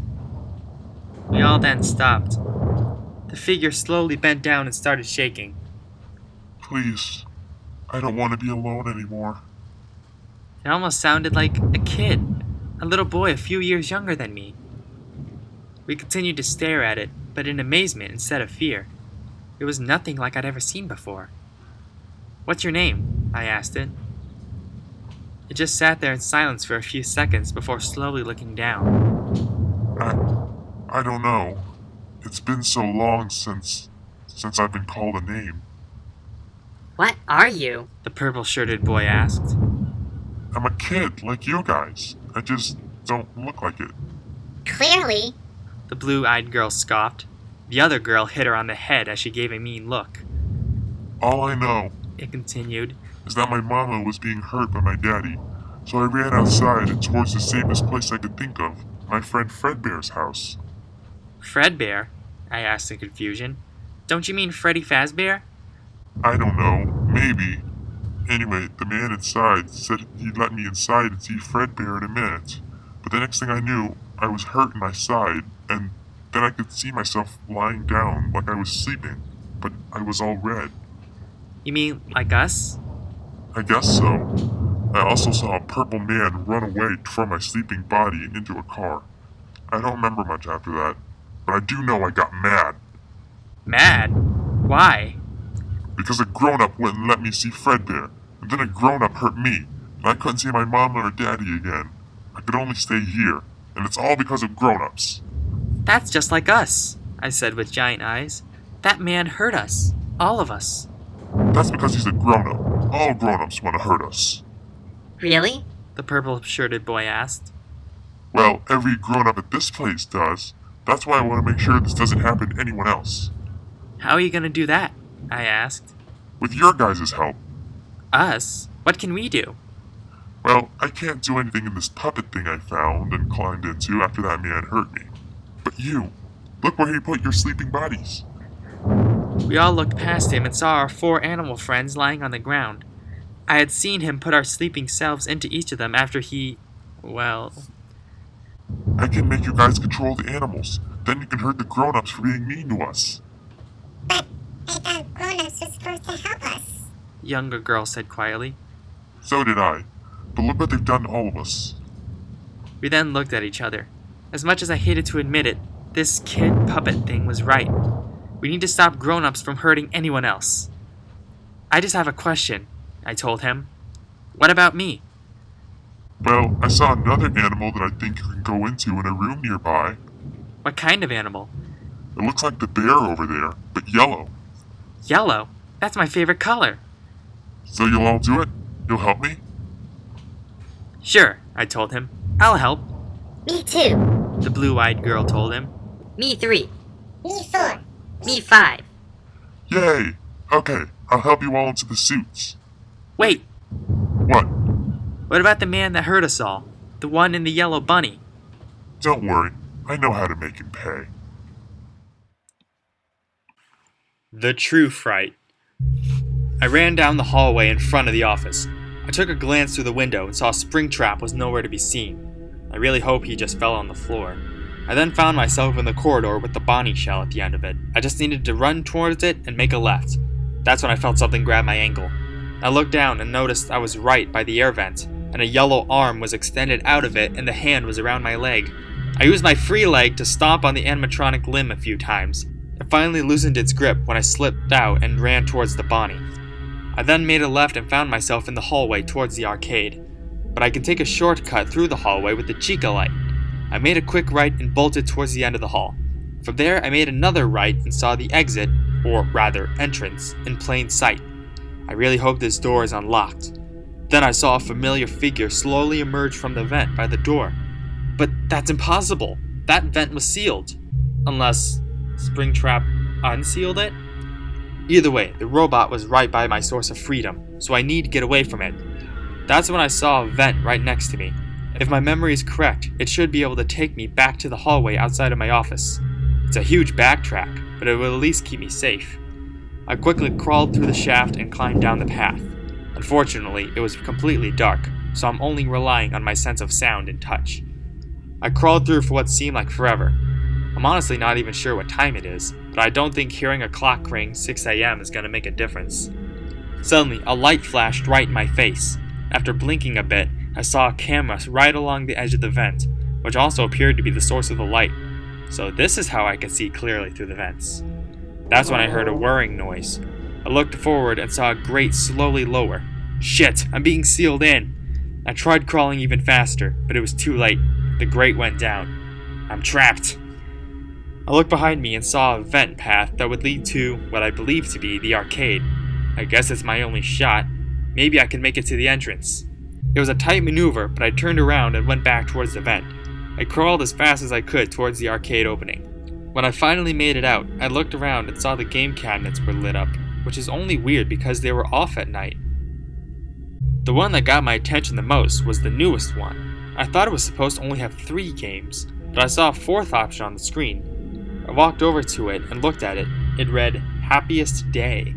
We all then stopped. The figure slowly bent down and started shaking. Please, I don't want to be alone anymore. It almost sounded like a kid, a little boy a few years younger than me. We continued to stare at it, but in amazement instead of fear. It was nothing like I'd ever seen before. What's your name? I asked it. It just sat there in silence for a few seconds before slowly looking down. I don't know. It's been so long since I've been called a name. What are you? The purple-shirted boy asked. I'm a kid, like you guys. I just don't look like it. Clearly. The blue-eyed girl scoffed. The other girl hit her on the head as she gave a mean look. All I know, It continued, is that my mama was being hurt by my daddy. So I ran outside and towards the safest place I could think of, my friend Fredbear's house. Fredbear? I asked in confusion. Don't you mean Freddy Fazbear? I don't know, maybe. Anyway, the man inside said he'd let me inside and see Fredbear in a minute. But the next thing I knew, I was hurt in my side, and then I could see myself lying down like I was sleeping, but I was all red. You mean like us? I guess so. I also saw a purple man run away from my sleeping body and into a car. I don't remember much after that, but I do know I got mad. Mad? Why? Because a grown-up wouldn't let me see Fredbear, and then a grown-up hurt me, and I couldn't see my mama or daddy again. I could only stay here, and it's all because of grown-ups. That's just like us, I said with giant eyes. That man hurt us. All of us. That's because he's a grown-up. All grown-ups want to hurt us. Really? The purple-shirted boy asked. Well, every grown-up at this place does. That's why I want to make sure this doesn't happen to anyone else. How are you going to do that? I asked. With your guys' help. Us? What can we do? Well, I can't do anything in this puppet thing I found and climbed into after that man hurt me. But you, look where he put your sleeping bodies. We all looked past him and saw our 4 animal friends lying on the ground. I had seen him put our sleeping selves into each of them after he... well... I can make you guys control the animals. Then you can hurt the grown-ups for being mean to us. But I thought grown-ups were supposed to help us. Younger girl said quietly. So did I. But look what they've done to all of us. We then looked at each other. As much as I hated to admit it, this kid puppet thing was right. We need to stop grown-ups from hurting anyone else. I just have a question, I told him. What about me? Well, I saw another animal that I think you can go into in a room nearby. What kind of animal? It looks like the bear over there, but yellow. Yellow? That's my favorite color. So you'll all do it? You'll help me? Sure, I told him. I'll help, Me 2. the blue-eyed girl told him. Me 3. Me 4. Me 5. Yay! Okay, I'll help you all into the suits. Wait, What? what about the man that hurt us all? The one in the yellow bunny? Don't worry, I know how to make him pay. The true Fright. I ran down the hallway in front of the office. I took a glance through the window and saw Springtrap was nowhere to be seen. I really hope he just fell on the floor. I then found myself in the corridor with the Bonnie shell at the end of it. I just needed to run towards it and make a left. That's when I felt something grab my ankle. I looked down and noticed I was right by the air vent, and a yellow arm was extended out of it and the hand was around my leg. I used my free leg to stomp on the animatronic limb a few times. It finally loosened its grip when I slipped out and ran towards the Bonnie. I then made a left and found myself in the hallway towards the arcade. But I could take a shortcut through the hallway with the Chica light. I made a quick right and bolted towards the end of the hall. From there, I made another right and saw the exit, or rather, entrance, in plain sight. I really hope this door is unlocked. Then I saw a familiar figure slowly emerge from the vent by the door. But that's impossible. That vent was sealed. Unless Springtrap unsealed it? Either way, the robot was right by my source of freedom, so I need to get away from it. That's when I saw a vent right next to me. If my memory is correct, it should be able to take me back to the hallway outside of my office. It's a huge backtrack, but it will at least keep me safe. I quickly crawled through the shaft and climbed down the path. Unfortunately, it was completely dark, so I'm only relying on my sense of sound and touch. I crawled through for what seemed like forever. I'm honestly not even sure what time it is, but I don't think hearing a clock ring 6 a.m. is going to make a difference. Suddenly, a light flashed right in my face. After blinking a bit, I saw a camera right along the edge of the vent, which also appeared to be the source of the light. So this is how I could see clearly through the vents. That's when I heard a whirring noise. I looked forward and saw a grate slowly lower. Shit, I'm being sealed in. I tried crawling even faster, but it was too late. The grate went down. I'm trapped. I looked behind me and saw a vent path that would lead to what I believe to be the arcade. I guess it's my only shot. Maybe I can make it to the entrance. It was a tight maneuver, but I turned around and went back towards the vent. I crawled as fast as I could towards the arcade opening. When I finally made it out, I looked around and saw the game cabinets were lit up, which is only weird because they were off at night. The one that got my attention the most was the newest one. I thought it was supposed to only have 3 games, but I saw a 4th option on the screen. I walked over to it and looked at it. It read, Happiest Day.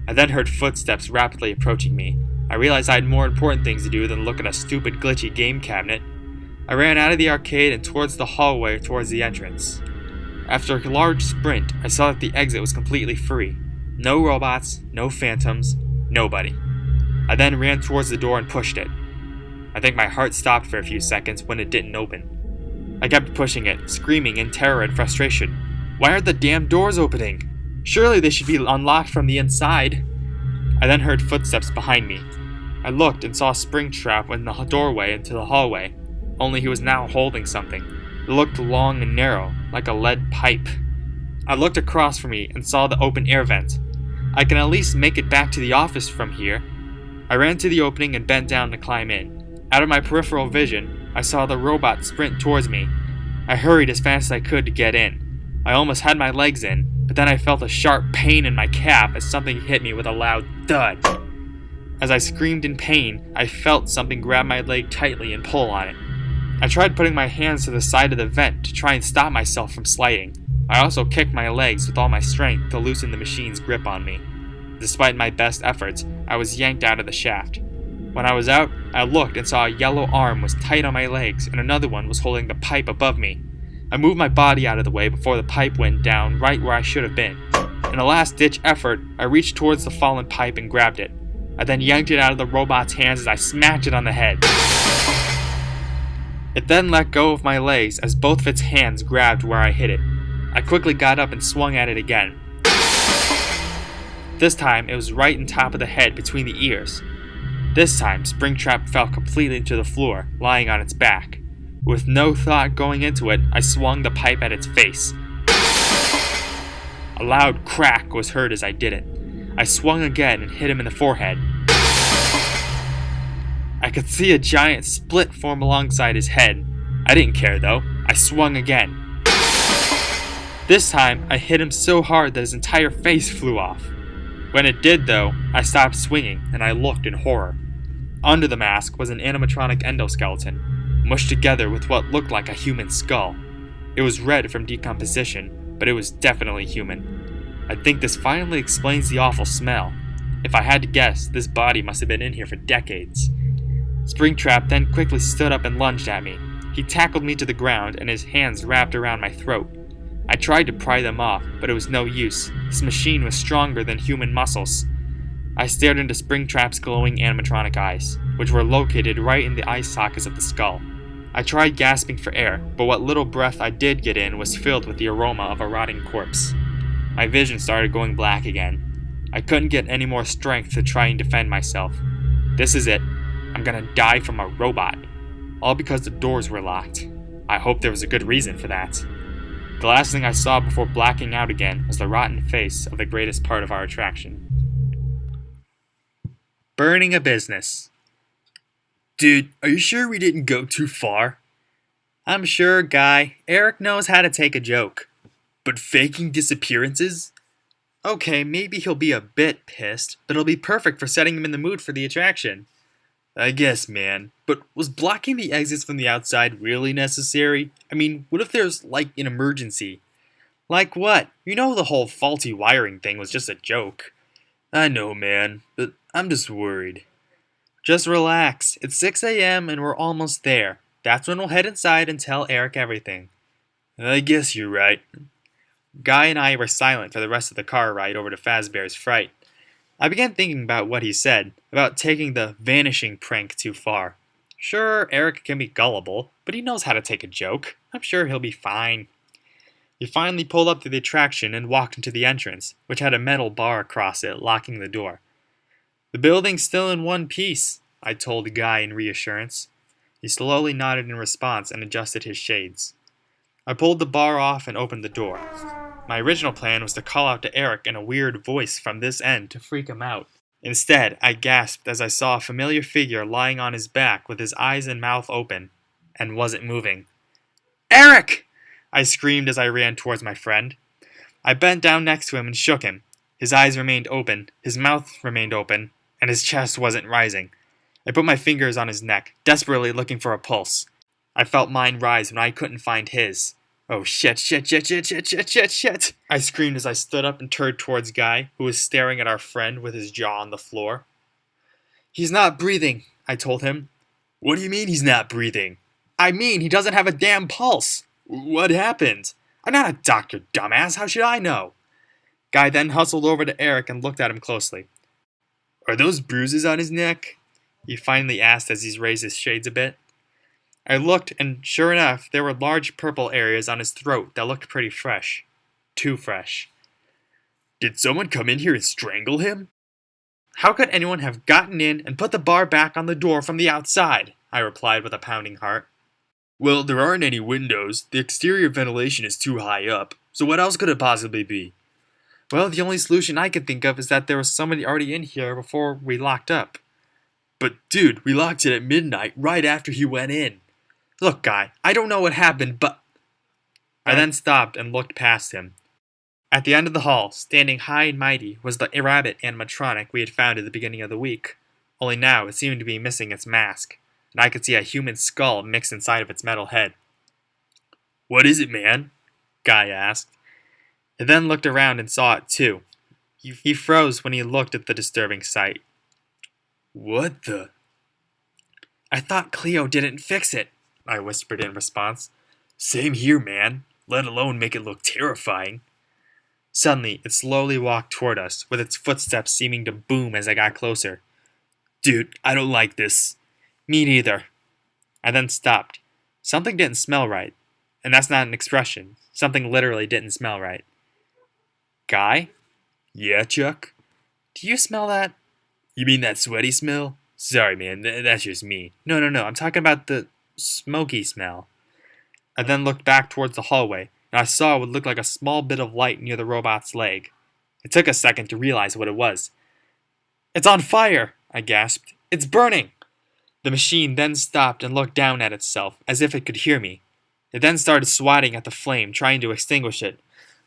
I then heard footsteps rapidly approaching me. I realized I had more important things to do than look at a stupid glitchy game cabinet. I ran out of the arcade and towards the hallway towards the entrance. After a large sprint, I saw that the exit was completely free. No robots, no phantoms, nobody. I then ran towards the door and pushed it. I think my heart stopped for a few seconds when it didn't open. I kept pushing it, screaming in terror and frustration. Why aren't the damn doors opening? Surely they should be unlocked from the inside. I then heard footsteps behind me. I looked and saw Springtrap in the doorway into the hallway, only he was now holding something. It looked long and narrow, like a lead pipe. I looked across from me and saw the open air vent. I can at least make it back to the office from here. I ran to the opening and bent down to climb in. Out of my peripheral vision, I saw the robot sprint towards me. I hurried as fast as I could to get in. I almost had my legs in, but then I felt a sharp pain in my calf as something hit me with a loud thud. As I screamed in pain, I felt something grab my leg tightly and pull on it. I tried putting my hands to the side of the vent to try and stop myself from sliding. I also kicked my legs with all my strength to loosen the machine's grip on me. Despite my best efforts, I was yanked out of the shaft. When I was out, I looked and saw a yellow arm was tight on my legs and another one was holding the pipe above me. I moved my body out of the way before the pipe went down right where I should have been. In a last-ditch effort, I reached towards the fallen pipe and grabbed it. I then yanked it out of the robot's hands as I smacked it on the head. It then let go of my legs as both of its hands grabbed where I hit it. I quickly got up and swung at it again. This time, it was right on top of the head between the ears. This time, Springtrap fell completely to the floor, lying on its back. With no thought going into it, I swung the pipe at its face. A loud crack was heard as I did it. I swung again and hit him in the forehead. I could see a giant split form alongside his head. I didn't care though. I swung again. This time, I hit him so hard that his entire face flew off. When it did though, I stopped swinging and I looked in horror. Under the mask was an animatronic endoskeleton, mushed together with what looked like a human skull. It was red from decomposition, but it was definitely human. I think this finally explains the awful smell. If I had to guess, this body must have been in here for decades. Springtrap then quickly stood up and lunged at me. He tackled me to the ground and his hands wrapped around my throat. I tried to pry them off, but it was no use. This machine was stronger than human muscles. I stared into Springtrap's glowing animatronic eyes, which were located right in the eye sockets of the skull. I tried gasping for air, but what little breath I did get in was filled with the aroma of a rotting corpse. My vision started going black again. I couldn't get any more strength to try and defend myself. This is it. I'm gonna die from a robot. All because the doors were locked. I hope there was a good reason for that. The last thing I saw before blacking out again was the rotten face of the greatest part of our attraction. Burning a business. Dude, are you sure we didn't go too far? I'm sure, guy. Eric knows how to take a joke. But faking disappearances? Okay, maybe he'll be a bit pissed, but it'll be perfect for setting him in the mood for the attraction. I guess, man. But was blocking the exits from the outside really necessary? I mean, what if there's, like, an emergency? Like what? You know the whole faulty wiring thing was just a joke. I know, man, but I'm just worried. Just relax. It's 6 a.m. and we're almost there. That's when we'll head inside and tell Eric everything. I guess you're right. Guy and I were silent for the rest of the car ride over to Fazbear's Fright. I began thinking about what he said, about taking the vanishing prank too far. Sure, Eric can be gullible, but he knows how to take a joke. I'm sure he'll be fine. He finally pulled up to the attraction and walked into the entrance, which had a metal bar across it, locking the door. The building's still in one piece, I told the guy in reassurance. He slowly nodded in response and adjusted his shades. I pulled the bar off and opened the door. My original plan was to call out to Eric in a weird voice from this end to freak him out. Instead, I gasped as I saw a familiar figure lying on his back with his eyes and mouth open, and wasn't moving. Eric! I screamed as I ran towards my friend. I bent down next to him and shook him. His eyes remained open, his mouth remained open, and his chest wasn't rising. I put my fingers on his neck, desperately looking for a pulse. I felt mine rise when I couldn't find his. Oh shit, shit, shit, shit, shit, shit, shit, shit! I screamed as I stood up and turned towards Guy, who was staring at our friend with his jaw on the floor. He's not breathing, I told him. What do you mean he's not breathing? I mean he doesn't have a damn pulse! What happened? I'm not a doctor, dumbass, how should I know? Guy then hustled over to Eric and looked at him closely. Are those bruises on his neck? He finally asked as he raised his shades a bit. I looked, and sure enough, there were large purple areas on his throat that looked pretty fresh. Too fresh. Did someone come in here and strangle him? How could anyone have gotten in and put the bar back on the door from the outside? I replied with a pounding heart. Well, there aren't any windows. The exterior ventilation is too high up. So what else could it possibly be? Well, the only solution I could think of is that there was somebody already in here before we locked up. But dude, we locked it at midnight, right after he went in. Look, Guy, I don't know what happened, but... I then stopped and looked past him. At the end of the hall, standing high and mighty, was the rabbit animatronic we had found at the beginning of the week. Only now it seemed to be missing its mask, and I could see a human skull mixed inside of its metal head. What is it, man? Guy asked. He then looked around and saw it too. He froze when he looked at the disturbing sight. What the? I thought Cleo didn't fix it, I whispered in response. Same here, man. Let alone make it look terrifying. Suddenly, it slowly walked toward us, with its footsteps seeming to boom as I got closer. Dude, I don't like this. Me neither. I then stopped. Something didn't smell right. And that's not an expression. Something literally didn't smell right. Guy? Yeah, Chuck? Do you smell that? You mean that sweaty smell? Sorry, man, that's just me. No, I'm talking about the smoky smell. I then looked back towards the hallway, and I saw what looked like a small bit of light near the robot's leg. It took a second to realize what it was. It's on fire, I gasped. It's burning! The machine then stopped and looked down at itself, as if it could hear me. It then started swatting at the flame, trying to extinguish it.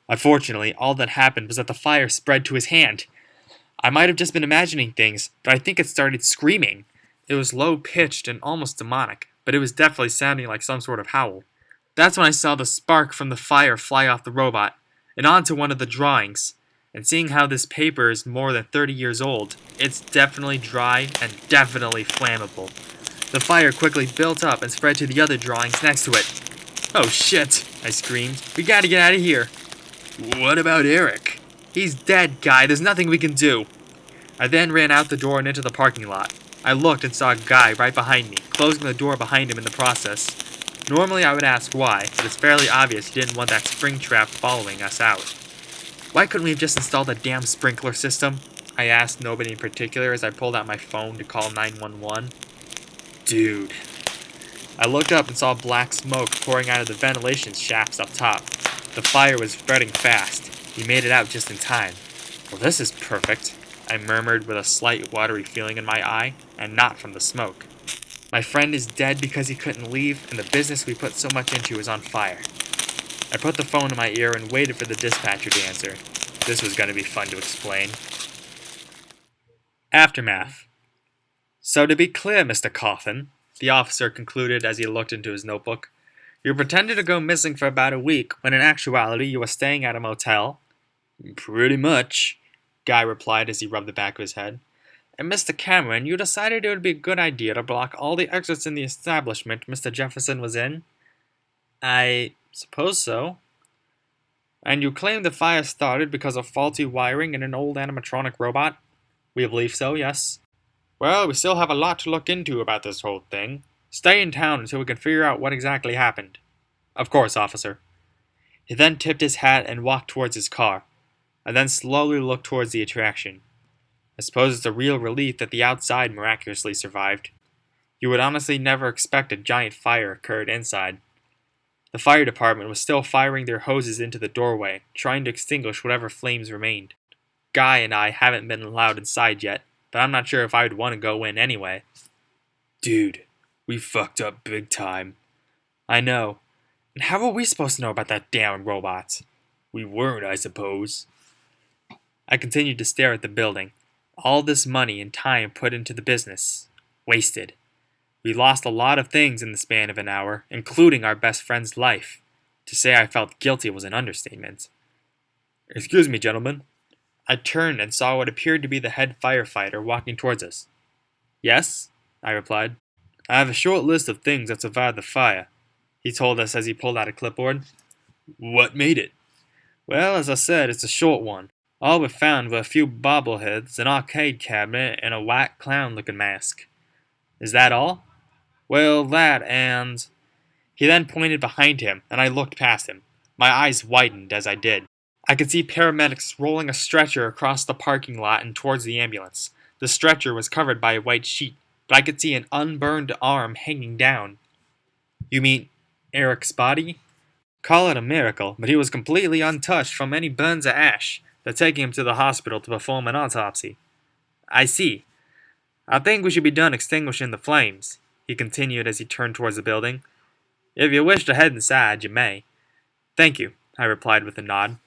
Unfortunately, all that happened was that the fire spread to his hand. I might have just been imagining things, but I think it started screaming. It was low-pitched and almost demonic, but it was definitely sounding like some sort of howl. That's when I saw the spark from the fire fly off the robot, and onto one of the drawings. And seeing how this paper is more than 30 years old, it's definitely dry and definitely flammable. The fire quickly built up and spread to the other drawings next to it. Oh shit, I screamed. We gotta get out of here. What about Eric? He's dead, Guy. There's nothing we can do. I then ran out the door and into the parking lot. I looked and saw a guy right behind me, closing the door behind him in the process. Normally I would ask why, but it's fairly obvious he didn't want that Springtrap following us out. Why couldn't we have just installed a damn sprinkler system? I asked nobody in particular as I pulled out my phone to call 911. Dude. I looked up and saw black smoke pouring out of the ventilation shafts up top. The fire was spreading fast. He made it out just in time. Well, this is perfect, I murmured with a slight watery feeling in my eye, and not from the smoke. My friend is dead because he couldn't leave, and the business we put so much into is on fire. I put the phone in my ear and waited for the dispatcher to answer. This was going to be fun to explain. Aftermath. So to be clear, Mr. Cawthon, the officer concluded as he looked into his notebook, you pretended to go missing for about a week, when in actuality you were staying at a motel? Pretty much, Guy replied as he rubbed the back of his head. And Mr. Cameron, you decided it would be a good idea to block all the exits in the establishment Mr. Jefferson was in? I suppose so. And you claim the fire started because of faulty wiring in an old animatronic robot? We believe so, yes. Well, we still have a lot to look into about this whole thing. Stay in town until we can figure out what exactly happened. Of course, officer. He then tipped his hat and walked towards his car, and then slowly looked towards the attraction. I suppose it's a real relief that the outside miraculously survived. You would honestly never expect a giant fire occurred inside. The fire department was still firing their hoses into the doorway, trying to extinguish whatever flames remained. Guy and I haven't been allowed inside yet, but I'm not sure if I would want to go in anyway. Dude, we fucked up big time. I know. And how are we supposed to know about that damn robot? We weren't, I suppose. I continued to stare at the building. All this money and time put into the business. Wasted. We lost a lot of things in the span of an hour, including our best friend's life. To say I felt guilty was an understatement. Excuse me, gentlemen. I turned and saw what appeared to be the head firefighter walking towards us. Yes, I replied. I have a short list of things that survived the fire, he told us as he pulled out a clipboard. What made it? Well, as I said, it's a short one. All we found were a few bobbleheads, an arcade cabinet, and a white clown-looking mask. Is that all? Well, that and... He then pointed behind him, and I looked past him. My eyes widened as I did. I could see paramedics rolling a stretcher across the parking lot and towards the ambulance. The stretcher was covered by a white sheet, but I could see an unburned arm hanging down. You mean Eric's body? Call it a miracle, but he was completely untouched from any burns or ash. They're taking him to the hospital to perform an autopsy. I see. I think we should be done extinguishing the flames, he continued as he turned towards the building. If you wish to head inside, you may. Thank you, I replied with a nod.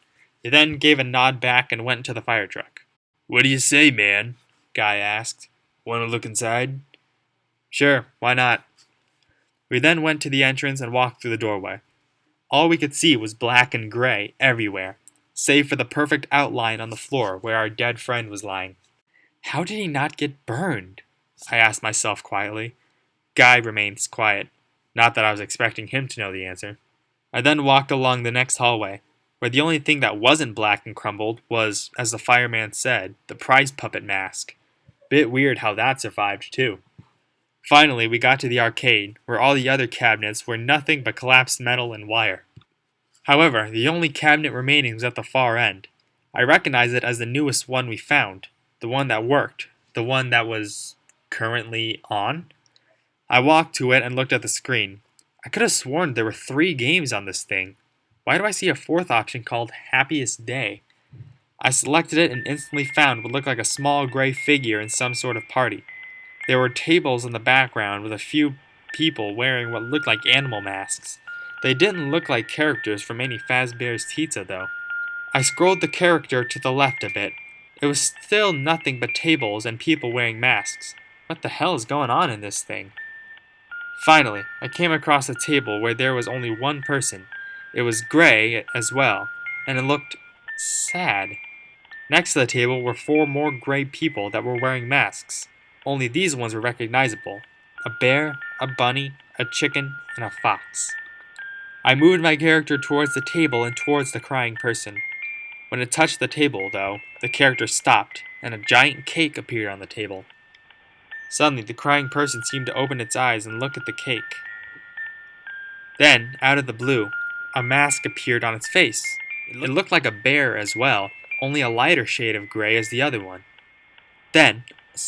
He then gave a nod back and went to the fire truck. What do you say, man? Guy asked. Want to look inside? Sure, why not? We then went to the entrance and walked through the doorway. All we could see was black and gray everywhere, save for the perfect outline on the floor where our dead friend was lying. How did he not get burned? I asked myself quietly. Guy remained quiet, not that I was expecting him to know the answer. I then walked along the next hallway, where the only thing that wasn't black and crumbled was, as the fireman said, the prize puppet mask. Bit weird how that survived, too. Finally, we got to the arcade, where all the other cabinets were nothing but collapsed metal and wire. However, the only cabinet remaining was at the far end. I recognized it as the newest one we found, the one that worked, the one that was currently on. I walked to it and looked at the screen. I could have sworn there were 3 games on this thing. Why do I see a 4th option called Happiest Day? I selected it and instantly found what looked like a small gray figure in some sort of party. There were tables in the background with a few people wearing what looked like animal masks. They didn't look like characters from any Fazbear's Pizza, though. I scrolled the character to the left a bit. It was still nothing but tables and people wearing masks. What the hell is going on in this thing? Finally, I came across a table where there was only one person. It was gray as well, and it looked sad. Next to the table were 4 more gray people that were wearing masks. Only these ones were recognizable. A bear, a bunny, a chicken, and a fox. I moved my character towards the table and towards the crying person. When it touched the table, though, the character stopped, and a giant cake appeared on the table. Suddenly, the crying person seemed to open its eyes and look at the cake. Then, out of the blue, a mask appeared on its face. It looked like a bear as well, only a lighter shade of gray as the other one. Then,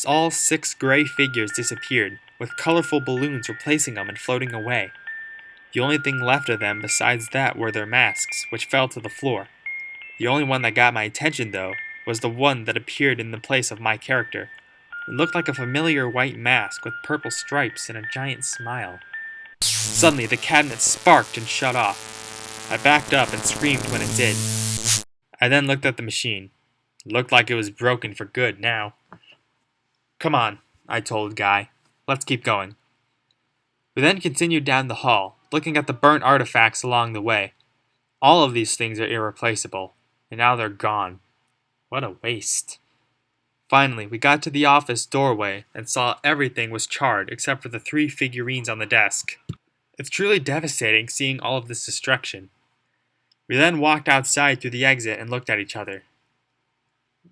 all 6 gray figures disappeared, with colorful balloons replacing them and floating away. The only thing left of them besides that were their masks, which fell to the floor. The only one that got my attention, though, was the one that appeared in the place of my character. It looked like a familiar white mask with purple stripes and a giant smile. Suddenly, the cabinet sparked and shut off. I backed up and screamed when it did. I then looked at the machine. It looked like it was broken for good now. Come on, I told Guy. Let's keep going. We then continued down the hall, looking at the burnt artifacts along the way. All of these things are irreplaceable, and now they're gone. What a waste. Finally, we got to the office doorway and saw everything was charred except for the 3 figurines on the desk. It's truly devastating seeing all of this destruction. We then walked outside through the exit and looked at each other.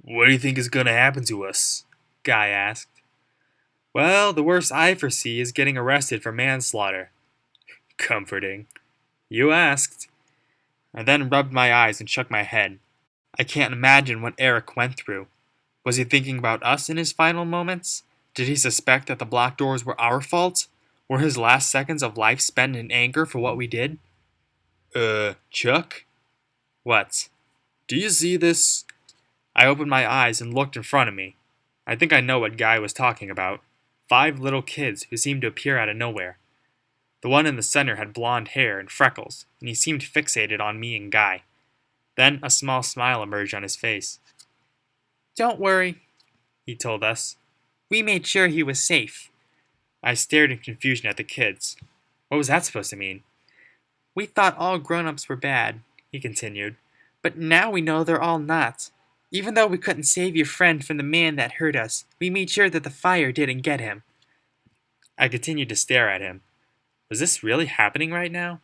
What do you think is going to happen to us? Guy asked. Well, the worst I foresee is getting arrested for manslaughter. Comforting. You asked. I then rubbed my eyes and shook my head. I can't imagine what Eric went through. Was he thinking about us in his final moments? Did he suspect that the block doors were our fault? Were his last seconds of life spent in anger for what we did? Chuck? What? Do you see this? I opened my eyes and looked in front of me. I think I know what Guy was talking about. 5 little kids who seemed to appear out of nowhere. The one in the center had blonde hair and freckles, and he seemed fixated on me and Guy. Then a small smile emerged on his face. Don't worry, he told us. We made sure he was safe. I stared in confusion at the kids. What was that supposed to mean? We thought all grown-ups were bad, he continued. But now we know they're all not. Even though we couldn't save your friend from the man that hurt us, we made sure that the fire didn't get him. I continued to stare at him. Was this really happening right now?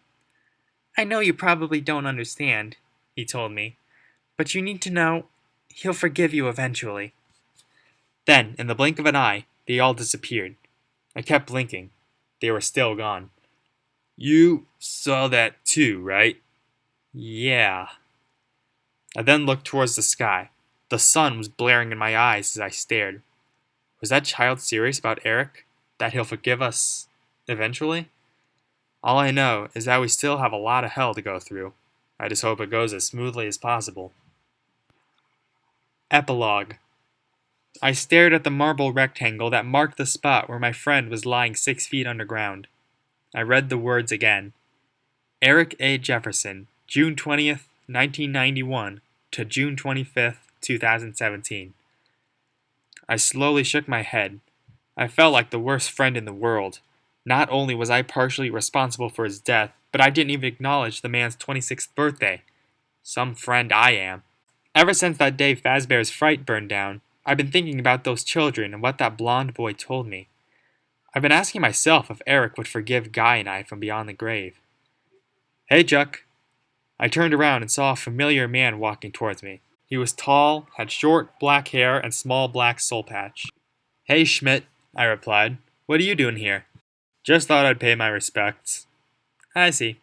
I know you probably don't understand, he told me. But you need to know, he'll forgive you eventually. Then, in the blink of an eye, they all disappeared. I kept blinking. They were still gone. You saw that too, right? Yeah. I then looked towards the sky. The sun was blaring in my eyes as I stared. Was that child serious about Eric? That he'll forgive us eventually? All I know is that we still have a lot of hell to go through. I just hope it goes as smoothly as possible. Epilogue. I stared at the marble rectangle that marked the spot where my friend was lying 6 feet underground. I read the words again. Eric A. Jefferson, June 20th, 1991 to June 25th, 2017. I slowly shook my head. I felt like the worst friend in the world. Not only was I partially responsible for his death, but I didn't even acknowledge the man's 26th birthday. Some friend I am. Ever since that day Fazbear's Fright burned down, I've been thinking about those children and what that blonde boy told me. I've been asking myself if Eric would forgive Guy and I from beyond the grave. Hey, Chuck. I turned around and saw a familiar man walking towards me. He was tall, had short black hair, and small black soul patch. Hey, Schmidt, I replied. What are you doing here? Just thought I'd pay my respects. I see.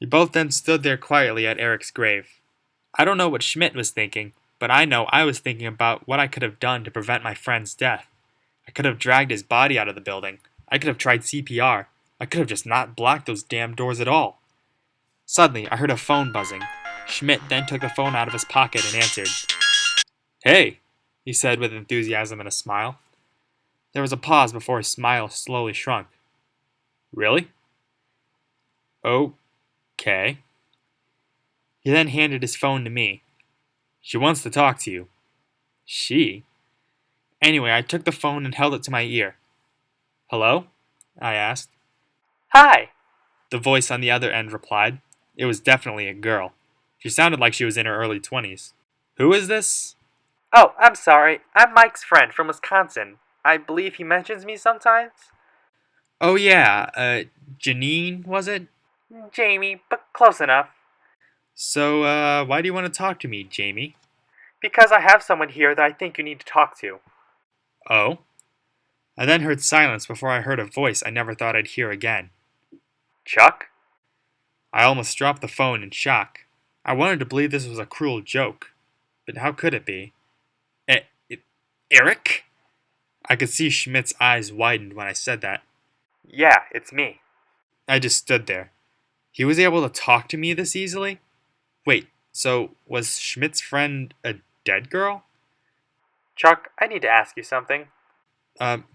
We both then stood there quietly at Eric's grave. I don't know what Schmidt was thinking, but I know I was thinking about what I could have done to prevent my friend's death. I could have dragged his body out of the building. I could have tried CPR. I could have just not blocked those damn doors at all. Suddenly, I heard a phone buzzing. Schmidt then took the phone out of his pocket and answered. Hey, he said with enthusiasm and a smile. There was a pause before his smile slowly shrunk. Really? Okay. He then handed his phone to me. She wants to talk to you. She? Anyway, I took the phone and held it to my ear. Hello? I asked. Hi! The voice on the other end replied. It was definitely a girl. She sounded like she was in her early 20s. Who is this? Oh, I'm sorry. I'm Mike's friend from Wisconsin. I believe he mentions me sometimes. Oh yeah, Janine, was it? Jamie, but close enough. So, why do you want to talk to me, Jamie? Because I have someone here that I think you need to talk to. Oh? I then heard silence before I heard a voice I never thought I'd hear again. Chuck? I almost dropped the phone in shock. I wanted to believe this was a cruel joke. But how could it be? Eric? I could see Schmidt's eyes widened when I said that. Yeah, it's me. I just stood there. He was able to talk to me this easily? Wait, so was Schmidt's friend a dead girl? Chuck, I need to ask you something.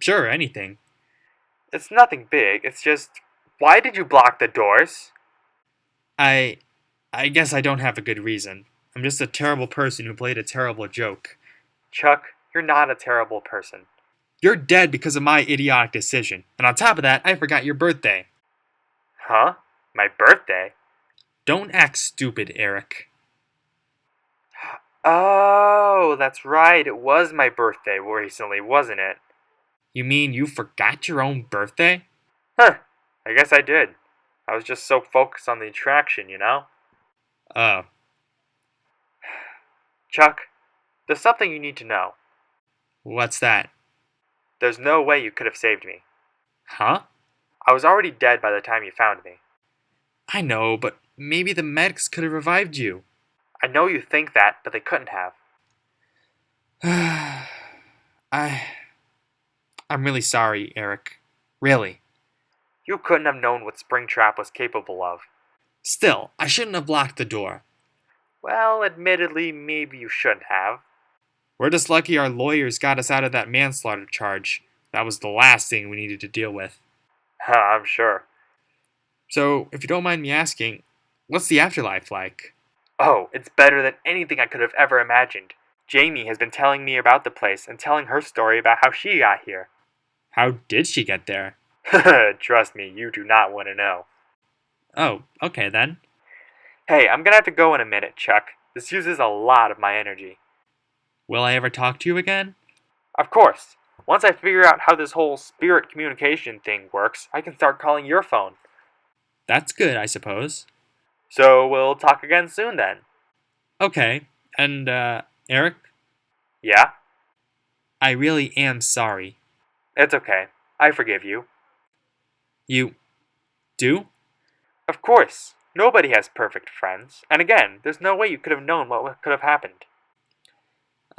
Sure, anything. It's nothing big, it's just, why did you block the doors? I guess I don't have a good reason. I'm just a terrible person who played a terrible joke. Chuck, you're not a terrible person. You're dead because of my idiotic decision. And on top of that, I forgot your birthday. Huh? My birthday? Don't act stupid, Eric. Oh, that's right. It was my birthday recently, wasn't it? You mean you forgot your own birthday? Huh. I guess I did. I was just so focused on the attraction, you know? Oh. Chuck, there's something you need to know. What's that? There's no way you could have saved me. Huh? I was already dead by the time you found me. I know, but maybe the medics could have revived you. I know you think that, but they couldn't have. I'm really sorry, Eric. Really. You couldn't have known what Springtrap was capable of. Still, I shouldn't have locked the door. Well, admittedly, maybe you shouldn't have. We're just lucky our lawyers got us out of that manslaughter charge. That was the last thing we needed to deal with. I'm sure. So, if you don't mind me asking, what's the afterlife like? Oh, it's better than anything I could have ever imagined. Jamie has been telling me about the place and telling her story about how she got here. How did she get there? Trust me, you do not want to know. Oh, okay then. Hey, I'm gonna have to go in a minute, Chuck. This uses a lot of my energy. Will I ever talk to you again? Of course. Once I figure out how this whole spirit communication thing works, I can start calling your phone. That's good, I suppose. So we'll talk again soon then. Okay, and, Eric? Yeah? I really am sorry. It's okay. I forgive you. You do? Of course. Nobody has perfect friends. And again, there's no way you could have known what could have happened.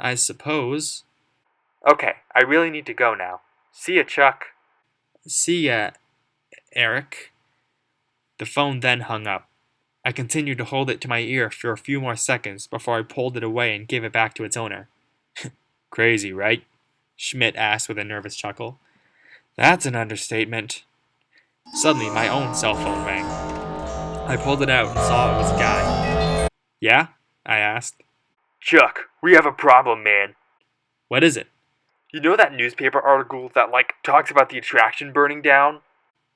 I suppose. Okay, I really need to go now. See ya, Chuck. See ya, Eric. The phone then hung up. I continued to hold it to my ear for a few more seconds before I pulled it away and gave it back to its owner. Crazy, right? Schmidt asked with a nervous chuckle. That's an understatement. Suddenly, my own cell phone rang. I pulled it out and saw it was Guy. Yeah? I asked. Chuck, we have a problem, man. What is it? You know that newspaper article that, talks about the attraction burning down?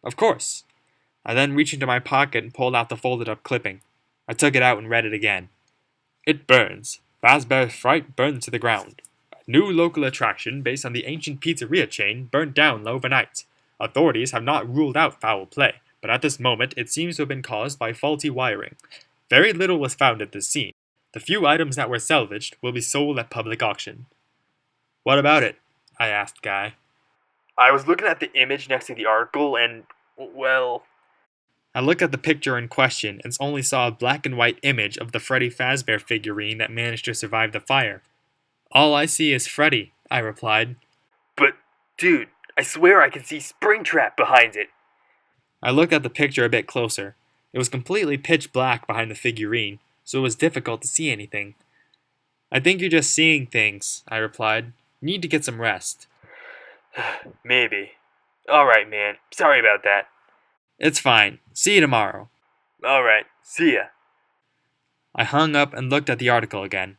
Of course. I then reached into my pocket and pulled out the folded up clipping. I took it out and read it again. It burns. Fazbear's Fright burns to the ground. A new local attraction based on the ancient pizzeria chain burned down overnight. Authorities have not ruled out foul play, but at this moment it seems to have been caused by faulty wiring. Very little was found at this scene. The few items that were salvaged will be sold at public auction. What about it? I asked Guy. I was looking at the image next to the article and, well... I looked at the picture in question and only saw a black and white image of the Freddy Fazbear figurine that managed to survive the fire. All I see is Freddy, I replied. But, dude, I swear I can see Springtrap behind it. I looked at the picture a bit closer. It was completely pitch black behind the figurine, so it was difficult to see anything. I think you're just seeing things, I replied. You need to get some rest. Maybe. Alright, man. Sorry about that. It's fine. See you tomorrow. Alright, see ya. I hung up and looked at the article again.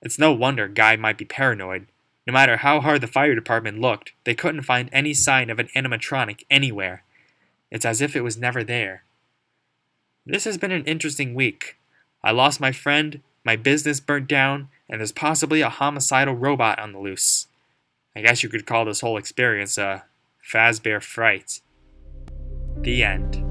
It's no wonder Guy might be paranoid. No matter how hard the fire department looked, they couldn't find any sign of an animatronic anywhere. It's as if it was never there. This has been an interesting week. I lost my friend, my business burnt down, and there's possibly a homicidal robot on the loose. I guess you could call this whole experience a Fazbear Fright. The end.